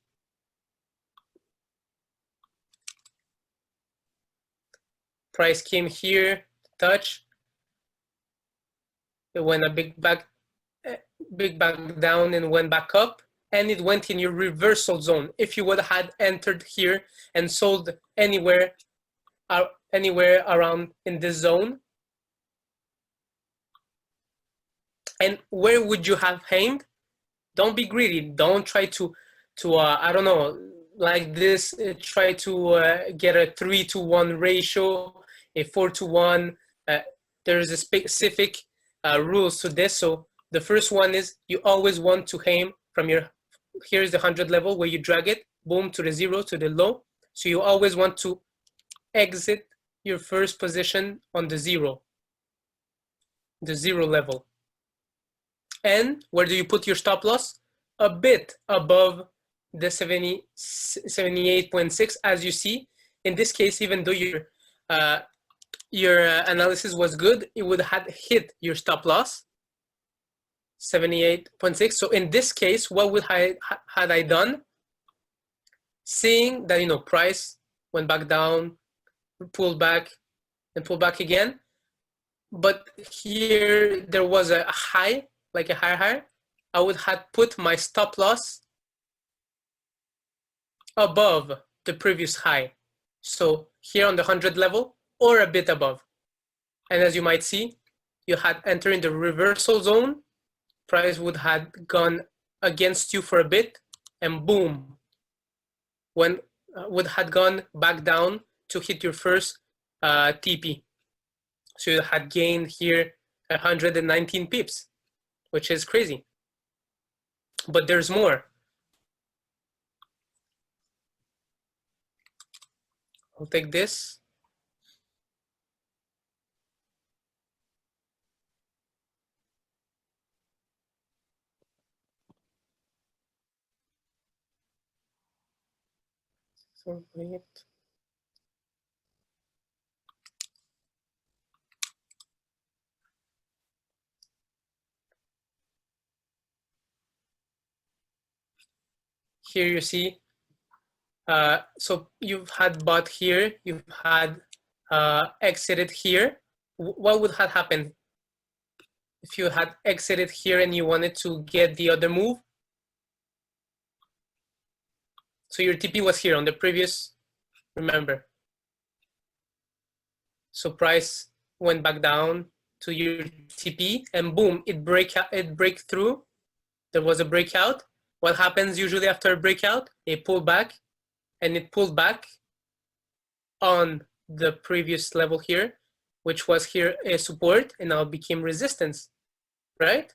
Price came here, touch. It went a big back down and went back up, and it went in your reversal zone. If you would have had entered here and sold anywhere around in this zone, and where would you have aimed? Don't be greedy. Don't try to I don't know, like this, try to get a 3-to-1 ratio, a 4-to-1. There's a specific rules to this. So the first one is you always want to aim from here's the 100 level where you drag it, boom, to the 0, to the low. So you always want to exit your first position on the 0 level. And where do you put your stop loss? A bit above the 78.6, as you see. In this case, even though your analysis was good, it would have hit your stop loss, 78.6. So in this case, what would had I done? Seeing that, price went back down, pulled back, and pulled back again. But here there was a high, like a higher high. I would have put my stop loss above the previous high. So here on the 100 level or a bit above. And as you might see, you had entered in the reversal zone. Price would have gone against you for a bit, and boom, when would had gone back down to hit your first TP. So you had gained here 119 pips, which is crazy. But there's more. I'll take this. So wait. Here you see, so you've had bought here, you've had exited here. What would have happened if you had exited here and you wanted to get the other move? So your TP was here on the previous, remember. So price went back down to your TP and boom, it break through. There was a breakout. What happens usually after a breakout? It pulled back, and it pulled back on the previous level here, which was here a support and now became resistance, right?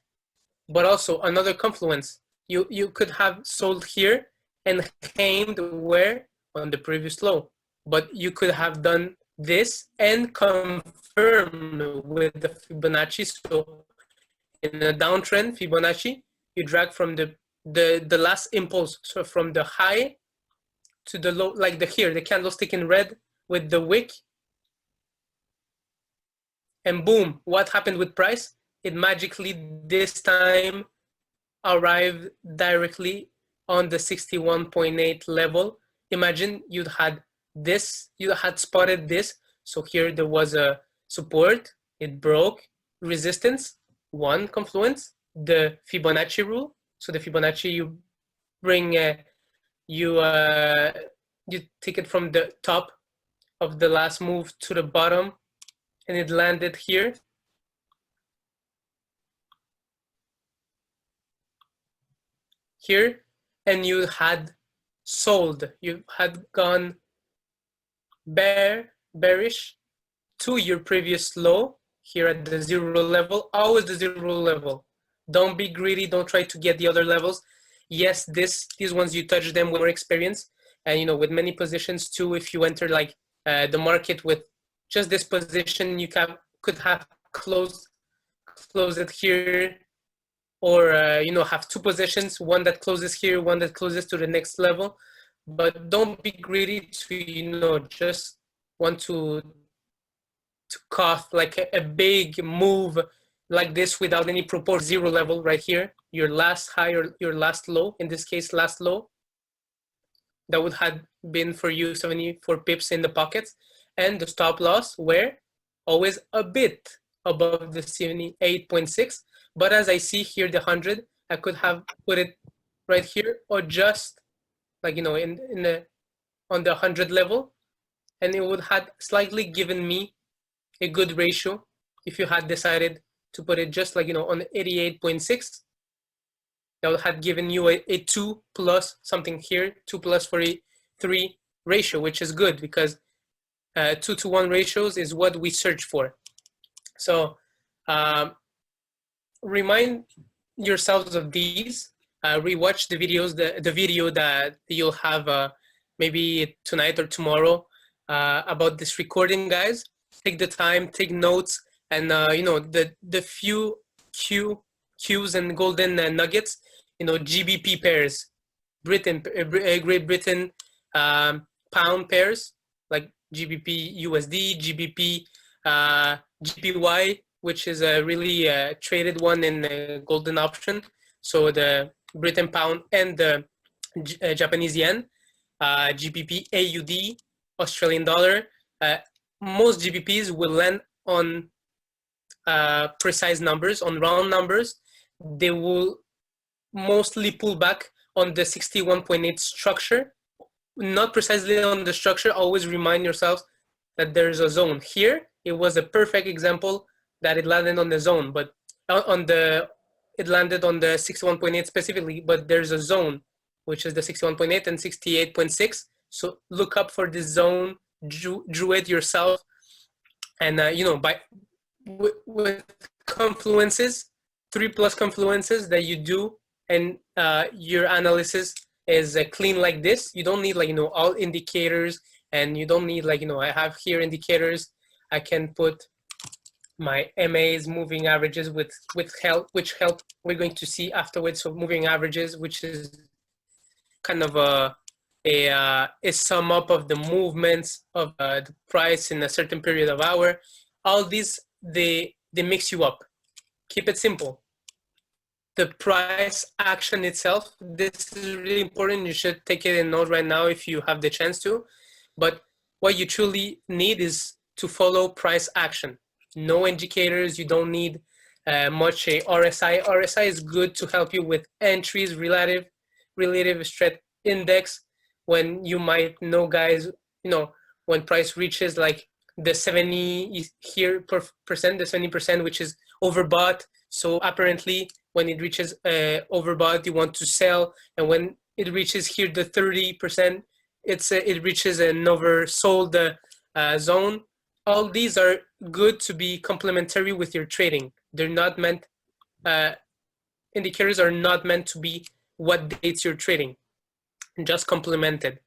But also another confluence. You could have sold here and aimed where? On the previous low. But you could have done this and confirm with the Fibonacci. So in a downtrend, Fibonacci, you drag from the last impulse, so from the high to the low, like the candlestick in red with the wick, and boom, what happened with price? It magically this time arrived directly on the 61.8 level. Imagine you had spotted this. So here there was a support, it broke, resistance, one confluence, the Fibonacci rule. So the Fibonacci, you bring, you take it from the top of the last move to the bottom, and it landed here. Here, and you had sold, you had gone bearish to your previous low here at the zero level, always the zero level. Don't be greedy, don't try to get the other levels. Yes, these ones you touch them with more experience, and with many positions too. If you enter like the market with just this position, you could have closed it here, or have two positions, one that closes here, one that closes to the next level. But don't be greedy to just want to cough like a big move like this without any proportion. Zero level right here, your last high or your last low, in this case last low, that would have been for you 74 pips in the pockets, and the stop loss were always a bit above the 78.6. But as I see here, the 100, I could have put it right here, or just like in the on the 100 level, and it would have slightly given me a good ratio if you had decided to put it just like on 88.6. That would have given you a 2 plus something here, 2 plus 43 ratio, which is good because 2-to-1 ratios is what we search for. So remind yourselves of these. Rewatch the videos, the video that you'll have maybe tonight or tomorrow about this recording, guys. Take the time, take notes, and the few Qs and golden nuggets. GBP pairs, Great Britain pound pairs like GBP USD, GBP GPY, which is a really traded one in golden option. So the Britain pound and the Japanese yen, GBP AUD, Australian dollar. Most GBPs will land on precise numbers, on round numbers. They will mostly pull back on the 61.8 structure, not precisely on the structure, always remind yourself that there's a zone. Here, it was a perfect example that it landed on the zone, but it landed on the 61.8 specifically, but there's a zone, which is the 61.8 and 68.6. So look up for this zone, drew it yourself, and by with confluences, 3+ confluences that you do, and your analysis is clean like this. You don't need all indicators, and you don't need I have here indicators. I can put my MAs, moving averages, with help, which help we're going to see afterwards. So moving averages, which is kind of a sum up of the movements of the price in a certain period of hour. All these, they mix you up. Keep it simple. The price action itself, this is really important. You should take it in note right now if you have the chance to. But what you truly need is to follow price action. No indicators. You don't need much a RSI. RSI is good to help you with entries, relative strength index, when you might know, guys, when price reaches like the 70 here percent, the 70%, which is overbought. So apparently when it reaches overbought, you want to sell, and when it reaches here the 30%, it reaches an oversold zone. All these are good to be complementary with your trading. They're not meant indicators are not meant to be what dates you're trading, just complemented.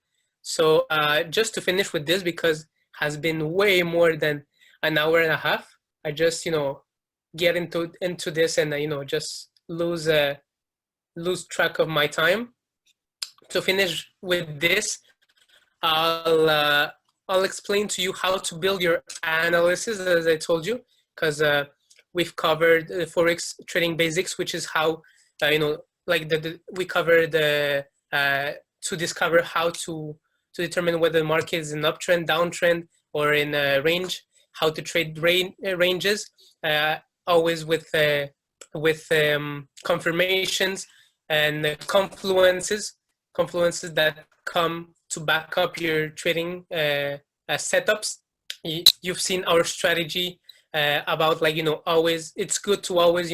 So just to finish with this, because has been way more than an hour and a half, I just get into this, and just lose track of my time. To finish with this, I'll uh, I'll explain to you how to build your analysis, as I told you, because we've covered forex trading basics, which is how like we covered to discover how to determine whether the market is in uptrend, downtrend, or in a range, how to trade ranges, always with confirmations and confluences that come to back up your trading setups. You've seen our strategy about always, it's good to always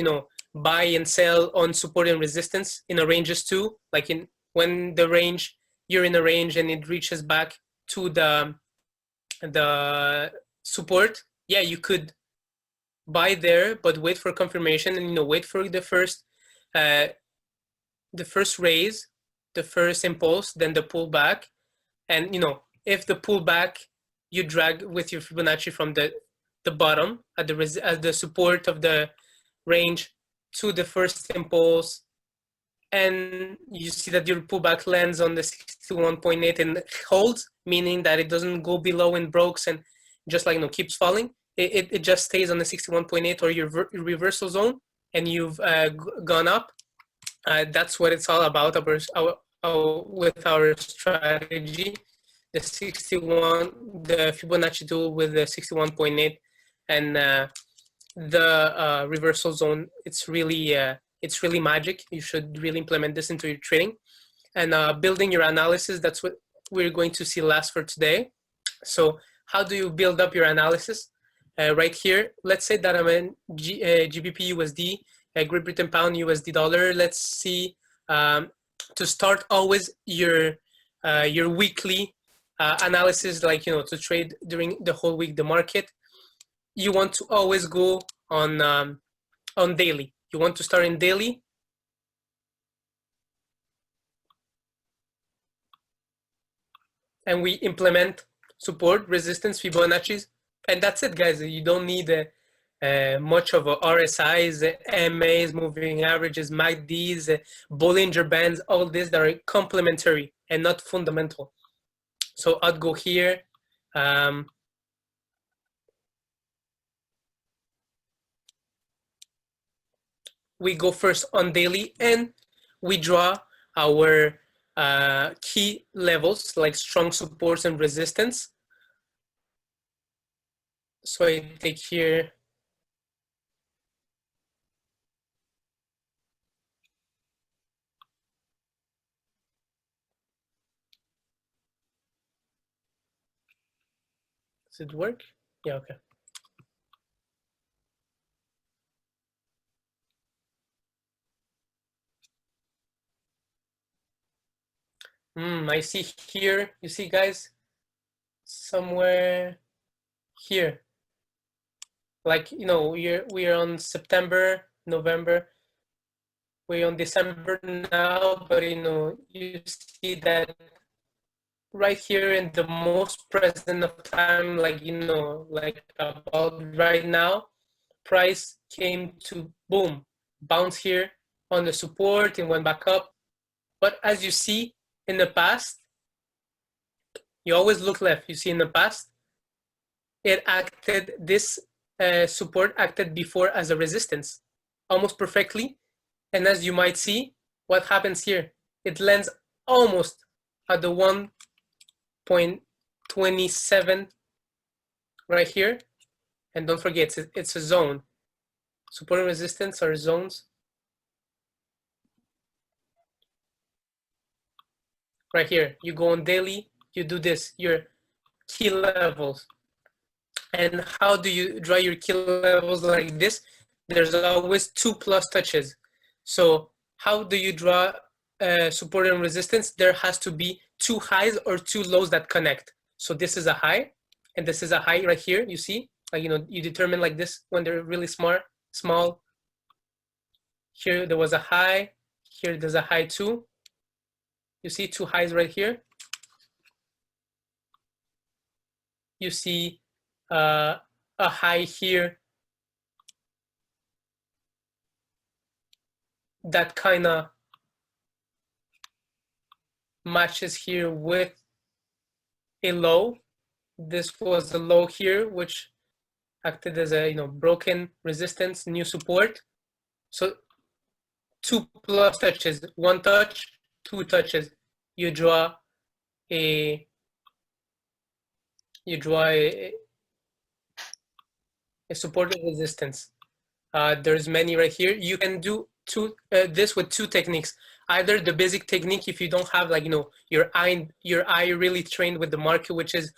buy and sell on support and resistance in a ranges too, like in when the range, you're in a range and it reaches back to the support. Yeah, you could buy there, but wait for confirmation, and wait for uh, the first raise, the first impulse, then the pullback. And if the pullback, you drag with your Fibonacci from the bottom at the support of the range to the first impulse, and you see that your pullback lands on the 61.8 and holds, meaning that it doesn't go below and breaks and just keeps falling. It just stays on the 61.8 or your reversal zone, and you've gone up. That's what it's all about with our strategy. The Fibonacci tool with the 61.8 and the reversal zone. It's really magic. You should really implement this into your trading and building your analysis. That's what we're going to see last for today. So how do you build up your analysis? Right here, let's say that I'm in GBP USD, Great Britain Pound USD dollar. Let's see, to start always your weekly analysis, to trade during the whole week the market. You want to always go on daily. You want to start in daily. And we implement support, resistance, Fibonacci's, and that's it, guys. You don't need much of a RSIs, MAs, moving averages, MACDs, Bollinger Bands, all this that are complementary and not fundamental. So I'd go here. We go first on daily, and we draw our key levels like strong supports and resistance. So I take here Does it work? Yeah, okay. I see here, you see guys, somewhere here. Like, you know, we're on September, November, we're on December now, but you know, you see that right here in the most present of time, like, you know, like about right now, price came to boom, bounce here on the support and went back up. But as you see in the past, you always look left. You see in the past, it acted, this support acted before as a resistance almost perfectly. And as you might see, what happens here? It lands almost at the 1.27 right here. And don't forget, it's a zone. Support and resistance are zones. Right here, you go on daily, you do this, your key levels. And how do you draw your key levels like this? There's always 2+ touches. So how do you draw support and resistance? There has to be 2 highs or 2 lows that connect. So this is a high, and this is a high right here. You see, like, you know, you determine like this when they're really small. Here there was a high. Here there's a high too. You see 2 highs right here. You see a high here that kind of matches here with a low. This was a low here, which acted as a, you know, broken resistance, new support. So 2+ touches, 1 touch, 2 touches. You draw a support and resistance. There's many right here. You can do this with 2 techniques. Either the basic technique, if you don't have, like, you know, your eye really trained with the market, which is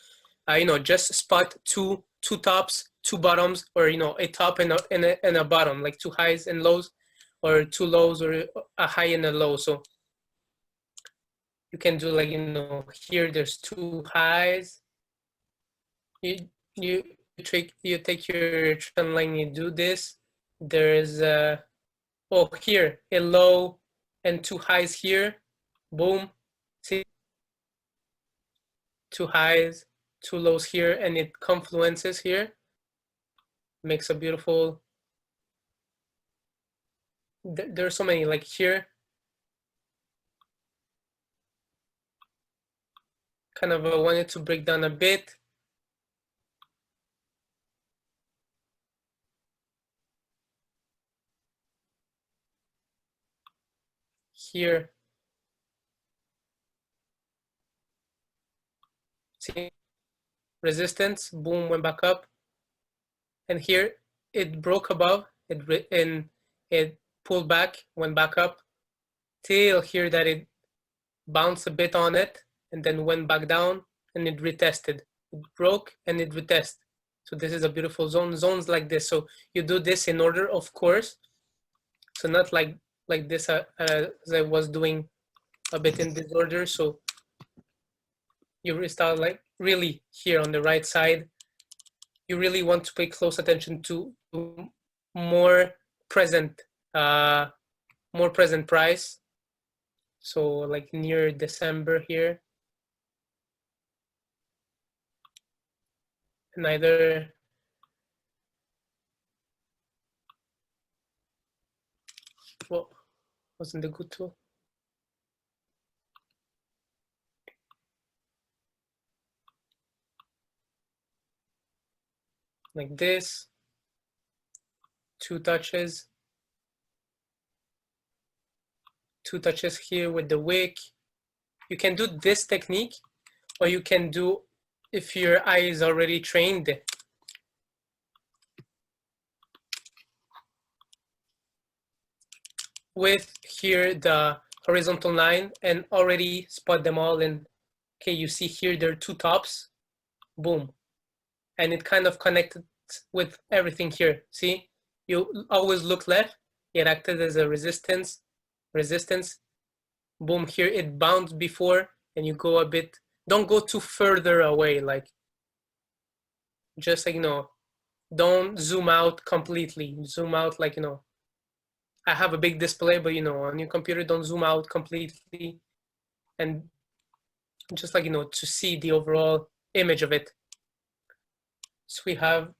you know, just spot two tops, 2 bottoms, or, you know, a top and a bottom, like 2 highs and lows, or 2 lows, or a high and a low. So you can do, like, you know, here there's 2 highs. You take your trend line, you do this. There's here a low and 2 highs here. Boom. See, 2 highs, 2 lows here, and it confluences here. Makes a beautiful. There are so many, like here. Kind of wanted to break down a bit. Here, see, resistance, boom, went back up. And here it broke above, it pulled back, went back up, till here that it bounced a bit on it, and then went back down, and it retested. It broke and it retested. So this is a beautiful zone, zones like this. So you do this in order, of course. So not like this as I was doing a bit in disorder. So you start like really here on the right side. You really want to pay close attention to more present price. So like near December here. And either well, wasn't a good tool. Like this, 2 touches, 2 touches here with the wick. You can do this technique, or you can do, if your eye is already trained, with here the horizontal line and already spot them all. And okay, you see here there are 2 tops, boom. and it kind of connected with everything here. See, you always look left, it acted as a resistance, boom, here it bounced before, and you go a bit, don't go too further away, like just like, don't zoom out completely, zoom out like, I have a big display, but on your computer, don't zoom out completely, and just like, to see the overall image of it. So we have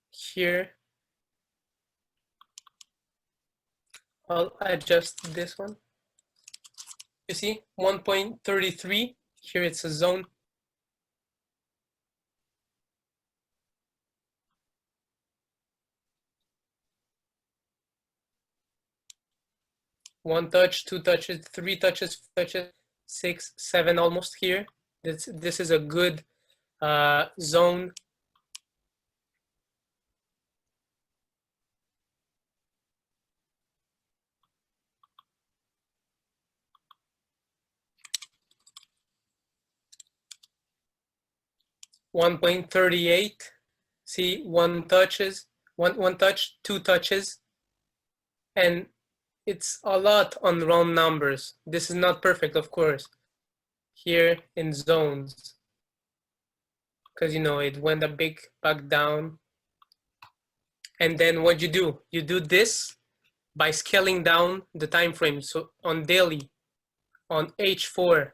here, I'll adjust this one. You see 1.33, here it's a zone. One touch, two touches, three touches, 6, 7 almost here. This is a good zone. $1.38. See, one touch, two touches, and it's a lot on round numbers. This is not perfect, of course, here in zones, because it went a big back down. And then what you do this by scaling down the time frame. So on daily, on H4,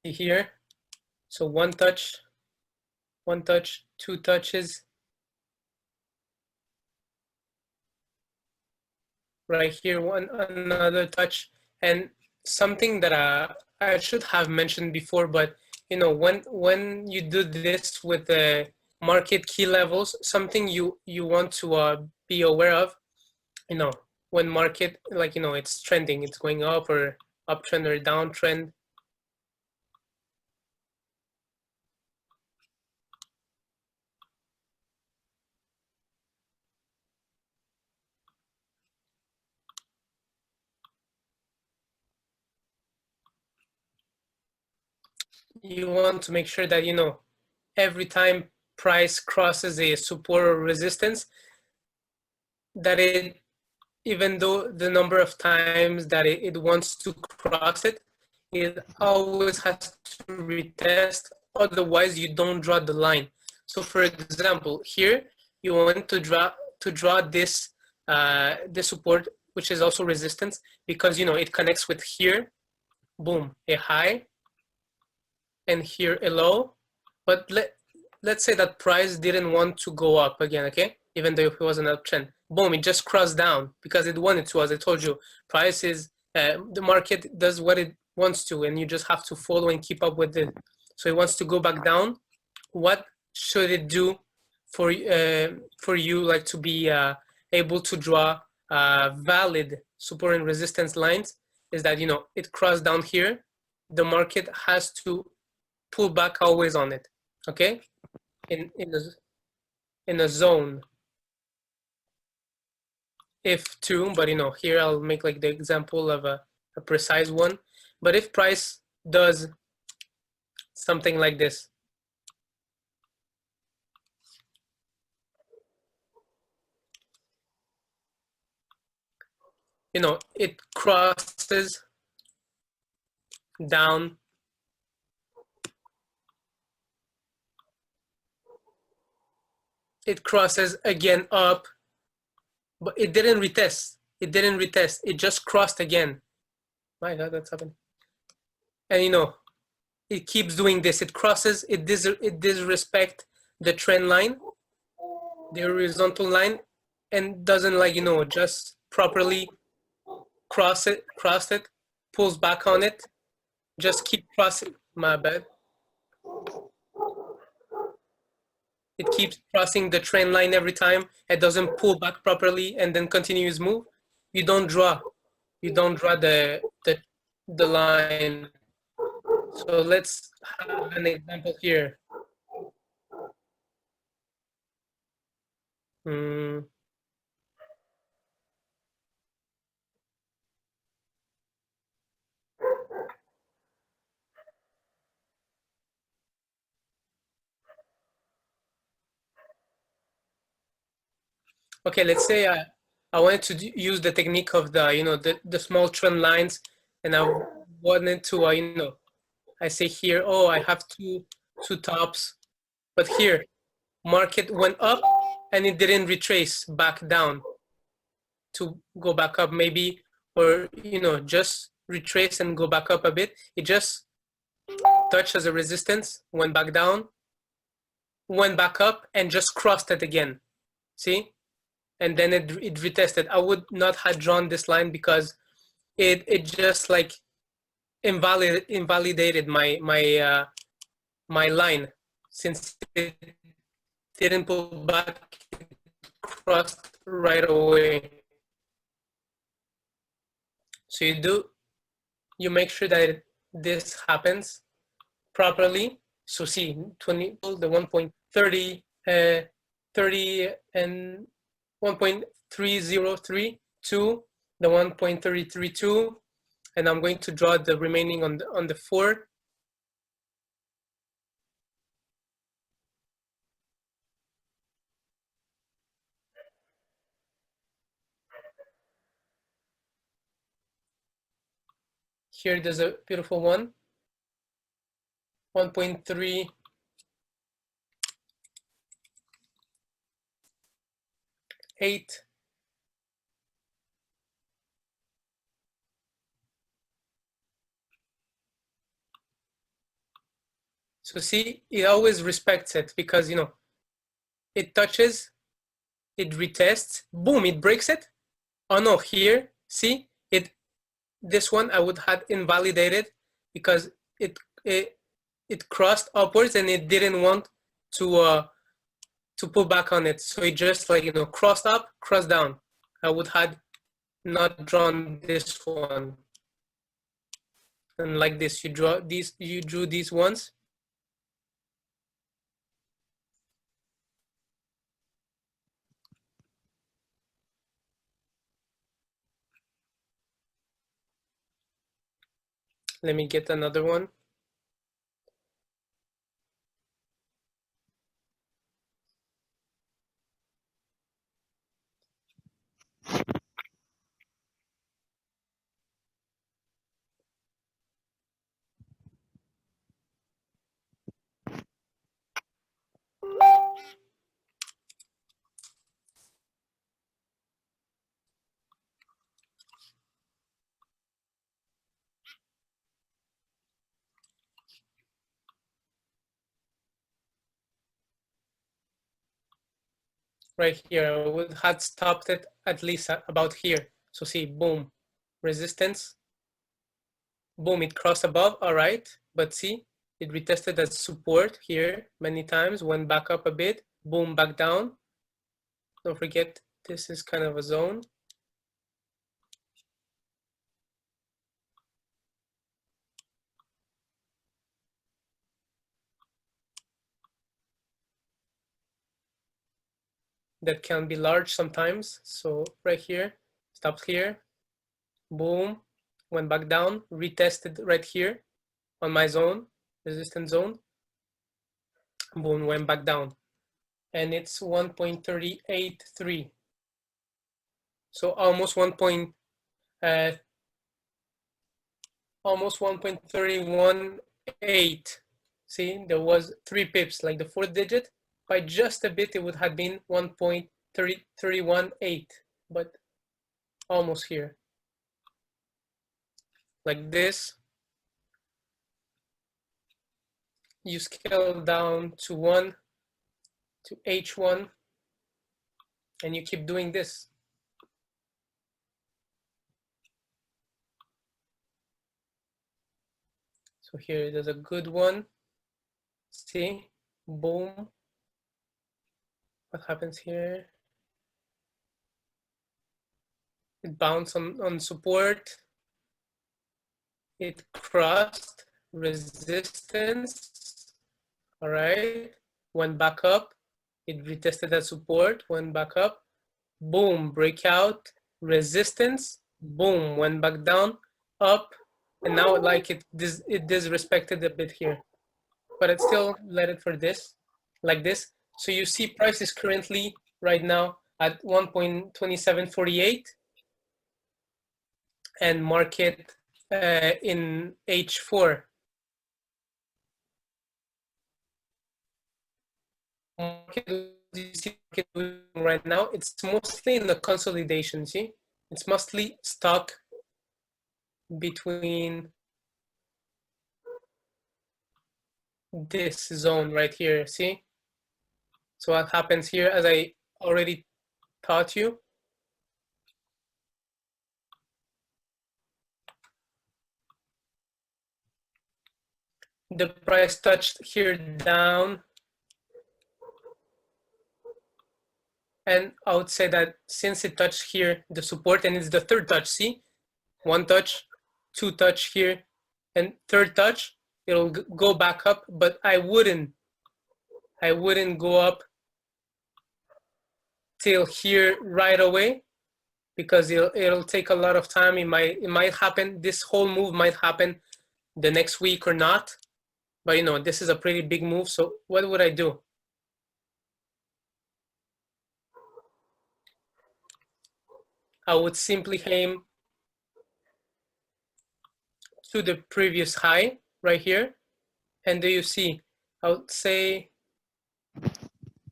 here. So one touch, two touches, right here, another touch. And something that I should have mentioned before, but when you do this with the market key levels, something you want to be aware of, when market, like, it's trending, it's going up or uptrend or downtrend. You want to make sure that, every time price crosses a support or resistance, that it, even though the number of times that it wants to cross it, it always has to retest, otherwise you don't draw the line. So for example, here you want to draw this this support, which is also resistance, because it connects with here, boom, a high, and here a low. But let's say that price didn't want to go up again, okay? Even though it was an uptrend, boom, it just crossed down because it wanted to. As I told you, price is the market does what it wants to, and you just have to follow and keep up with it. So it wants to go back down. What should it do for you, like, to be able to draw valid support and resistance lines? Is that it crossed down here, the market has to pull back always on it, okay? In a zone, if two, but here I'll make like the example of a precise one. But if price does something like this, it crosses down, it crosses again up, but it didn't retest. It just crossed again. My God, that's happened. And it keeps doing this. It crosses, it disrespect the trend line, the horizontal line, and doesn't, like, just properly cross it, pulls back on it. Just keep crossing, my bad. It keeps crossing the trend line every time. It doesn't pull back properly and then continues move. You don't draw. You don't draw the line. So let's have an example here. Mm. Okay, let's say I wanted to use the technique of the small trend lines, and I wanted to I say here, oh, I have two tops, but here market went up and it didn't retrace back down to go back up maybe, or just retrace and go back up a bit. It just touched as a resistance, went back down, went back up, and just crossed it again. See? And then it retested. I would not have drawn this line because it just like invalidated my line, since it didn't pull back, crossed right away. So you make sure that this happens properly. So see, 20, the 1.30, 30 and 1.303 to the 1.332, and I'm going to draw the remaining on the 4. Here there's a beautiful one, 1.38. So see, it always respects it because it touches, it retests, boom, it breaks it. Oh no, here, see, this one I would have invalidated because it crossed upwards and it didn't want to pull back on it. So it just crossed up, crossed down. I would have not drawn this one. And like this, you drew these ones. Let me get another one. Right here, I would have stopped it at least about here. So see, boom, resistance, boom, it crossed above, all right. But see, it retested as support here many times, went back up a bit, boom, back down. Don't forget, this is kind of a zone. That can be large sometimes. So right here, stopped here, boom, went back down, retested right here on my zone, resistance zone, boom, went back down. And it's 1.383. So almost almost 1.318. See, there was 3 pips, like the 4th digit. By just a bit, it would have been 1.318, but almost here. Like this, you scale down to 1, to H1, and you keep doing this. So here there's a good one. See, boom. What happens here? It bounced on support. It crossed resistance. All right, went back up. It retested that support, went back up. Boom, breakout, resistance. Boom, went back down, up, and now like it disrespected a bit here, but it still let it for this, like this. So you see price is currently right now at 1.2748 and market in H4. Market, you see market right now, it's mostly in the consolidation, see? It's mostly stuck between this zone right here, see? So what happens here, as I already taught you, the price touched here down, and I would say that since it touched here the support, and it's the third touch, see? One touch, two touch here, and third touch, it'll go back up, but I wouldn't go up till here right away, because it'll take a lot of time. It might happen, this whole move might happen the next week or not, but you know, this is a pretty big move. So what would I do? I would simply aim to the previous high right here, and do you see, I would say,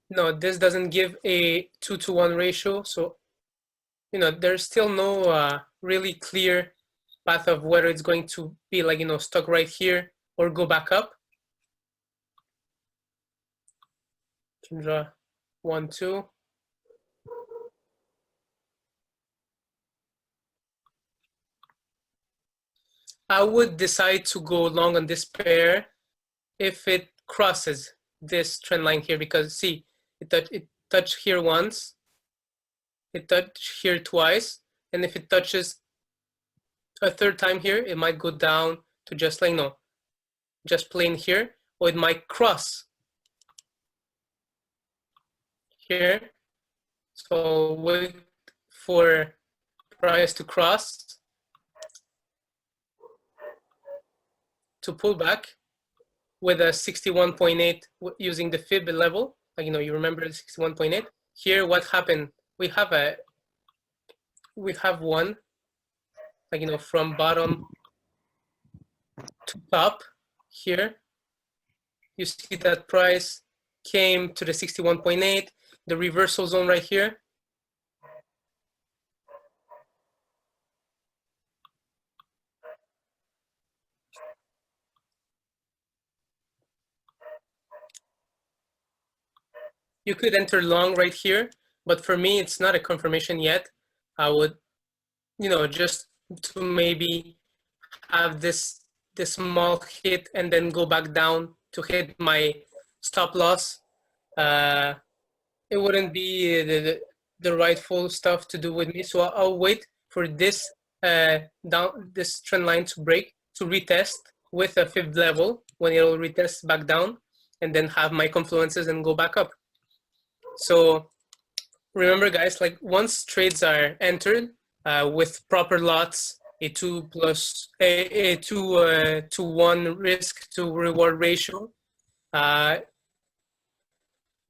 no, this doesn't give a 2-to-1 ratio, so you know, there's still no really clear path of whether it's going to be like, you know, stuck right here or go back up. Can draw 1, 2. I would decide to go long on this pair if it crosses this trend line here, because see, it touched here once, it touched here twice, and if it touches a third time here, it might go down to just like, no, just plain here, or it might cross here. So wait for price to cross, to pull back with a 61.8 using the fib level. Like, you know, you remember the 61.8. Here, what happened? We have one, like, you know, from bottom to top here. You see that price came to the 61.8, the reversal zone right here. You could enter long right here, but for me, it's not a confirmation yet. I would, you know, just to maybe have this small hit and then go back down to hit my stop loss. It wouldn't be the rightful stuff to do with me. So I'll wait for this this trend line to break, to retest with a fifth level when it'll retest back down, and then have my confluences and go back up. So remember, guys, like once trades are entered with proper lots, a 2 to 1 risk to reward ratio, you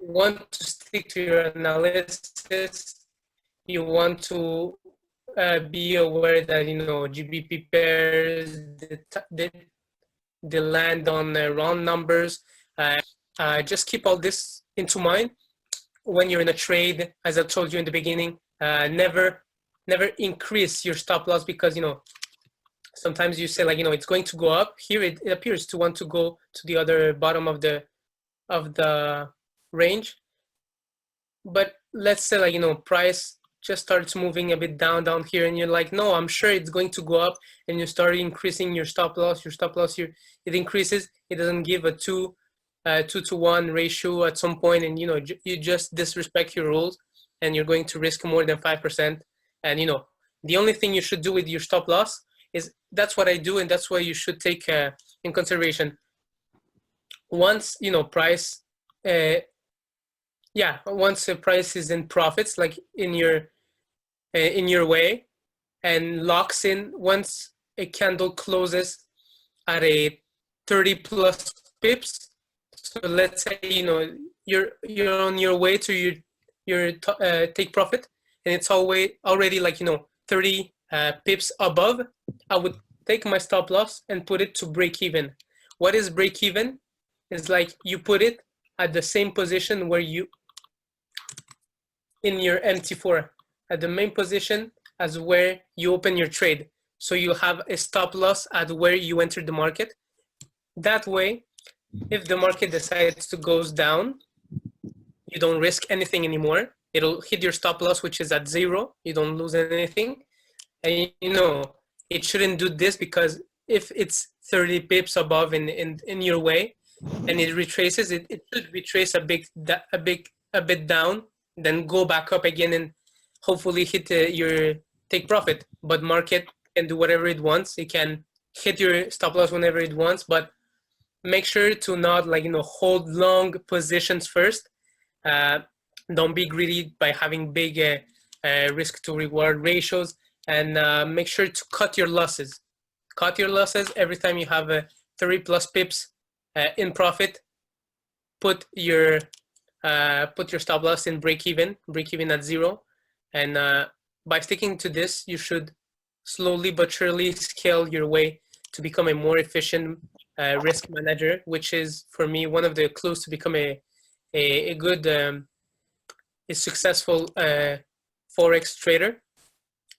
want to stick to your analysis. You want to be aware that, you know, GBP pairs, they land on round numbers. Just keep all this into mind when you're in a trade. As I told you in the beginning, never increase your stop loss, because, you know, sometimes you say like, you know, it's going to go up. Here it appears to want to go to the other bottom of the range. But let's say like, you know, price just starts moving a bit down here, and you're like, no, I'm sure it's going to go up, and you start increasing your stop loss here, it increases. It doesn't give a 2-to-1 ratio at some point, and you just disrespect your rules, and you're going to risk more than 5%. And the only thing you should do with your stop loss is, that's what I do, and that's what you should take in consideration. Once price, once the price is in profits, like in your way, and locks in, once a candle closes at a 30 plus pips. So let's say you're on your way to your take profit, and it's already like 30 pips above. I would take my stop loss and put it to break even. What is break even? It's like you put it at the same position where you in your MT4, at the main position as where you open your trade. So you have a stop loss at where you entered the market. That way, if the market decides to goes down, you don't risk anything anymore. It'll hit your stop loss, which is at 0. You don't lose anything. And it shouldn't do this, because if it's 30 pips above in your way and it retraces, it should retrace a bit down, then go back up again and hopefully hit your take profit. But market can do whatever it wants. It can hit your stop loss whenever it wants, but make sure to not hold long positions first. Don't be greedy by having big risk to reward ratios, and make sure to cut your losses. Cut your losses every time you have 30 plus pips in profit. Put your stop loss in break even at 0, and by sticking to this, you should slowly but surely scale your way to become a more efficient risk manager, which is, for me, one of the clues to become a good, a successful Forex trader.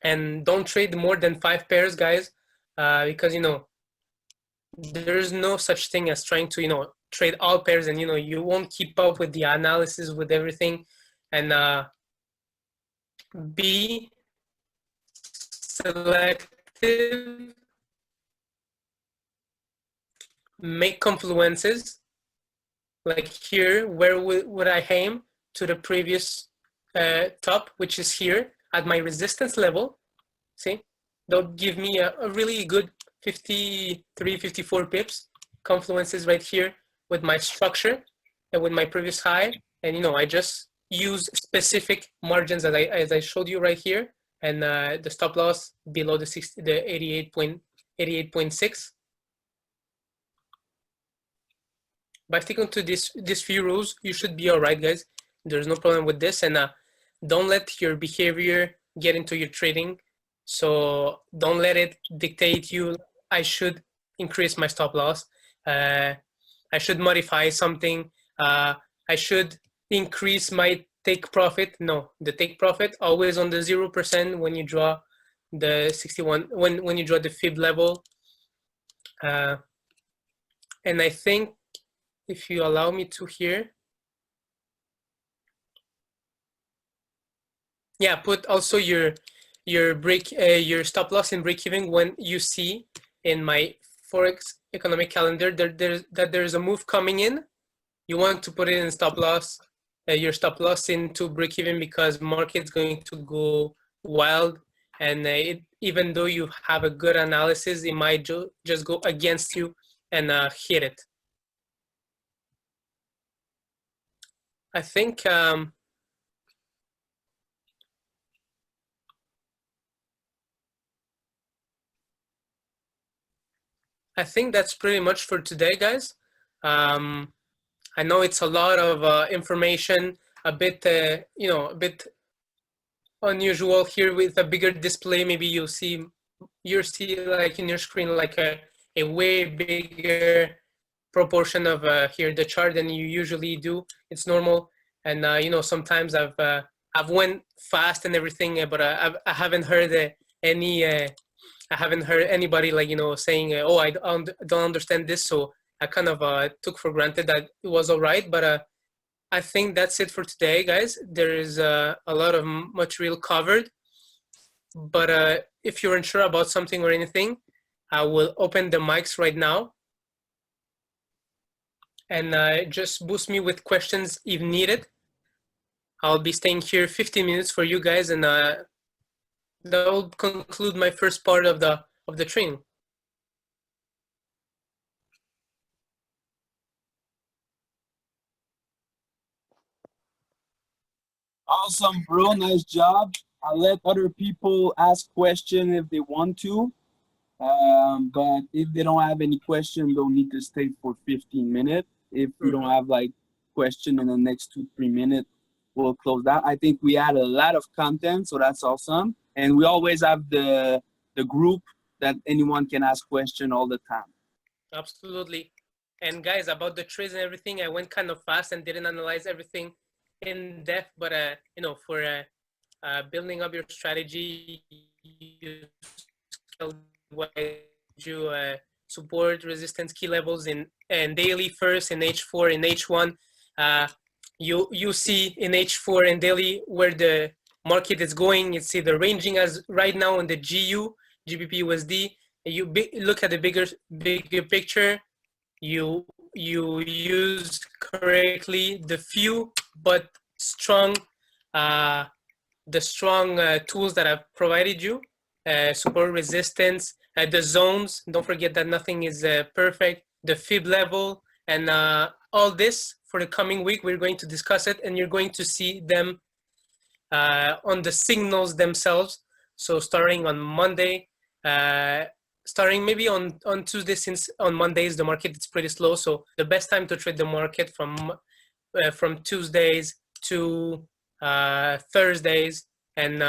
And don't trade more than 5 pairs, guys, because there's no such thing as trying to trade all pairs, and you won't keep up with the analysis, with everything. And be selective, make confluences. Like here, where would I aim? To the previous top, which is here at my resistance level. See, they'll give me a really good 53, 54 pips. Confluences right here with my structure and with my previous high. And I just use specific margins as I showed you right here, and the stop loss below the 88.6. By sticking to these few rules, you should be all right, guys. There's no problem with this, and don't let your behavior get into your trading. So don't let it dictate you. I should increase my stop loss. I should modify something. I should increase my take profit. No, the take profit always on the 0% when you draw the 61, when you draw the fib level. And I think, if you allow me to here, put also your stop loss in break even when you see in my Forex economic calendar that there's a move coming in. You want to put it in stop loss, your stop loss into break even, because market's going to go wild, and even though you have a good analysis, it might just go against you and hit it. I think that's pretty much for today, guys. I know it's a lot of information, a bit a bit unusual here with a bigger display. Maybe you'll see like in your screen like a way bigger proportion of here the chart than you usually do. It's normal, and sometimes I've went fast and everything, but I haven't heard any I haven't heard anybody saying oh, I don't understand this. So I kind of took for granted that it was all right, but I think that's it for today, guys. There is a lot of material covered, but if you're unsure about something or anything, I will open the mics right now, and just boost me with questions if needed. I'll be staying here 15 minutes for you guys, and that will conclude my first part of the training. Awesome, bro. Nice job. I'll let other people ask questions if they want to. But if they don't have any question, they'll need to stay for 15 minutes. If you don't have like question in the next 2-3 minutes, we'll close that. I think we had a lot of content, so that's awesome. And we always have the group that anyone can ask question all the time. Absolutely. And guys, about the trades and everything, I went kind of fast and didn't analyze everything in depth. But you know, for building up your strategy, you support resistance key levels in daily first, in H4, in H1. You see in H4 and daily where the market is going. You see the ranging as right now on the GU, GBP USD. You look at the bigger picture. You use correctly the few but strong tools that I've provided you, support resistance, the zones. Don't forget that nothing is perfect. The fib level, and all this for the coming week. We're going to discuss it, and you're going to see them on the signals themselves. So starting on Monday, starting maybe on Tuesday, since on Mondays the market is pretty slow. So the best time to trade the market from Tuesdays to Thursdays, and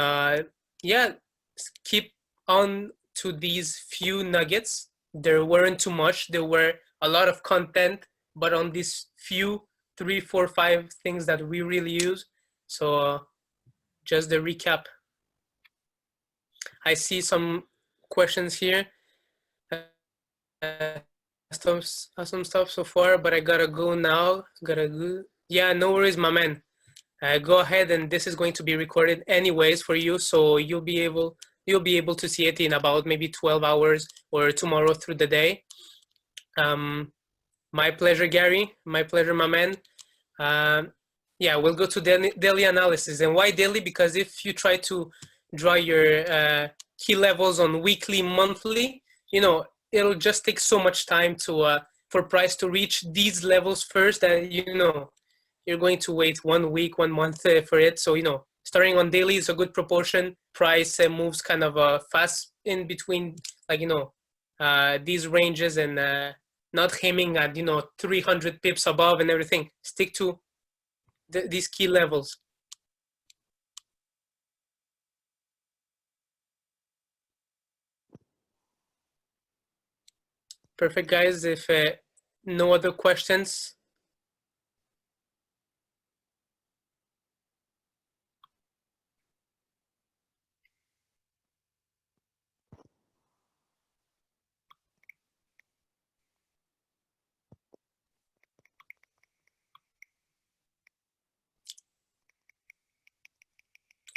yeah, keep on to these few nuggets. There weren't too much. There were a lot of content, but on these few 3, 4, 5 things that we really use. So just the recap. I see some questions here. Some stuff so far, but I gotta go now. Gotta go. Yeah, no worries, my man. Go ahead, and this is going to be recorded anyways for you, so you'll be able to see it in about maybe 12 hours or tomorrow through the day. My pleasure, Gary. My pleasure, my man. Yeah, we'll go to daily analysis. And why daily? Because if you try to draw your key levels on weekly, monthly, you know, it'll just take so much time to for price to reach these levels first that, you know, you're going to wait 1 week, 1 month for it. So, you know, starting on daily is a good proportion. Price moves kind of fast in between, like, you know, these ranges, and not aiming at, you know, 300 pips above and everything. Stick to these key levels. Perfect, guys. If no other questions.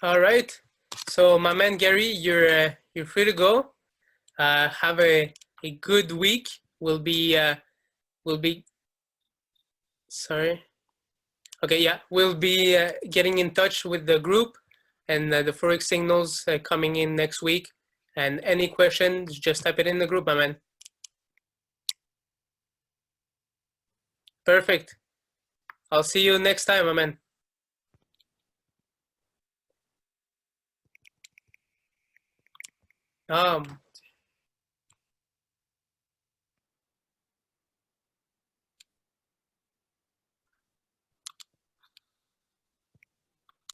All right. So my man Gary, you're free to go. Have a good week. We'll be sorry. Okay, yeah, we'll be getting in touch with the group and the Forex signals coming in next week. And any questions, just type it in the group, my man. Perfect. I'll see you next time, my man.